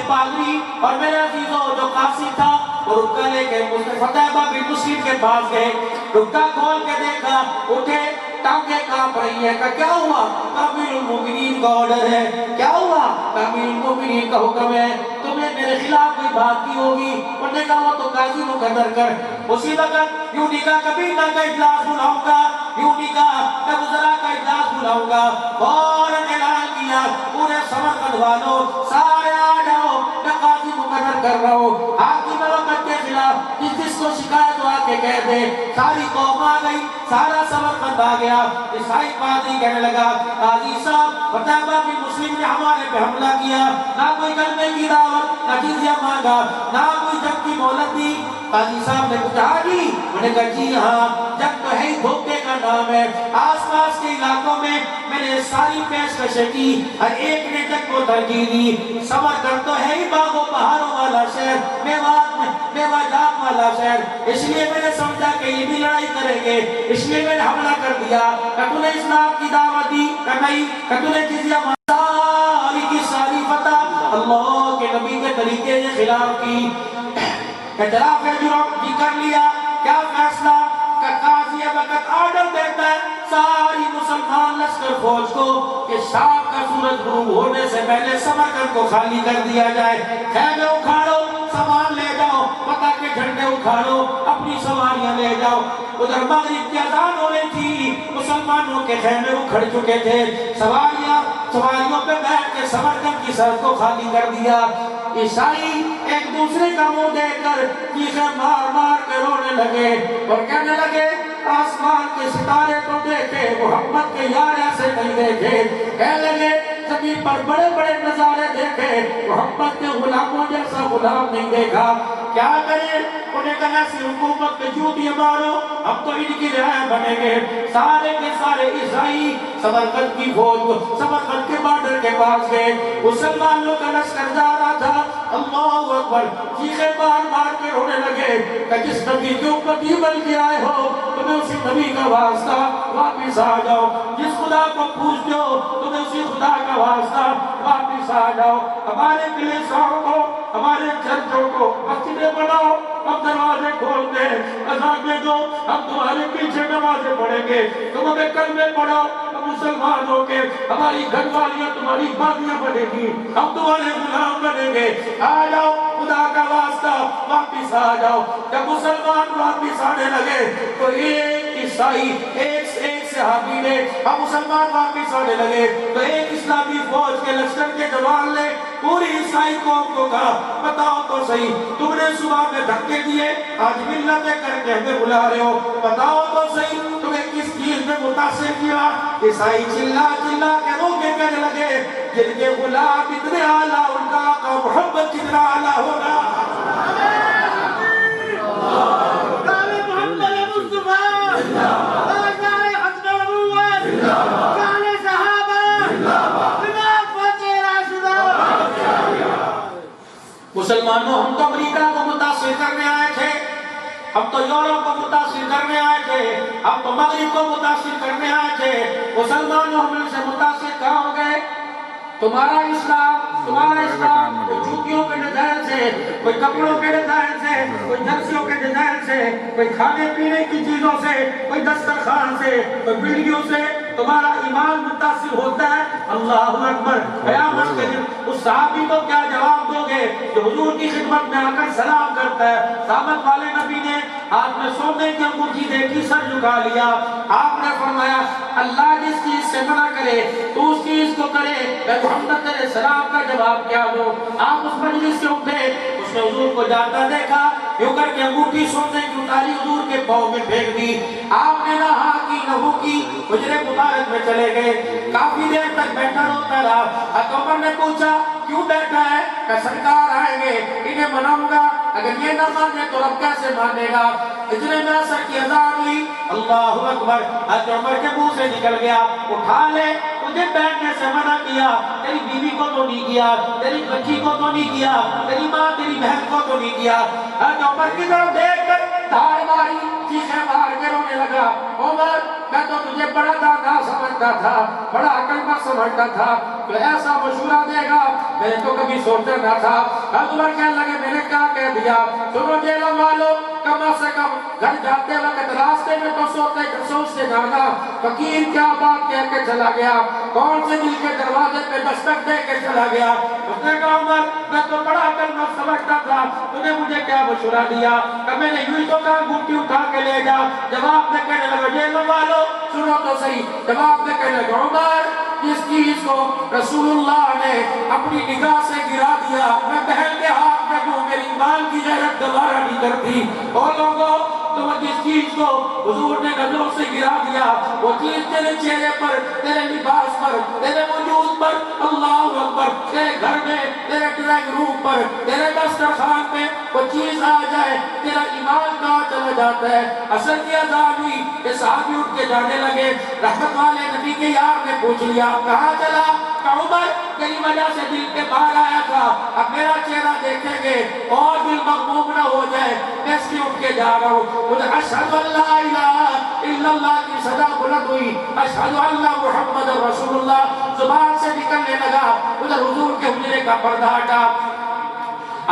پادری اور میرے عزیزوں جو قاضی تھا وہ رکا لے کے فتح باب مسلم کے پاس گئے، رکا کھول کے دیکھا، اٹھے ٹانگیں کانپ رہی ہے، کہ کیا ہوا؟ امیر المومنین کا آرڈر ہے۔ کیا ہوا؟ امیر المومنین کا حکم ہے، تمہیں میرے خلاف کوئی بات کی ہوگی؟ انہوں نے کہا وہ تو قاضی مقرر کر۔ اسی وقت یوں نہیں کہا کبینہ کا اجلاس بلاؤں گا، یوں نہیں کہا کہ وزراء کا اجلاس بلاؤں گا، فوراً اعلان کیا پورے سمرقند والوں سارے آ جاؤ، میں قاضی مقرر کر رہا ہوں، حاکم وقت کے خلاف جس کو شکایت آ کے کہہ دے۔ ساری قوم آ گئی، سارا سمرقند آ گیا۔ عیسائی پادری کہنے لگا قاضی صاحب فتح باب مسلم نے ہمارے پہ حملہ کیا، نہ کوئی کلمے کی دعوت، نہ جزیہ مانگا، نہ کوئی جنگ کی مہلت دی۔ قاضی صاحب نے پوچھا جی؟ انہوں نے کہا جی ہاں، جنگ تو ہے ہی دھوکے کا پیغام ہے. آس پاس کے علاقوں میں میں نے ساری پیشکشیں کی, ہر ایک نے تک کو ترجیح دی. سمرقند تو ہے ہی باغ و بہاروں والا شہر, میوہ جات والا شہر, اس لیے میں نے سمجھا کہ یہ بھی لڑائی کریں گے, اس لیے میں نے حملہ کر دیا. کہ تو نے اسلام کی دعوت دی کہ نہیں, کہ تو نے جزیہ ساری کی ساری فتح اللہ کے نبی کے طریقے کے خلاف کی. اعتراف جرم بھی کر لیا. کیا فیصلہ کہ قاضی وقت آرڈر دیتا ہے ساری مسلمان لشکر فوج کو کہ شام کا سورج غروب ہونے سے پہلے سمرقند کو خالی کر دیا جائے. خیمے اکھاڑو, سامان لے جاؤ, پتہ کے جھنڈے اکھاڑو, اپنی سواریاں لے جاؤ. ادھر مغرب کی اذان ہو رہی تھی, مسلمانوں کے خیمے اکھڑ چکے تھے. سواریوں پہ بیٹھ کے سمرقند کی سڑک کو خالی کر دیا. عیسائی ایک دوسرے کا منہ دیکھ کر چیخیں مار مار کے رونے لگے اور کہنے لگے آسمان کے ستارے تو دیکھے, محمد کے یار ایسے نہیں دیکھے. کہنے لگے زمین پر بڑے بڑے نظارے دیکھے, محمد کے غلاموں جیسا غلام نہیں دیکھا. کیا کریں؟ انہیں کہا ایسی حکومت پہ جوتیاں مارو, اب تو ان کی رعایا بنے گے. سارے کے سارے عیسائی سمرقند کی فوج کو سمرقند کے بارڈر کے پاس گئے. مسلمانوں کا لشکر جا رہا تھا. اللہ اکبر, چیخیں مار مار کے رونے لگے کہ جس نبی کے اوپر بن کے آئے ہو تمہیں اسی نبی کا واسطہ, واپس آ جاؤ. جس خدا کو پوچھتے ہو تمہیں اسی خدا کا واسطہ, واپس آ جاؤ. ہمارے کلیساؤں کو, ہمارے چرچوں کو مسجدیں بناؤ, ہم دروازے کھول دیں, اذان دے دو, ہم تمہارے پیچھے نمازیں پڑھیں گے, تم ہمیں کلمے پڑھو, ہم مسلمان ہو کے ہماری گھر والیاں تمہاری بازیاں بنے گی, ہم تمہارے غلام بنیں گے. آ جاؤ, خدا کا واسطہ واپس آ جاؤ. جب مسلمان واپس آنے لگے تو ایک عیسائی, ایک صحابی نے, ہم مسلمان واپس آنے لگے تو ایک اسلامی فوج کے لشکر کے جوان نے پوری عیسائی قوم کو کہا بتاؤ تو صحیح, تم نے صبح میں دھکے دیے, آج ملتیں کر کے ہمیں بلا رہے ہو, بتاؤ تو صحیح تمہیں کس چیز میں متاثر کیا. عیسائی چلا چلا کے رو کے کہنے لگے جن کے غلام اتنے اعلیٰ, ان کا آقا محمد کتنا اعلیٰ ہوگا. مسلمانوں, ہم تو امریکہ کو متاثر کرنے آئے تھے, ہم تو یورپ کو متاثر کرنے آئے تھے, ہم تو مغرب کو متاثر کرنے آئے تھے. مسلمانوں ہم ان سے متاثر کہاں ہو گئے؟ تمہارا اسلام کوئی جوتیوں کے ڈیزائن سے, کوئی کپڑوں کے ڈیزائن سے, کوئی جرسیوں کے ڈیزائن سے, کوئی کھانے پینے کی چیزوں سے, کوئی دسترخوان سے, کوئی بلڈیوں سے تمہارا ایمان متاثر ہوتا ہے. اللہ اکبر. قیامت کے دن اس صحابی کو کیا جواب دو گے جو حضور کی خدمت میں آ کر سلام کرتا ہے؟ سامت والے نبی نے ہاتھ میں سونے کی انگوٹھی دیکھی, سر جھکا لیا. آپ نے فرمایا اللہ جس چیز سے منع کرے تو اس چیز کو کرے, میں محمد علیہ السلام کا جواب کیا دو. آپ اس مجلس سے اٹھے, اس نے حضور کو جاتا دیکھا, یوں کر کے انگوٹھی سونے کی اتاری حضور کے پاؤں میں پھینک دی. آپ نے نہ ہاں کی نہ ہو کی, حجرے مبارک میں چلے گئے. کافی دیر تک بیٹھا روتا رہا. حضرت عمر نے پوچھا کیوں بیٹھا ہے؟ کہ سرکار آئیں گے, انہیں مناؤں گا, اگر یہ نہ مانے تو رب کیسے مانے گا. حجرے میں اثر کی اذان ہوئی, اللہ اکبر. حضرت عمر کے منہ سے نکل گیا اٹھا لے, تجھے بیٹھنے سے منع کیا, تیری بیوی کو تو نہیں کیا, تیری بچی کو تو نہیں کیا, تیری ماں تیری بہن کو تو نہیں کیا. حضرت عمر کی طرف دیکھ کر دھاڑ ماری, چیخیں مار کے رونے لگا. عمر میں تو تجھے بڑا دانا سمجھتا تھا, بڑا عقل مند سمجھتا تھا, تو ایسا مشورہ دے گا میں نے تو کبھی سوچا نہ تھا. حضرت عمر کہنے لگے میں نے کیا کہہ دیا؟ سنو جیلوں والو, کم سے کم گھر جاتے وقت راستے میں تو سوچتے جانا فقیر کیا بات کہہ کے چلا گیا, کون سے دل کے دروازے پہ دستک دے کے چلا گیا. اس نے کہا عمر میں تو بڑا عقل مند سمجھتا تھا, تو نے مجھے کیا مشورہ دیا؟ کہ میں نے یوں تو کہا گھوٹی اٹھا کے لے جا. جواب میں کہنے لگا جیلوں والو سنو تو صحیح, جواب میں کہنے لگا عمر جس چیز کو رسول اللہ نے اپنی نگاہ سے گرا دیا میں بہن کے ہاتھ میں دوں, میری ایمان کی غیرت دوبارہ نہیں کرتی. اور لوگوں تو وہ جس چیز کو حضور نے نظروں سے گرا دیا وہ چیز تیرے چہرے پر، تیرے لباس پر، تیرے وجود پر، اللہ اکبر، تیرے گھر میں، تیرے ڈرائنگ روم پر، تیرے دسترخوان پہ وہ چیز آ جائے، تیرا ایمان کہاں چلا جاتا ہے۔ اثر کی اذان ہوئی کہ صحابی اٹھ کے جانے لگے، رحمت والے نبی کے یار نے پوچھ لیا کہاں چلا؟ کہ عمر تیری وجہ سے دل کے باہر آیا تھا، اب میرا چہرہ دیکھیں گے اور دل مغموم نہ ہو جائے، میں اس لیے اٹھ کے جا رہا ہوں۔ مجھے اشہد ان لا الہ الا اللہ کی صدا بلند ہوئی، اشہد ان محمد رسول اللہ زبان سے نکلنے لگا۔ ادھر حضور کے حجرے کا پردہ ہٹا،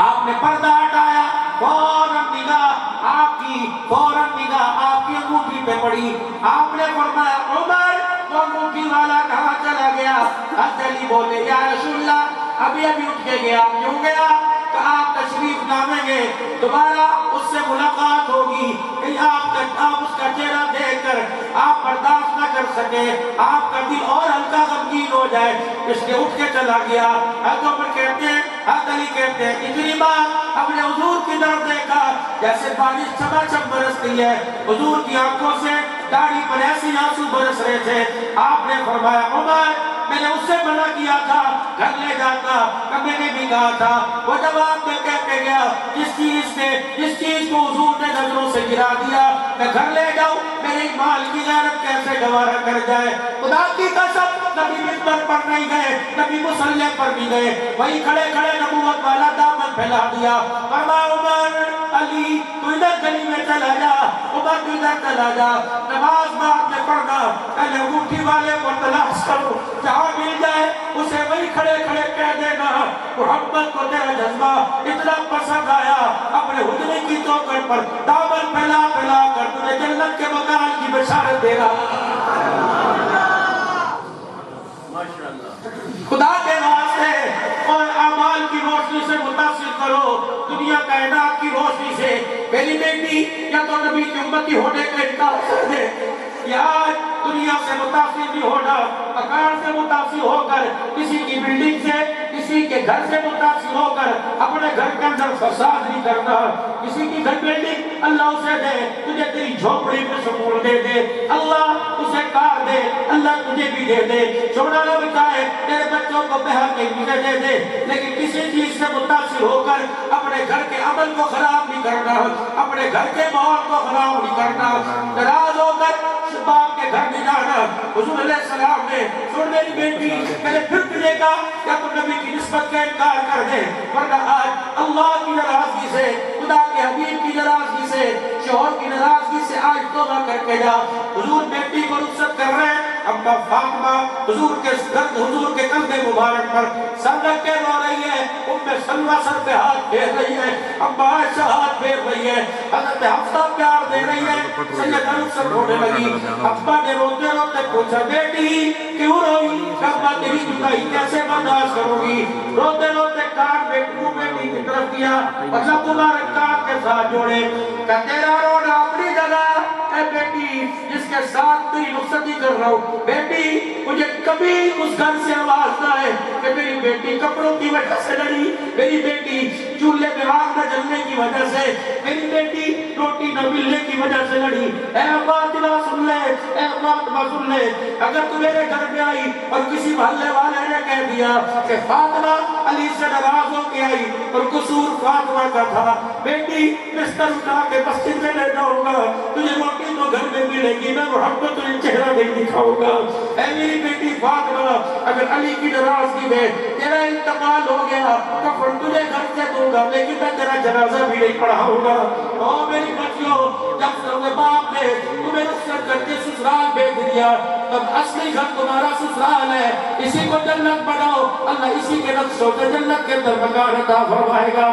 آپ نے پردہ ہٹایا، فوراً نگاہ آپ کی انگوٹھی پہ پڑی۔ آپ نے فرمایا عمر وہ انگوٹھی والا کہاں چلا گیا؟ حضرت علی بولے یا رسول اللہ ابھی اٹھ کے گیا۔ کیوں گیا؟ کہ آپ تشریف لائیں گے، دوبارہ اس سے ملاقات ہوگی، کہیں آپ اس کا چہرہ دیکھ کر آپ برداشت نہ کر سکے، آپ کا دل اور ہلکا غمگین ہو جائے، اس لیے اٹھ کے چلا گیا۔ حضرت عمر کہتے ہیں، حضرت علی کہتے ہیں اتنی بار ہم نے حضور کی طرف دیکھا جیسے بارش چماچم برستی ہے، حضور کی آنکھوں سے داڑھی پر ایسی آنسو برس رہے تھے۔ آپ نے فرمایا عمر میں نے اس سے منع کیا تھا گھر لے جاتا، کہ میں نے بھی کہا تھا، وہ جواب دے کے گیا جس چیز کو حضور نے نظروں سے گرا دیا میں گھر لے جاؤں، میرے مال کی غیرت کیسے گوارا کر جائے۔ خدا کی قسم نبی ممبر پر نہیں گئے، نبی مصلی پر بھی گئے، وہی کھڑے نبوت والا دامن پھیلا دیا۔ فرمایا عمر علی تو ادھر گلی میں چلا جا، عمر تو ادھر چلا جا، نماز بعد میں پڑھنا، پہلے انگوٹھی والے کو تلاش کرو، جہاں مل جائے اسے وہی کھڑے کہہ دینا محمد کو تیرا جذبہ اتنا پسند آیا، اپنے حجرے کی چوکھٹ پر دامن پھیلا کر تجھے جنت کے مکان کی بشارت دے رہا۔ خدا کے واسطے اور اعمال کی روشنی سے متاثر کرو، دنیا کائنات کی روشنی سے۔ میری بیٹی یا تو نبی کی امتی ہونے کا انکار کر دے، یا دنیا سے متاثر بھی ہونا، مکان سے متاثر ہو کر، کسی کی بلڈنگ سے، کسی کے گھر سے متاثر ہو کر اپنے گھر کے اندر فساد نہیں کرنا۔ کسی کی گھر بلڈنگ اللہ اسے دے، تجھے تیری جھوپڑی میں سکون دے دے، اللہ اسے کار دے، اللہ تجھے بھی دے دے، چھوڑا نہ بچائے، تیرے بچوں کو بہر کے ویزے دے دے، لیکن کسی چیز سے متاثر ہو کر اپنے گھر کے عمل کو خراب نہیں کرنا، اپنے گھر کے ماحول کو خراب نہیں کرنا، ناراض ہو کر باپ کے گھر میں جانا۔ حضور علیہ السلام نے سن میری بیٹی میں نے پھر تجھے کہا کیا تم نبی کی نسبت کا انکار کر دے، ورنہ آج اللہ کی ناراضگی سے، خدا کے حبیب کی ناراضگی سے، شوہر کی ناراضگی سے آج توبہ کر کے جا۔ حضور بیٹی کو رخصت کر رہے ہیں، ابا فاطمہ حضور کے قلب مبارک پر سر رکھ کے رو رہی ہے، ام سلمہ سر پہ ہاتھ پھیر رہی ہے، ابا عائشہ ہاتھ پھیر رہی ہے، حضرت حفصہ پیار دے رہی ہے، سیدہ رخصت ہونے لگی۔ ابا نے روتے روتے پوچھا بیٹی کیوں روئی؟ ابا تیری جدائی کیسے برداشت کرو گی؟ روتے روتے کان بیٹی کی طرف کیا، مطلب تمہارے کان کے ساتھ جوڑے کہ تیرا رونا اپنی جگہ، اے بیٹی جس کے ساتھ تیری رخصتی کر رہا ہوں، بیٹی مجھے کبھی اس گھر سے آواز نہ آئے کہ میری بیٹی کپڑوں کی وجہ سے لڑی، میری بیٹی چولہے میں آگ نہ جلنے کی وجہ سے، میری بیٹی روٹی نہ ملنے کی وجہ سے لڑی۔ اے فاطمہ سن لے، اے فاطمہ سن لے، اگر تو میرے گھر میں آئی اور کسی محلے والے نے کہہ دیا کہ فاطمہ علی سے ناراض ہو کے آئی اور قصور فاطمہ کا تھا، بیٹی بستر اٹھا کے مسجد میں لے جاؤں گا، تجھے روٹی تو گھر میں ملے گی، میں محبت تجھے چہرہ نہیں دکھاؤں گا۔ اے میری بیٹی فاطمہ اگر علی کی ناراضگی میں تیرا انتقال ہو گیا کفن تجھے گھر سے دوں گا، لیکن میں تیرا جنازہ بھی نہیں پڑھاؤں گا۔ او میری بچیوں، جب تمہیں باپ نے تمہیں رخصت کر کے سسرال بھیج دیا، تب اصلی گھر تمہارا سسرال ہے، اسی کو جنت بناؤ، اللہ اسی کے نقشوں سے جنت کے اندر مکان عطا فرمائے گا۔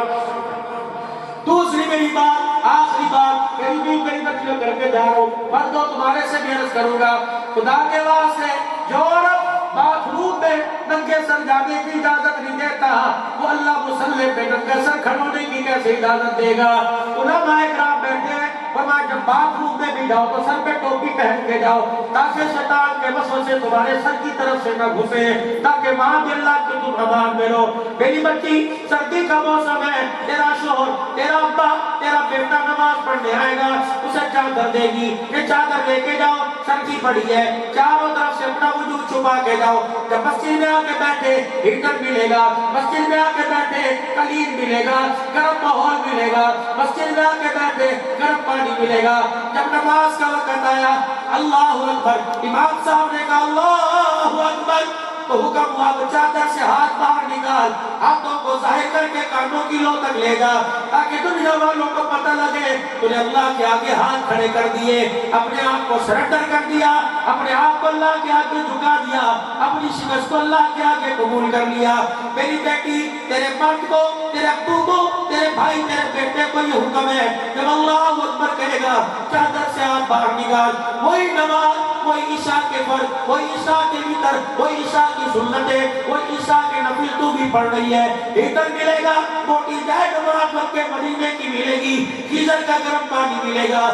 دوسری میری بات، آخری بات، میری بچیوں کر کے جا رہا ہوں، مردوں تمہارے سے بھی عرض کروں گا، خدا کے واسطے جو عورت باتھ روم میں ننگے سر جانے کی اجازت نہیں دیتا، وہ اللہ مصلی پہ ننگے سر کھڑونے کی کیسے اجازت دے گا؟ علماء اکرام بیٹھے ہیں، فرمایا جب باتھ روم میں بھی جاؤ تو سر پہ ٹوپی پہن کے کے جاؤ تاکہ شیطان کے وسوسے تمہارے سر کی طرف سے نہ گھسے، تاکہ وہاں بھی اللہ کی تم امان میں رہو۔ میری بچی سردی کا موسم ہے، تیرا شوہر تیرا ابا تیرا بیٹا نماز پڑھنے آئے گا، اسے چادر دے گی، یہ چادر لے کے جاؤ، سردی پڑی ہے، چاروں طرف سے اپنا وجود چھپا کے جاؤ۔ جب مسجد میں آ کے بیٹھے ہیٹر ملے گا، مسجد میں آ کے بیٹھے قلیم ملے گا، گرم ماحول ملے گا، مسجد میں آ کے بیٹھے گرم پانی ملے گا۔ جب نماز کا وقت آیا اللہ اکبر، امام صاحب نے کہا اللہ اکبر، تو حکم ہوا تو چادر سے ہاتھ باہر نکال، ہاتھوں کو ظاہر کر کے کانوں کی لو تک لے جا، تاکہ دنیا والوں کو پتہ لگے تو نے اللہ کے آگے ہاتھ کھڑے کر دیے، اپنے آپ کو سرنڈر کر دیا، اپنے آپ کو اللہ کے آگے جھکا دیا، اپنی شکست کو اللہ کے آگے قبول کر لیا۔ میری بیٹی تیرے مرد کو، تیرے ابو کو، تیرے بھائی تیرے بیٹے کو یہ حکم ہے، جب اللہ اکبر کہے گا چادر سے ہاتھ باہر نکال، وہی نماز، وہی عشاء کے فرض، وہی عشاء کے وتر، وہی عشاء کی سنتیں، وہی عشاء کے نفل تو بھی پڑھ رہی ہے، ہیٹر ملے گا، موٹی جائے نماز مکے مدینے کی ملے گی، گیزر کا گرم پانی ملے گا،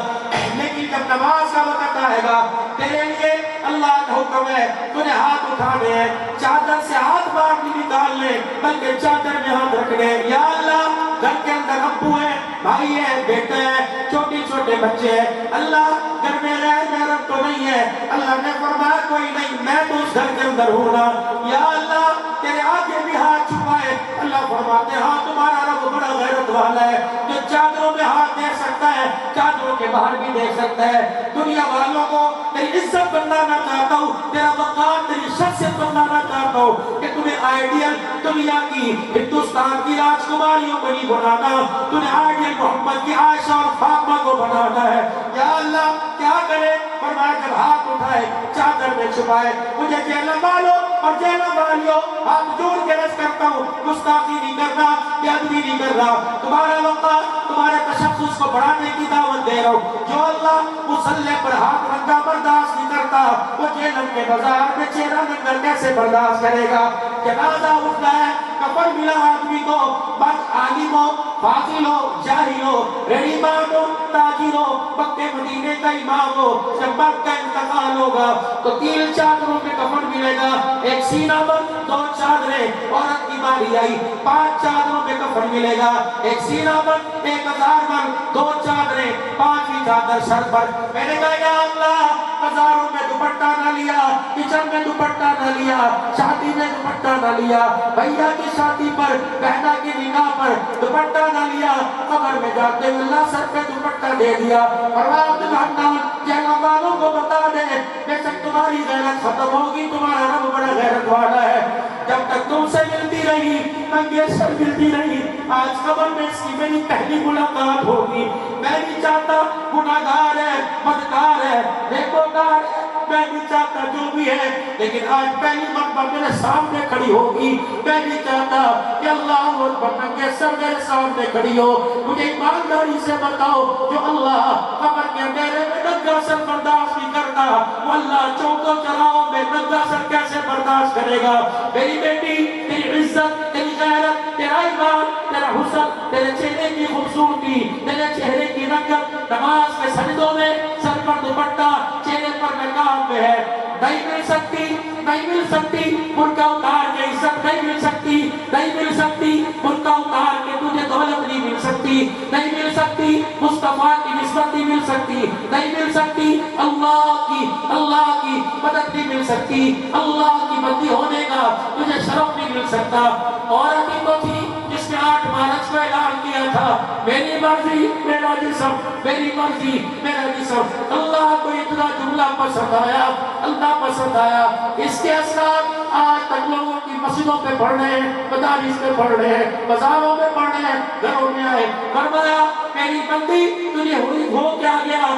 لیکن جب نماز کا وقت آئے گا تیرے لیے اللہ کا حکم ہے، تجھے ہاتھ اٹھانے ہیں، چادر سے ہاتھ باہر نہیں نکالنے بلکہ چادر میں ہاتھ رکھنے ہیں۔ یا اللہ گھر کے اندر ابو ہے، بھائی ہے، بیٹے ہیں، چھوٹے چھوٹے بچے ہیں، اللہ گھر میں غیر محرم تو نہیں ہے، اللہ نے فرمایا کوئی نہیں، میں تو اس گھر کے اندر ہوں نا، یا اللہ تیرے آگے بھی ہاتھ چھپائے، اللہ فرماتے ہاں تمہارا رب بڑا غیرت والا ہے، جو چادروں میں ہاتھ دے سکتا ہے چادروں کے باہر بھی دے سکتا ہے۔ دنیا والوں کو تیری عزت بنانا چاہتا ہوں، تیرا وقار تیری شخصیت بنانا چاہتا ہوں کہ تمہیں آئیڈیل دنیا کی ہندوستان کی راجکماریوں کو نہیں بنانا، تمہیں آئیڈیل محمد کی عائشہ اور فاطمہ کو بنانا ہے۔ یا اللہ کیا کرے؟ فرمایا جب ہاتھ اٹھائے چادر میں چھپائے، مجھے جیلہ مالو اور جیلہ مالیو، ہاتھ جوڑ کے رس کرتا ہوں، گستاخی نہیں کرنا، بے ادبی نہیں کرنا، تمہارا وقار تمہارے تشخص کو بڑھانے کی دعوت دے رہا ہوں۔ جو اللہ مصلح پر ہاتھ رنگا برداشت نہیں کرتا وہ جہنم کے بازار میں چہرہ ننگا کیسے برداشت کرے گا؟ جنازہ اٹھتا ہے، کفن ملا آدمی کو، بس عالم ہو، فاضل ہو، جاہل ہو، ریڈی مارٹ ہو، تاجر ہو، مکے مدینے کا امام ہو، جب مرد کا انتقال ہوگا تو 3 چادروں میں کفن ملے گا، ایک سینہ پر 2 چادریں، عورت کی باری آئی 5 چادروں میں کفن ملے گا، ایک سینہ پر 1000 پر 2 چادریں، 5ویں چادر سر پر۔ میں نے کہا یا اللہ ہزاروں میں دوپٹہ نہ لیا، کچن میں دوپٹہ نہ لیا، شادی میں دوپٹہ نہ لیا، بھیا کی شادی پر، بہنا کی نکاح پر دوپٹہ نہ لیا، قبر میں جاتے ہوئے اللہ سر پہ دوپٹہ دے دیا، فرمایا عبدالحنان جہنم والوں کو بتا دے بے شک تمہاری غیرت ختم ہوگی، تمہارا رب بڑا غیرت والا ہے۔ جب تک تم سے ملتی رہی ننگے سر ملتی رہی، آج قبر میں اس کی میری پہلی ملاقات ہوگی۔ میں نہیں چاہتا گناہگار ہے، بدکار ہے، نیکوکار ہے، میں نہیں چاہتا جو بھی ہے، لیکن آج پہلی مرتبہ میرے سامنے کھڑی ہوگی، میں نہیں چاہتا کہ اللہ اکبر ننگے سر میرے سامنے کھڑی ہو۔ مجھے ایمانداری سے بتاؤ جو اللہ قبر کے اندھیرے میں ننگا سر برداشت نہیں کرتا، وہ اللہ چوکو چراؤ میں ننگا سر کیسے برداشت کرے گا؟ میری بیٹی تیری عزت، تیری غیرت، تیرا ایمان، تیرا حسن، تیرے چہرے کی خوبصورتی، تیرے چہرے کی رنگت نماز کے سجدوں میں سر پر دوپٹہ، چہرے پر نقاب میں ہے، نہیں مل سکتی، نہیں مل سکتی، برقع اتار کے عزت نہیں مل سکتی، نہیں مل سکتی، برقع اتار کے تجھے دولت نہیں مل سکتی، نہیں مل سکتی، مصطفیٰ کی نسبت نہیں مل سکتی، نہیں مل سکتی، اللہ کی مدد نہیں مل سکتی، اللہ کی بندی ہونے کا تجھے شرف نہیں مل سکتا۔ عورت ہی تو تھی جس نے 8 مارچ کو اعلان کیا تھا میری مرضی میرا جسم، میری مرضی میرا جسم۔ اللہ کو اتنا جملہ پسند آیا، اللہ پسند آیا، اس کے اثرات آج تک لوگوں کی مسجدوں پہ پڑھ رہے ہیں، مدارس پہ پڑھ رہے ہیں، بازاروں میں پڑھ رہے ہیں، گھروں میں آئے، فرمایا میری بندی تجھے ہوئی ہو کیا گیا؟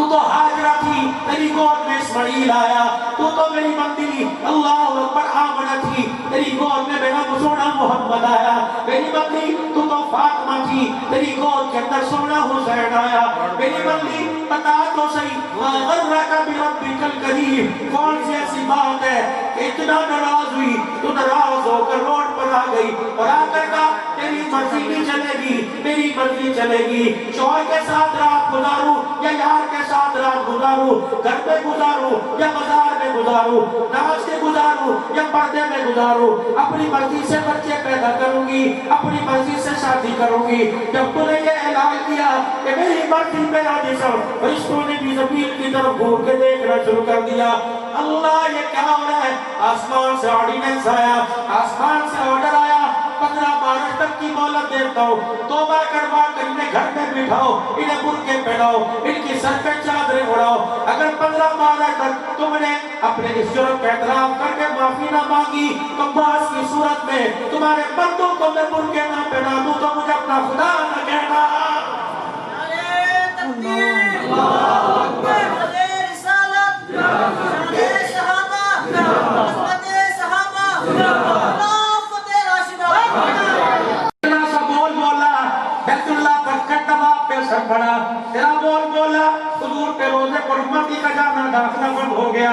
تو ہاجرہ تھی، تیری گود میں اسماعیل آیا، تو میری بندی اللہ اکبر آمنہ تھی، تیری گود میں میرا سونا محمد آیا، میری بندی تو فاطمہ تھی، تیری گود کے اندر سونا حسین آیا، میری بندی بتا تو صحیح غرک بربک الکریم، کون سی ایسی بات ہے کہ اتنا ناراض ہوئی تو ناراض ہو کر روڈ پر آ گئی اور آ کر کہا تیری مرضی نہیں چلے گی، میری مرضی چلے گی، شوہر کے ساتھ رات گزاروں یا یار کے ساتھ رات گزاروں، گھر پہ گزاروں یا بازار میں گزاروں، نماز کے گزاروں یا پردے میں گزاروں، اپنی مرضی سے بچے پیدا کروں گی، اپنی مرضی سے شادی کروں گی۔ جب تو نے یہ اعلان کیا کہ میری مرضی میرا جسم، فرشتوں نے بھی زمین کی طرف گھور کے دیکھنا شروع کر دیا۔ اللہ یہ کیا ہو رہا ہے؟ آسمان سے آرڈیننس آیا، آسمان سے آرڈر آیا، 15 مارچ تک کی مہلت دیتا ہوں، توبہ کروا کر انہیں گھر میں بٹھاؤ، انہیں برقعے پہناؤ، ان کی سر پہ چادریں اڑاؤ۔ اگر 15 مارچ تک تم نے اپنے اس جرم کا اعتراف کر کے معافی نہ مانگی تو بعض کی صورت میں تمہارے مردوں کو میں برقعے نہ پہنا دوں تو مجھے اپنا خدا نہ کہنا۔ تیرا بول بولا حضور پہ روزے پر امتی کا جانا داخلہ بند ہو گیا۔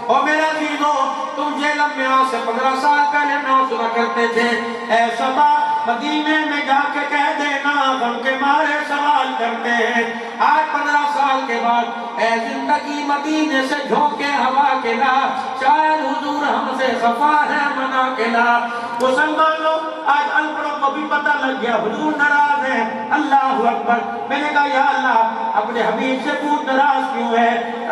اور میرا دینو تم جیل میں آج سے 15 سال پہلے نہ سنا کرتے تھے، اے صبا مدینے میں جا کے کہہ دینا غم کے مارے سوال کرتے ہیں۔ آج 15 سال کے بعد اے زندگی مدینے سے جھونکے ہوا کے لا، شاید حضور ہم سے خفا ہے منا کے لا۔ مسلمانوں آج الپڑوں کو بھی پتہ لگ گیا حضور ناراض ہے۔ اللہ اکبر۔ میں نے کہا یا اللہ اپنے حبیب سے پوچھ ناراض کیوں ہے؟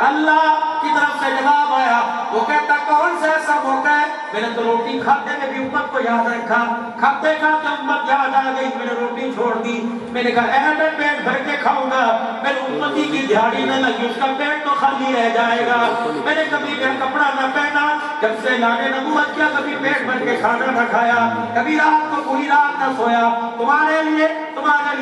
اللہ کی طرف سے جواب آیا، وہ کہتا کون سا ایسا موقع ہے؟ میں نے تو روٹی کھاتے میں بھی امت کو یاد رکھا، کھاتے کھاتے امت یاد آ گئی، میں نے روٹی چھوڑ دی۔ میں نے کہا اے میں پیٹ بھر کے کھاؤں گا، میرے امتی کی دھیاڑی نہ لگی، اس کا پیٹ تو خالی رہ جائے گا۔ میں نے کبھی میرا کپڑا نہ پہنا، جب سے اعلان نبوت کیا کبھی پیٹ بھر کے کھانا نہ کھایا، کبھی رات کو پوری رات نہ سویا۔ تمہارے لیے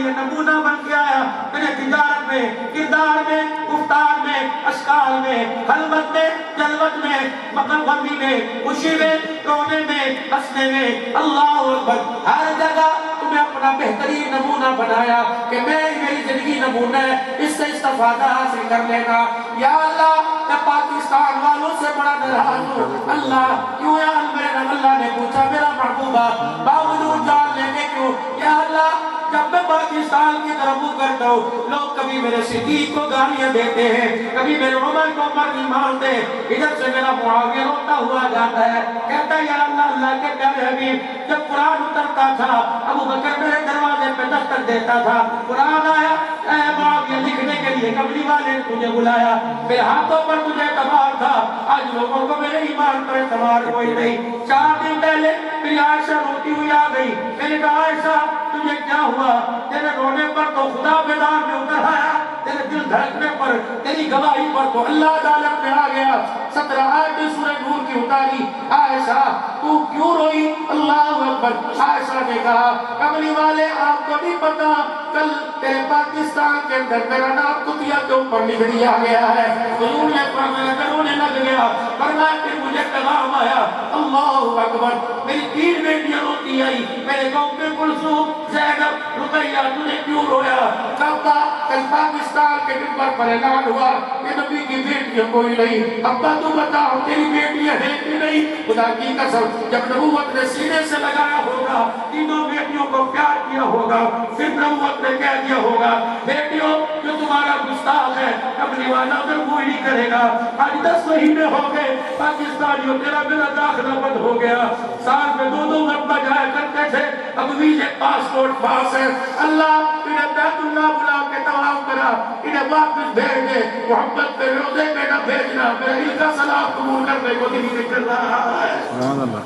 نمونہ بن کے آیا۔ میں نے تجارت میں، کردار میں، گفتار میں، اشکال میں، خلوت میں، جلوت میں، مقبندی میں، خوشی میں، رونے میں، ہنسنے میں، اللہ اکبر، ہر جگہ تمہیں اپنا بہترین نمونہ بنایا کہ میری زندگی نمونہ ہے، اس سے استفادہ حاصل کر لینا۔ یا اللہ میں پاکستان والوں سے بڑا ناراض ہوں۔ اللہ کیوں یا اللہ نے پوچھا میرا محبوبہ باوجود جان لینے کیوں؟ یا اللہ جب میں پاکستان کی طرف منہ کرتا ہوں لوگ کبھی میرے صدیق کو گالیاں دیتے ہیں، کبھی میرے عمر کو عمر نہیں مانتے، ادھر سے میرا معاویہ روتا ہوا جاتا ہے، کہتا ہے یا اللہ کے پیارے حبیب جب قرآن اترتا تھا ابو بکر میرے دروازے پہ دستک دیتا تھا، قرآن آیا اے معاویہ لکھنے کے لیے کملی والے نے تجھے بلایا، میرے ہاتھوں پر تجھے اعتبار تھا، آج لوگوں کو میرے ایمان پر اعتبار کوئی نہیں۔ 4 دن پہلے میری عائشہ روتی ہوئی آ گئی، میں نے کہا عائشہ تجھے کیا ہوا؟ تیرے رونے پر تو خدا میدان میں اتر آیا، تیرے دل دھڑکنے پر، تیری گواہی پر تو اللہ عدالت میں آ گیا۔ 17 آیت سورہ نور کی اتاری، عائشہ تو کیوں روئی؟ اللہ اکبر۔ عائشہ نے کہا کملی والے آپ کو نہیں پتا کل تیرے پاکستان کے اندر میرا نام کتیا کے اوپر لکھ دیا گیا ہے۔ حضور نے فرمایا میں رونے لگ گیا، فرمایا پھر مجھے پیغام آیا، اللہ اکبر، میری 3 بیٹیاں روتی آئی، میرے گاؤں میں کلثوم، زینب، رقیہ تجھے کیوں رویا؟ کہتا کل پاکستان کے ممبر پر اعلان ہوا کہ نبی کی بیٹیاں کوئی نہیں، ابا تو بتا تیری بیٹیاں ہیں کہ نہیں؟ خدا کی قسم جب نبوت نے سینے سے لگایا ہوگا، تینوں بیٹیوں کو پیار کیا ہوگا، پھر نبوت نے کہہ دیا ہوگا بیٹیوں جو تمہارا گستاخ ہے اپنی والا ادھر کوئی نہیں کرے گا۔ آج 10 مہینے ہو گئے پاکستانیوں تیرا میرا داخلہ بند ہو گیا، سال میں 2 مرتبہ جایا کرتے تھے، اب ویزے پاسپورٹ پاس ہے، اللہ انہیں بیت اللہ بلا کے طواف کرا، انہیں واپس بھیج دے، محمد پہ روزے پہ نہ بھیجنا، میرے دل کا سلام قبول کرنے کو دل نہیں کر رہا ہے۔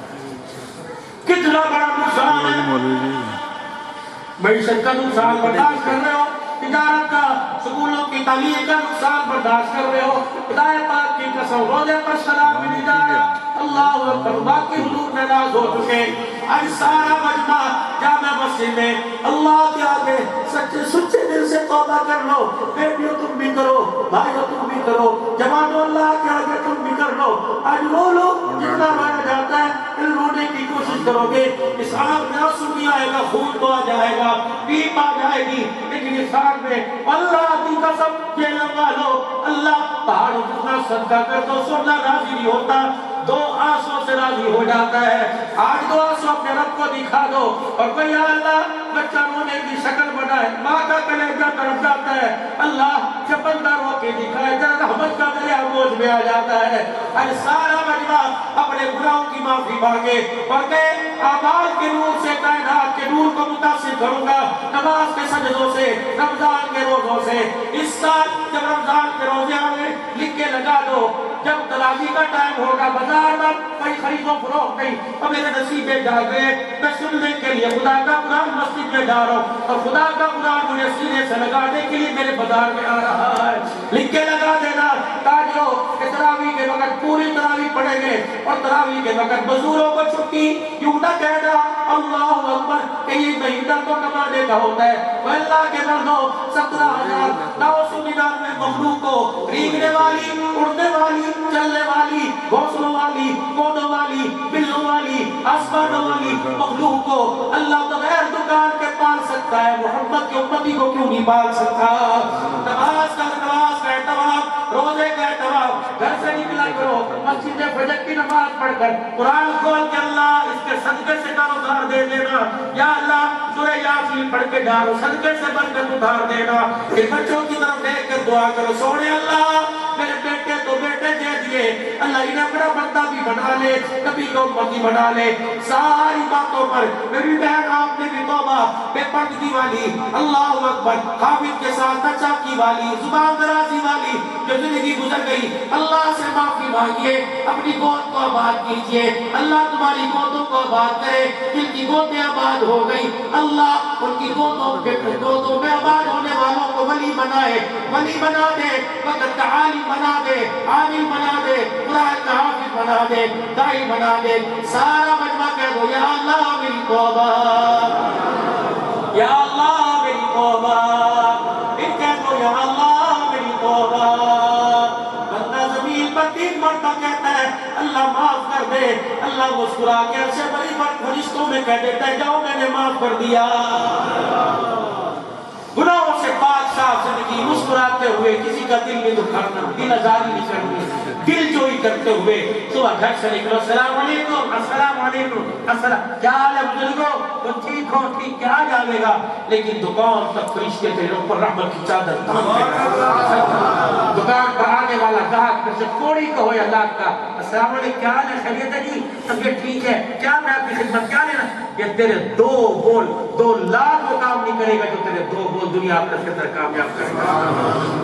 کتنا بڑا نقصان ہے، معیشت کا نقصان برداشت کر رہے ہو، تجارت کا، سکولوں کی تعلیم کا نقصان برداشت کر رہے ہو، خدا پاک کی قسم روزے پر سلام بھی نہیں جا رہا، اللہ اکبر، باقی حضور ناراض ہو چکے۔ آج سارا مجمع جامع مسجد میں اللہ کے آگے سچے سچے دل سے توبہ کر لو، بیٹیوں تم بھی کرو، بھائیوں تم بھی کرو، جوانوں اللہ کے آگے تم بھی کر لو، آج رو لو جتنا رویا جاتا ہے، پھر رونے کی کوشش کرو گے، اس آگ میں آنسو بھی آئے گا، خون تو آ جائے گا، پیپ آ جائے گی، لیکن اس آگ میں اللہ کی قسم جہنم منگوا لو. اللہ پہاڑ اتنا صدقہ کر دو, سونا راضی نہیں ہوتا, 2 آنسوں سے راضی ہو جاتا ہے. آج 2 آنسوں اپنے رب کو دکھا دو اور کوئی یا اللہ بچہ رونے کی شکل بنائے, ماں کا کلیجہ تڑپ جاتا ہے. اللہ جب بندہ رو کے دکھائے ذرا رحمت کا دریا بوجھ میں آ جاتا ہے. ارے سارا مجمع اپنے گناہوں کی معافی مانگے اور کہ اعمال کے نور سے کائنات کے نور کو متاثر کروں گا, نماز کے سجدوں سے, رمضان کے روزوں سے. اس سال جب رمضان کے روزے آئے لکھ کے لگا دو, جب تراویح کا ٹائم ہوگا بازار میں کوئی خرید و فروخت نہیں, اور میرے نصیب میں جا گئے میں سننے کے لیے خدا کا قرآن مسجد میں جا رہا ہوں اور خدا کا قرآن مجھے سینے سے لگانے کے لیے میرے بازار میں آ رہا ہے. لکھ کے لگا دینا تاجروں کہ تراویح کے وقت پوری تراویح پڑھیں گے اور تراویح کے وقت مزدوروں کو چھٹی. کیوں نہ کہنا اللہ اکبر کہ یہ مہینہ تو کمانے کا ہوتا ہے. وہ اللہ کے مردوں 17,999 مخلوق کو ریگنے والی, اڑنے والی, چلنے والی, گھونسلوں والی, کونوں والی, بلوں والی, آسمانوں والی مخلوق کو اللہ بغیر دکان کے پال سکتا ہے, محمد کی امتی کو کیوں نہیں پال سکتا؟ نماز کا اہتمام, روزے کا اہتمام, گھر سے نکلا کرو مسجد فجر کی نماز پڑھ کر قرآن کھول کے اللہ اس کے صدقے سے کاروبار دے دینا. یا اللہ سورہ یاسین پڑھ کے جارو صدقے سے برکت اتار دینا. ان بچوں کی طرف دیکھ کر دعا کرو, سونے اللہ میرے بیٹے تو بیٹے دے دیے, اللہ انہیں اپنا بندہ بھی بنا لے, نبی کو امتی بنا لے. ساری باتوں پر میری بہن آپ نے بھی توبہ, بے پردگی والی, اللہ اکبر, حافظ کے ساتھ نچاکی والی, زبان درازی والی جو زندگی گزر گئی, اللہ سے معافی مانگیے, اپنی گود کو آباد کیجئے. اللہ تمہاری گودوں کو آباد کرے, جن کی گودیں آباد ہو گئی اللہ ان کی گودوں میں آباد ہونے والوں کو ولی بنائے, ولی بنا دے, وقت کا عالم بنا دے, عامل بنا دے, قرآن کا حافظ بنا دے, دائی بنا دے. سارا مجمع کہہ دو یا اللہ میری توبہ, یا اللہ میری توبہ, پھر کہہ دو یا اللہ میری توبہ. بندہ زمین پر 3 مرتبہ کہتا ہے اللہ معاف کر دے, اللہ مسکرا کے عرش بری پر فرشتوں میں کہہ دیتا ہے جاؤ میں نے معاف کر دیا. گناہوں سے پاک صاف زندگی, مسکراتے ہوئے, کسی کا دل نہیں دکھانا, دل آزاری نہیں کرنی, دل جوئی کرتے ہوئے صبح گھر سے نکلو, السلام علیکم, السلام علیکم, السلام, کیا حال ہے بزرگوں, تو ٹھیک ہو, ٹھیک کیا جاوے گا, لیکن دکان تک فرشتے تیرے اوپر رحمت کی چادر تان دے. دکان پر آنے والا گاہک پھر سے کوڑی کا ہو یا لاکھ کا, السلام علیکم, کیا حال ہے, خیریت ہے جی, طبیعت ٹھیک ہے, کیا میں آپ کی خدمت, کیا لینا, یہ تیرے 2 بول 2 لاکھ وہ کام نہیں کرے گا جو تیرے 2 بول دنیا آخرت کے اندر کامیاب کرے گا.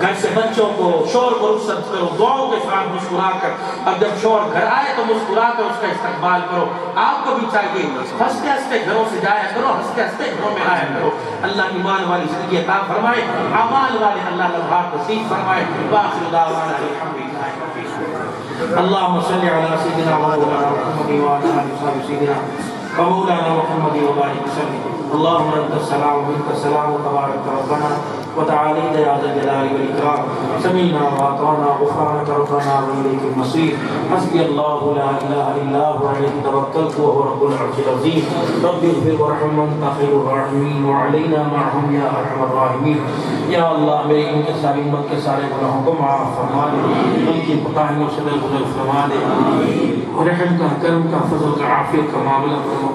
گھر سے بچوں کو شور کو رخصت کرو, دعاؤں کے ساتھ مسکرا کر. اب جب شور گھر آئے تو مسکرا کر اس کا استقبال کرو. آپ کو بھی چاہیے ہنستے ہنستے گھروں سے جایا کرو, ہنستے ہنستے گھروں میں آیا کرو. اللہ ایمان والی زندگی عطا فرمائے, اعمال والے اللہ لمحات نصیب فرمائے. وآخر دعوانا الحمدللہ رب العالمین. اللهم صل على سيدنا مولانا محمد وعلى آله وصحبه سيدنا ومولانا محمد وبارك وسلم. اللهم انت السلام ومنك السلام تبارك ربنا وتعالى يا ذا الجلال والاكرام. سمعنا واطعنا غفرانك ربنا واليك المصير. حسبي الله لا اله الا هو عليه توكلت وهو رب العرش العظيم. رب اغفر وارحم وانت خير الراحمين وعلينا معهم يا ارحم الراحمين. یا اللہ میری ان کے ساری امت کے سارے گناہوں کو معاف فرما دے, ان کی کوتاہیوں سے درگزر فرما دے, رحم کا, کرم کا, فضل کا, عافیت کا معاملہ فرما.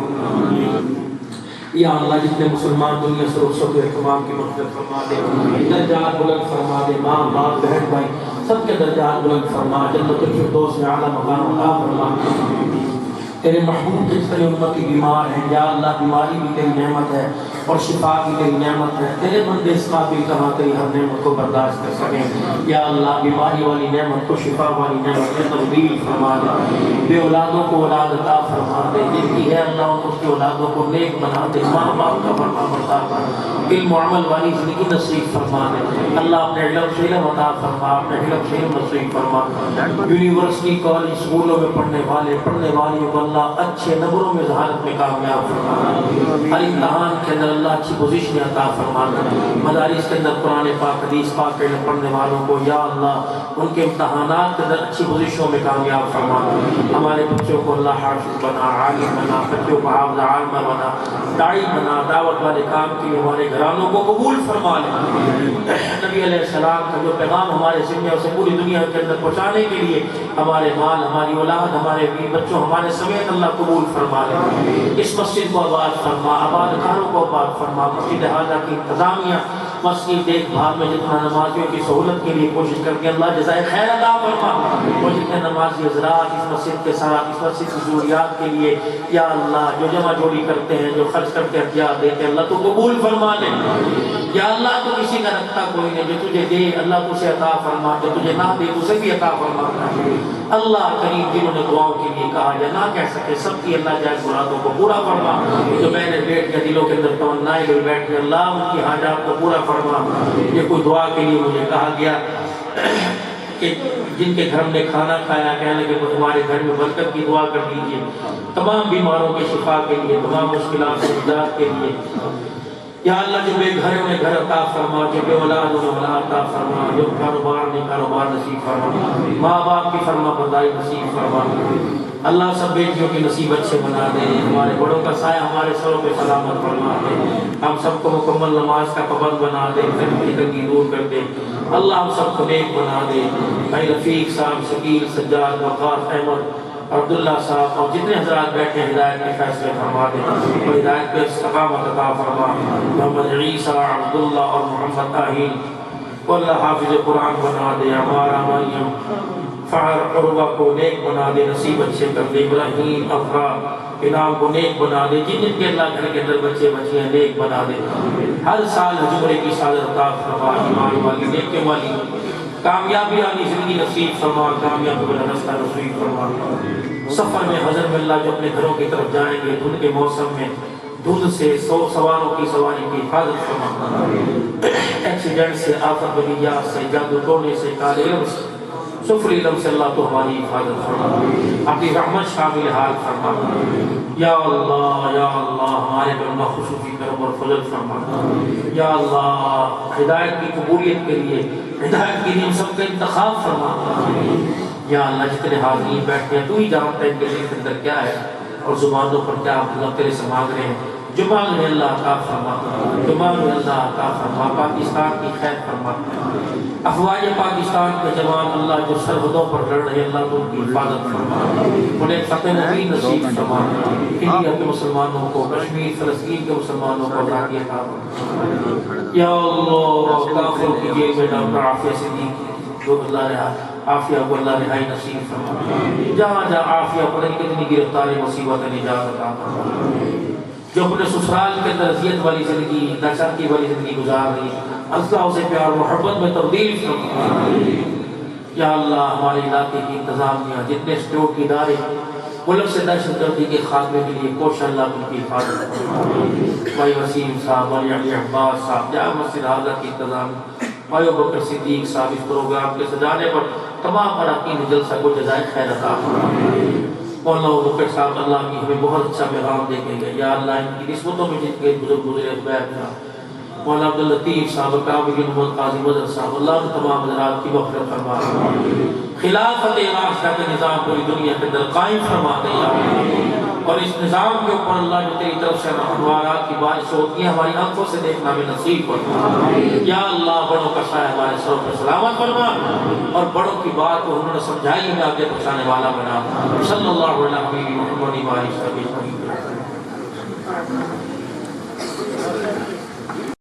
یا اللہ جتنے مسلمان دنیا سے رخصت و اہتمام کی مغفرت فرما دے, درجات بلند فرما دے, ماں باپ بہن بھائی سب کے درجات بلند فرما, جنت الفردوس میں اعلیٰ مقام عطا فرما. تیرے محبوب جس طرح امتی بیمار ہیں, یا اللہ بیماری بھی تیری نعمت ہے اور شفا بھی تیری نعمت ہے. تیرے بندے اس قابل کہاں تیری ہر نعمت کو برداشت کر سکیں. یا اللہ بیماری والی نعمت کو, شفا والی نعمت میں تبدیل فرما دے. بے اولادوں کو اولاد عطا فرما دے, جن کی ہے اللہ اس کی اولادوں کو نیک بنا دے, ماں باپ کا فرما بردار بنا, علم و عمل والی زندگی نصیب فرما دے. اللہ اپنے علم سے علم عطا فرما, اپنے علم سے علم نصیب فرما. یونیورسٹی کالج اسکولوں میں پڑھنے والی کو اللہ اچھے نمبروں میں ذہانت میں کامیاب فرما. ہر امتحان کے اندر اللہ اچھی پوزیشن عطا فرما دے. مدارس کے اندر قرآن پاک حدیث پاک کے پڑھنے والوں کو یا اللہ ان کے امتحانات کے اندر اچھی پوزیشنوں میں کامیاب فرما دے. ہمارے بچوں کو اللہ حافظ بنا، عالم بنا، بچوں کو حافظ عالمہ بنا، داعی بنا، دعوت والے کام کے لیے ہمارے گھرانوں کو قبول فرما لے. نبی علیہ السلام کا جو پیغام ہمارے ذمہ ہے اسے پوری دنیا کے اندر پہنچانے کے لیے ہمارے مال، ہماری اولاد، ہمارے بیوی بچوں، ہمارے سمیت اللہ قبول فرما لے. اس مسجد کو آباد فرما، آباد کاروں کو آباد فرما. مسجد حاضرہ کی انتظامیہ مسجد دیکھ بھال میں جتنا نمازیوں کی سہولت کے لیے کوشش کر کے اللہ جزائے خیر عطا فرما. اور جتنے نمازی حضرات اس مسجد کے ساتھ اس مسجد کی ضروریات کے لیے یا اللہ جو جمع جوڑی کرتے ہیں، جو خرچ کرتے ہیں، ہتھیار دیتے ہیں، اللہ تو قبول فرما لے. یا اللہ تو کسی کا رکھتا کوئی نہیں، جو تجھے دے اللہ تو اسے عطا فرما، جو تجھے نہ دے اسے بھی عطا فرما. اللہ کریم جنہوں نے دعاؤں کے لیے کہا یا نہ کہہ سکے سب کی اللہ جائز مرادوں کو پورا فرما. جو میں نے بیٹھ کے دلوں کے اندر تمنائیں لے بیٹھ کے اللہ ان کی حاجات کو پورا فرما. یہ کوئی دعا کے لیے مجھے کہا گیا کہ جن کے گھر میں کھانا کھایا کہنے کہ تمہارے گھر میں برکت کی دعا کر دیجیے. تمام بیماروں کے شفا کے لیے، تمام مشکلات سے نجات کے لیے. یا اللہ جو بے گھر انہیں گھر عطا فرما، جو بے اولاد انہیں اولاد عطا فرما، جو کاروبار نہیں کاروبار نصیب فرما، ماں باپ کی فرما برداری نصیب فرما. اللہ سب بیٹیوں کی نصیب اچھے بنا دے. ہمارے بڑوں کا سایہ ہمارے سروں پہ سلامت فرما دے. ہم سب کو مکمل نماز کا پابند بنا دے، فکر کی تنگی دور کر دے. اللہ ہم سب کو نیک بنا دے. بھائی رفیق صاحب، شکیل، سجاد، وقار، احمد، عبداللہ صاحب اور جتنے حضرات بیٹھے ہیں ہدایت کے فیصلے فرما دے اور ہدایت پہ استقامت عطا فرما. محمد عیسیٰ، عبداللہ اور محمد طاہر کو اللہ حافظ قرآن بنا دے. ہمارا مریم، فہر، عروہ کو نیک بنا دے، نصیب اچھے کر دے. ابراہیم، افراد کے نام کو نیک بنا دے. جن جن کے اللہ گھر کے اندر بچے بچیاں نیک بنا دے. ہر سال حجمرے کی سعادت عطا فرما. ایمان والی، نیکی والی، کامیابی والی زندگی نصیب فرما. کامیابی والا رستہ نصیب فرما. سفر میں حضر میں اللہ جو اپنے گھروں کی طرف جائیں گے دھند کے موسم میں دھند سے سواروں کی سواری کی حفاظت فرما. ایکسیڈنٹ سے، آفت بلیات سے، جادو ٹونے سے، کالے علم سے، سفر علم سے اللہ تو ہماری حفاظت فرما. اپنی رحمت شامل حال فرما. یا اللہ ہمارے پر خصوصی کرم اور فضل فرما. یا اللہ ہدایت کی قبولیت کے لیے، ہدایت کے لیے ہم سب کا انتخاب فرما. یا اللہ جتنے حاضرین بیٹھے ہیں تو ہی جانتا ہے ان کے دل کے اندر کیا ہے اور زبانوں پر کیا اللہ تیرے سے مانگ رہے ہیں. جو مانگ رہے اللہ عطا فرما، جو مانگ رہے اللہ عطا فرما. پاکستان کی خیر فرما. افواج پاکستان کے جوان اللہ جو سرحدوں پر لڑ رہے اللہ تو ان کی حفاظت فرما. انہیں فتح مبین نصیب فرما. انڈیا کے مسلمانوں کو، کشمیر فلسطین کے مسلمانوں کو آزادی عطا فرما. یا اللہ کافروں کی جیل میں ڈاکٹر عافیہ صدیقی جو اللہ رہا عافیہ کو اللہ رہائی نصیب فرما. جہاں جہاں عافیہ پڑھیں کتنی گرفتاری مصیبت نجات عطا فرما. جو اپنے سسرال کے اندر اذیت والی زندگی، ناچاکی والی زندگی گزار رہی اللہ اسے پیار محبت میں تبدیل فرما. یا اللہ ہمارے علاقے کی انتظامیہ جتنے سیکورٹی ادارے ملک سے دہشت گردی کے خاتمے کے لیے کوشش اللہ ان کی حفاظت فرما. بھائی وسیم صاحب، بھائی علی عباس صاحب، جامع مسجد حاضرہ کی انتظامیہ، بھائی ابوبکر صدیق صاحب اس پروگرام کے سجانے پر تمام اراکین جلسہ کو جزائے خیر عطا فرما. مولانا ابوبکر صاحب اللہ کی ہمیں بہت اچھا پیغام دے کے گئے. یا اللہ ان کی نسبتوں میں جن کے بزرگ گزرے بیت تھا. مولانا عبداللطیف صاحب، کامل محمد قاضی مدر صاحب، اللہ تمام حضرات کی مغفرت فرما. خلافت راشدہ کے نظام پوری دنیا کے اندر قائم فرما دے. اور اس نظام کے اوپر اللہ جو تیری طرف سے انوارات کی بارش ہوتی ہے ہماری آنکھوں سے دیکھنا بھی نصیب فرما. یا اللہ بڑوں کا سایہ ہمارے سروں پر سلامت فرما اور بڑوں کی بات کو انہوں نے سمجھائی ہمیں آگے پہنچانے والا بنا. صلی اللہ علیہ وسلم.